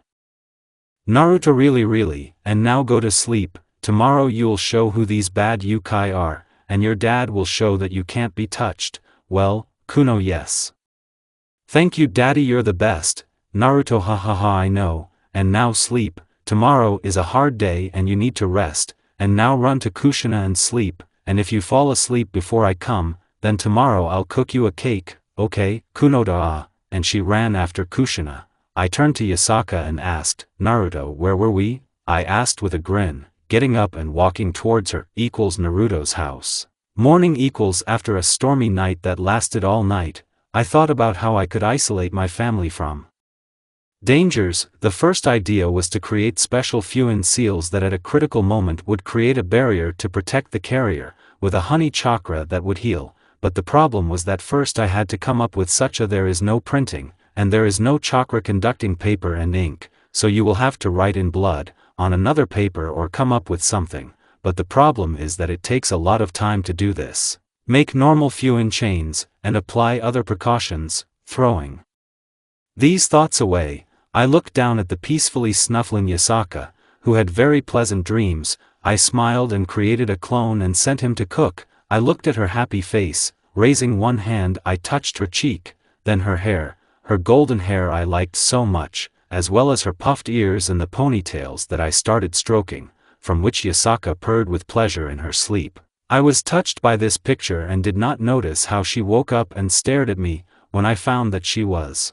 Naruto really, and now go to sleep. Tomorrow you'll show who these bad Yukai are, and your dad will show that you can't be touched. Well, Kuno yes. Thank you daddy, you're the best. Naruto ha I know, and now sleep. Tomorrow is a hard day and you need to rest, and now run to Kushina and sleep, and if you fall asleep before I come, then tomorrow I'll cook you a cake, okay? Kuno da, and she ran after Kushina. I turned to Yasaka and asked, Naruto where were we? I asked with a grin, getting up and walking towards her. Naruto's house. Morning after a stormy night that lasted all night, I thought about how I could isolate my family from dangers. The first idea was to create special fuin seals that at a critical moment would create a barrier to protect the carrier, with a honey chakra that would heal, but the problem was that first I had to come up with such a there is no printing, and there is no chakra conducting paper and ink, so you will have to write in blood, on another paper or come up with something, but the problem is that it takes a lot of time to do this. Make normal fuin chains, and apply other precautions, throwing these thoughts away. I looked down at the peacefully snuffling Yasaka, who had very pleasant dreams. I smiled and created a clone and sent him to cook. I looked at her happy face, raising one hand I touched her cheek, then her hair, her golden hair I liked so much, as well as her puffed ears and the ponytails that I started stroking, from which Yasaka purred with pleasure in her sleep. I was touched by this picture and did not notice how she woke up and stared at me, when I found that she was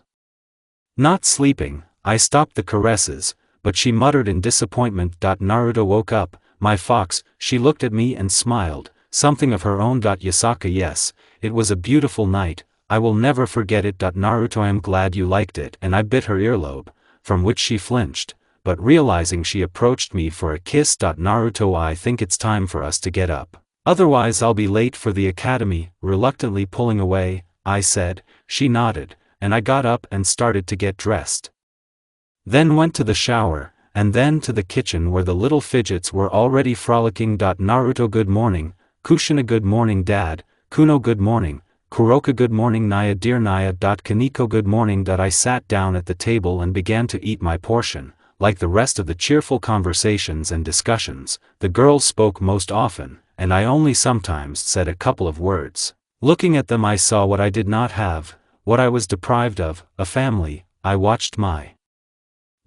not sleeping. I stopped the caresses, but she muttered in disappointment. Naruto woke up, my fox. She looked at me and smiled, something of her own. Yasaka, yes, it was a beautiful night, I will never forget it. Naruto, I am glad you liked it, and I bit her earlobe, from which she flinched, but realizing she approached me for a kiss. Naruto, I think it's time for us to get up, otherwise I'll be late for the academy. Reluctantly pulling away, I said. She nodded, and I got up and started to get dressed. Then went to the shower, and then to the kitchen where the little fidgets were already frolicking. Naruto, good morning. Kushina, good morning. Dad. Kuno, good morning. Kuroka, good morning. Naya, dear Naya. Kaneko, good morning. I sat down at the table and began to eat my portion. Like the rest of the cheerful conversations and discussions, the girls spoke most often, and I only sometimes said a couple of words. Looking at them I saw what I did not have, what I was deprived of, a family. I watched my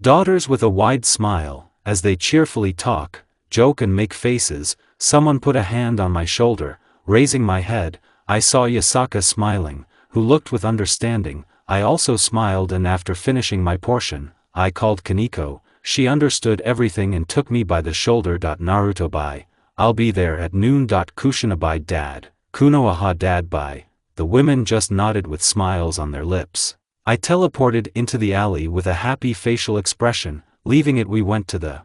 daughters with a wide smile, as they cheerfully talk, joke and make faces. Someone put a hand on my shoulder. Raising my head, I saw Yasaka smiling, who looked with understanding. I also smiled, and after finishing my portion, I called Kaneko. She understood everything and took me by the shoulder. Naruto, bye. I'll be there at noon. Kushina, bye. Dad. Kuno, aha. Dad, bye. The women just nodded with smiles on their lips. I teleported into the alley with a happy facial expression. Leaving it, we went to the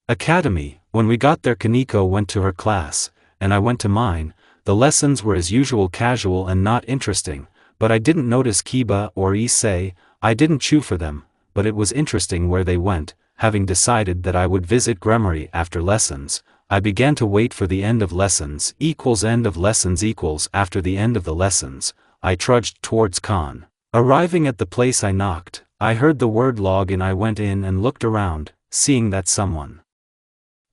academy. When we got there, Kaneko went to her class, and I went to mine. The lessons were as usual, casual and not interesting, but I didn't notice Kiba or Issei. I didn't chew for them, but it was interesting where they went. Having decided that I would visit Gremory after lessons, I began to wait for the end of lessons equals end of lessons equals after the end of the lessons. I trudged towards Khan. Arriving at the place, I knocked. I heard the word log in. I went in and looked around, seeing that someone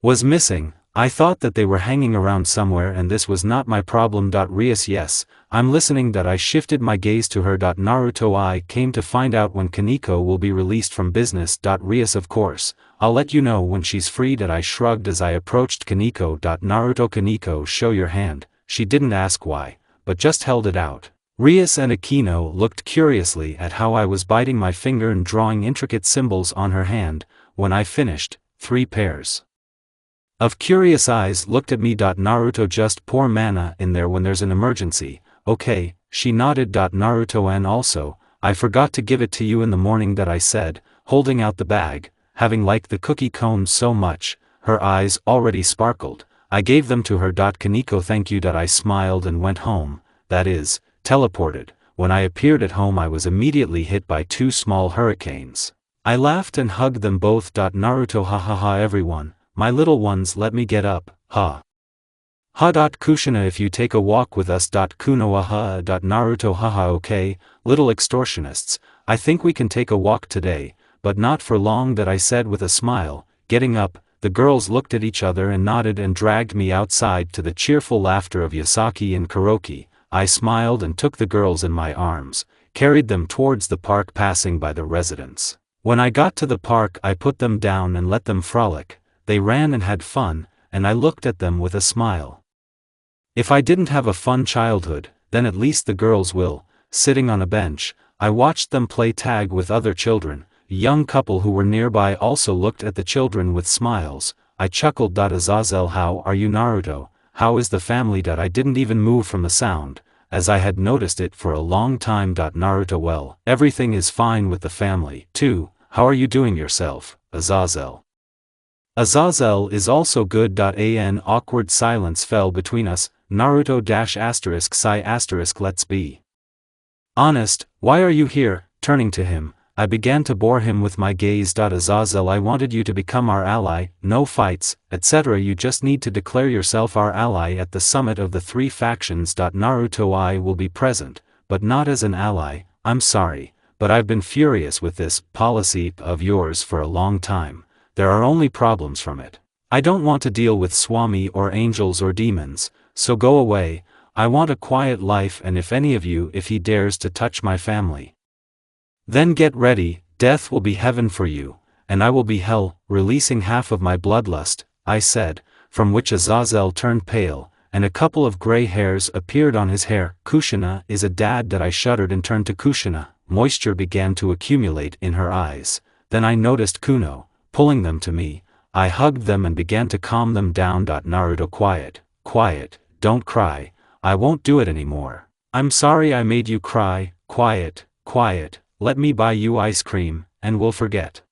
was missing. I thought that they were hanging around somewhere, and this was not my problem. Rias, yes, I'm listening. I shifted my gaze to her. Naruto, I came to find out when Kaneko will be released from business. Rias, of course, I'll let you know when she's freed. I shrugged as I approached Kaneko. Naruto, Kaneko, show your hand. She didn't ask why, but just held it out. Rias and Akino looked curiously at how I was biting my finger and drawing intricate symbols on her hand. When I finished, 3 pairs of curious eyes looked at me. Naruto, just pour mana in there when there's an emergency. Okay, she nodded. Naruto, and also, I forgot to give it to you in the morning. I said, holding out the bag. Having liked the cookie cones so much, her eyes already sparkled. I gave them to her. Kaneko, thank you. I smiled and went home, that is, teleported. When I appeared at home, I was immediately hit by 2 small hurricanes. I laughed and hugged them both. Naruto, ha ha ha. Everyone, my little ones, let me get up, ha. Ha. Kushina, if you take a walk with us. Kuno, aha. Naruto, haha. Okay, little extortionists, I think we can take a walk today, but not for long. I said with a smile. Getting up, the girls looked at each other and nodded and dragged me outside to the cheerful laughter of Yasaki and Kuroki. I smiled and took the girls in my arms, carried them towards the park, passing by the residence. When I got to the park, I put them down and let them frolic. They ran and had fun, and I looked at them with a smile. If I didn't have a fun childhood, then at least the girls will. Sitting on a bench, I watched them play tag with other children. A young couple who were nearby also looked at the children with smiles. I chuckled. Azazel, how are you? Naruto, how is the family? I didn't even move from the sound. as I had noticed it for a long time. Naruto: well, everything is fine with the family, too. How are you doing yourself, Azazel? Azazel is also good. An awkward silence fell between us. Naruto ****, let's be honest, why are you here? Turning to him, I began to bore him with my gaze. Azazel, I wanted you to become our ally, no fights, etc. You just need to declare yourself our ally at the summit of the three factions. Naruto, I will be present, but not as an ally. I'm sorry, but I've been furious with this policy of yours for a long time. There are only problems from it. I don't want to deal with Swami or angels or demons, so go away. I want a quiet life, and if any of you, if he dares to touch my family, then get ready, death will be heaven for you, and I will be hell, releasing half of my bloodlust, I said, from which Azazel turned pale, and a couple of gray hairs appeared on his hair. Kushina is a dad. I shuddered and turned to Kushina. Moisture began to accumulate in her eyes. Then I noticed Kuno, pulling them to me. I hugged them and began to calm them down. Naruto, quiet, quiet, don't cry, I won't do it anymore. I'm sorry I made you cry, quiet, quiet. Let me buy you ice cream, and we'll forget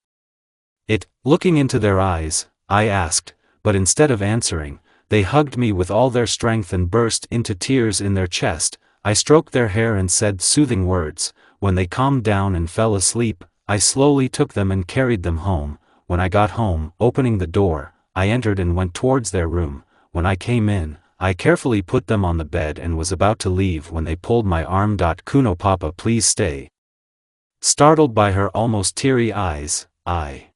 it. Looking into their eyes, I asked, but instead of answering, they hugged me with all their strength and burst into tears in their chest. I stroked their hair and said soothing words. When they calmed down and fell asleep, I slowly took them and carried them home. When I got home, opening the door, I entered and went towards their room. When I came in, I carefully put them on the bed and was about to leave when they pulled my arm. Kuno, Papa, please stay. Startled by her almost teary eyes, I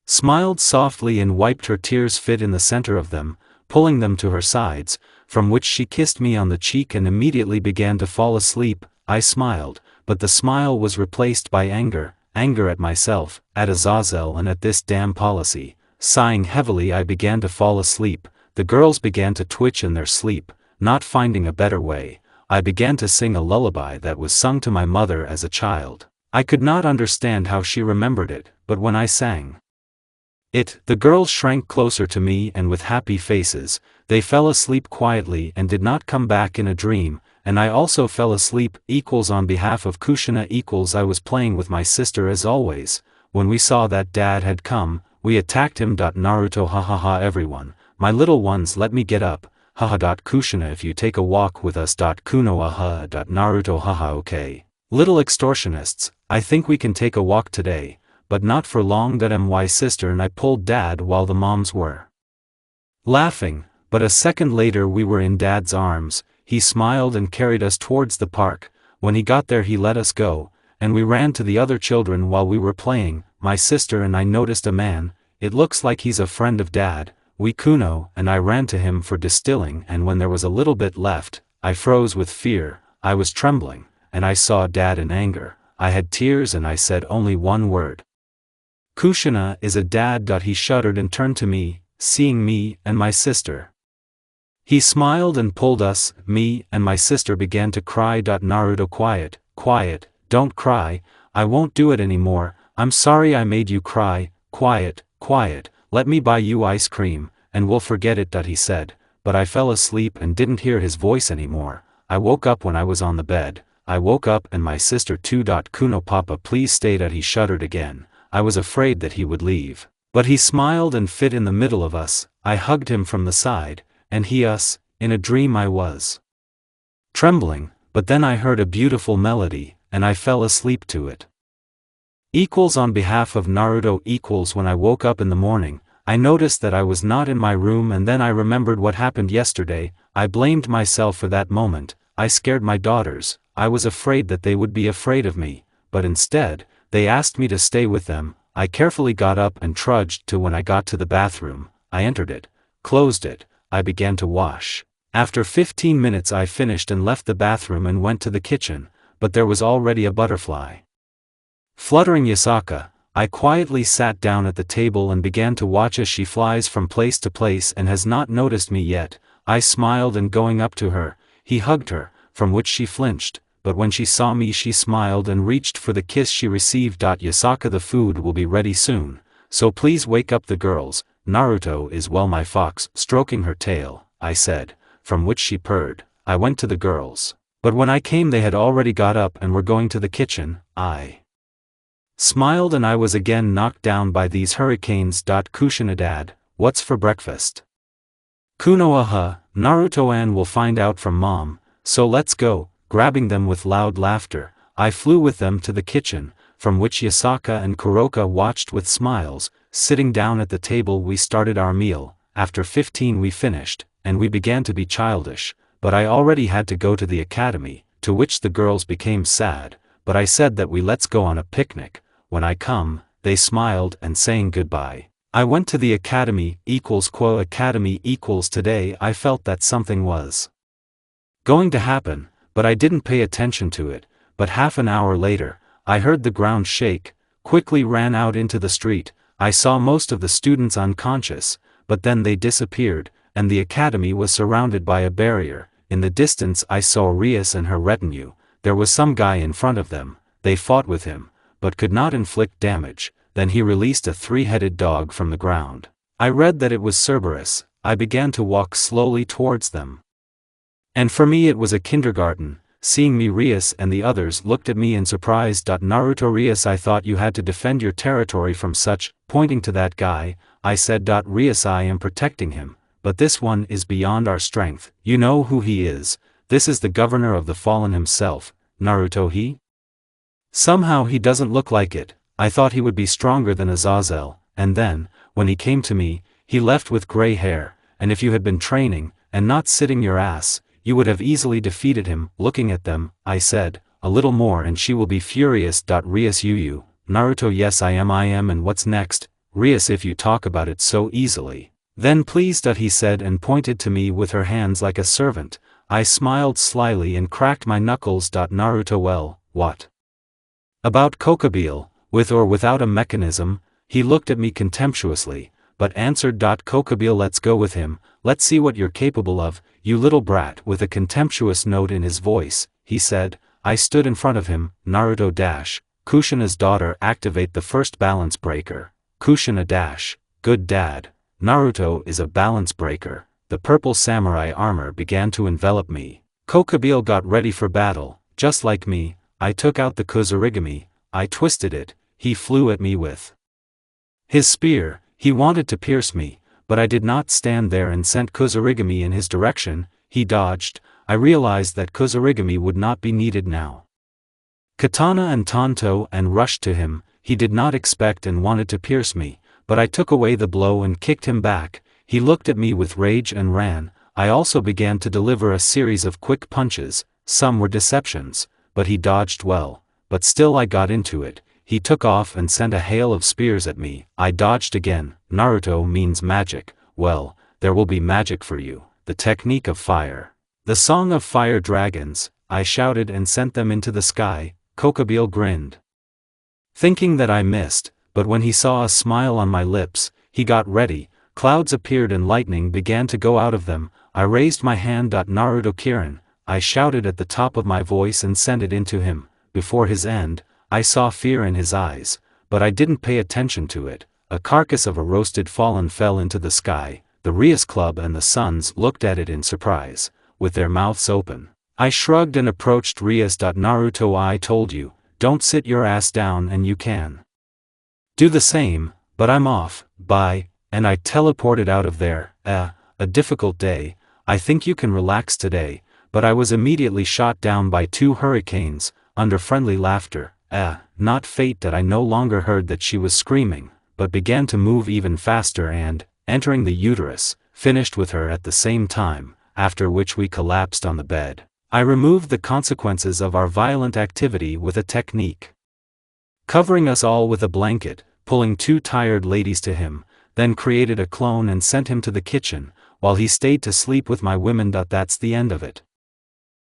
smiled softly and wiped her tears fit in the center of them, pulling them to her sides, from which she kissed me on the cheek and immediately began to fall asleep. I smiled, but the smile was replaced by anger at myself, at Azazel, and at this damn policy. Sighing heavily, I began to fall asleep. The girls began to twitch in their sleep. Not finding a better way, I began to sing a lullaby that was sung to my mother as a child. I could not understand how she remembered it, but when I sang it, the girls shrank closer to me and with happy faces, they fell asleep quietly and did not come back in a dream, and I also fell asleep. On behalf of Kushina, I was playing with my sister as always. When we saw that Dad had come, we attacked him. Naruto, hahaha, everyone, my little ones, let me get up, haha. Kushina, if you take a walk with us. Kuno, aha. Naruto, haha, okay. Little extortionists, I think we can take a walk today, but not for long. My sister and I pulled Dad while the moms were laughing, but a second later we were in Dad's arms. He smiled and carried us towards the park. When he got there, he let us go, and we ran to the other children while we were playing. My sister and I noticed a man. It looks like he's a friend of Dad. Kuno and I ran to him for distilling, and when there was a little bit left, I froze with fear. I was trembling, and I saw Dad in anger. I had tears and I said only one word. Kushina is a dad. He shuddered and turned to me, seeing me and my sister. He smiled and pulled us. Me and my sister began to cry. Naruto, quiet, quiet, don't cry, I won't do it anymore. I'm sorry I made you cry, quiet, quiet, let me buy you ice cream, and we'll forget it. He said, but I fell asleep and didn't hear his voice anymore. I woke up when I was on the bed. I woke up and my sister too. Kuno, Papa, please stay. He shuddered again. I was afraid that he would leave, but he smiled and fit in the middle of us. I hugged him from the side, and he us. In a dream I was trembling, but then I heard a beautiful melody, and I fell asleep to it. On behalf of Naruto. When I woke up in the morning, I noticed that I was not in my room, and then I remembered what happened yesterday. I blamed myself for that moment. I scared my daughters. I was afraid that they would be afraid of me, but instead, they asked me to stay with them. I carefully got up and trudged to when I got to the bathroom. I entered it, closed it, I began to wash. After 15 minutes I finished and left the bathroom and went to the kitchen, but there was already a butterfly fluttering Yasaka. I quietly sat down at the table and began to watch as she flies from place to place and has not noticed me yet. I smiled and going up to her, he hugged her, from which she flinched, but when she saw me she smiled and reached for the kiss she received. Yasaka, the food will be ready soon, so please wake up the girls. Naruto is well, my fox, stroking her tail, I said, from which she purred. I went to the girls. But when I came they had already got up and were going to the kitchen. I smiled and I was again knocked down by these hurricanes. Kusanadad, what's for breakfast? Kunoaha, Naruto-an will find out from mom, so let's go. Grabbing them with loud laughter, I flew with them to the kitchen, from which Yasaka and Kuroka watched with smiles. Sitting down at the table we started our meal. After 15 we finished, and we began to be childish, but I already had to go to the academy, to which the girls became sad, but I said that let's go on a picnic. When I come, they smiled and saying goodbye. I went to the academy, academy today I felt that something was going to happen, but I didn't pay attention to it. But half an hour later, I heard the ground shake, quickly ran out into the street. I saw most of the students unconscious, but then they disappeared, and the academy was surrounded by a barrier. In the distance I saw Rias and her retinue. There was some guy in front of them. They fought with him, but could not inflict damage. Then he released a three-headed dog from the ground. I read that it was Cerberus. I began to walk slowly towards them. And for me it was a kindergarten. Seeing me, Rias and the others looked at me in surprise. Naruto, Rias, I thought you had to defend your territory from such. Pointing to that guy, I said. Rias, I am protecting him, but this one is beyond our strength. You know who he is. This is the governor of the fallen himself. Naruto, he? Somehow he doesn't look like it. I thought he would be stronger than Azazel, and then, when he came to me, he left with gray hair, and if you had been training, and not sitting your ass, you would have easily defeated him. Looking at them, I said, a little more and she will be furious. Rias, you. Naruto, yes I am, and what's next? Rias, if you talk about it so easily, then please. He said and pointed to me with her hands like a servant. I smiled slyly and cracked my knuckles. Naruto, well, what about Kokobile? With or without a mechanism? He looked at me contemptuously, but answered. Kokobile, let's go with him, let's see what you're capable of, you little brat. With a contemptuous note in his voice, he said. I stood in front of him. Naruto dash, Kushina's daughter, activate the first balance breaker. Kushina dash, good dad. Naruto is a balance breaker. The purple samurai armor began to envelop me. Kokobile got ready for battle, just like me. I took out the Kozurigami, I twisted it. He flew at me with his spear. He wanted to pierce me, but I did not stand there and sent Kozurigami in his direction. He dodged. I realized that Kozurigami would not be needed now. Katana and Tanto and rushed to him. He did not expect and wanted to pierce me, but I took away the blow and kicked him back. He looked at me with rage and ran. I also began to deliver a series of quick punches. Some were deceptions, but he dodged well. But still I got into it. He took off and sent a hail of spears at me. I dodged again. Naruto means magic. Well, there will be magic for you. The technique of fire. The song of fire dragons. I shouted and sent them into the sky. Kokobile grinned, thinking that I missed, but when he saw a smile on my lips, he got ready. Clouds appeared and lightning began to go out of them. I raised my hand. Naruto Kirin. I shouted at the top of my voice and sent it into him. Before his end, I saw fear in his eyes, but I didn't pay attention to it. A carcass of a roasted fallen fell into the sky. The Rias Club and the Sons looked at it in surprise, with their mouths open. I shrugged and approached Rias. Naruto, I told you, don't sit your ass down and you can do the same, but I'm off, bye, and I teleported out of there. A difficult day. I think you can relax today, but I was immediately shot down by 2 hurricanes. Under friendly laughter. Not fate. I no longer heard that she was screaming, but began to move even faster and, entering the uterus, finished with her at the same time, after which we collapsed on the bed. I removed the consequences of our violent activity with a technique, covering us all with a blanket, pulling 2 tired ladies to him, then created a clone and sent him to the kitchen, while he stayed to sleep with my women. That's the end of it.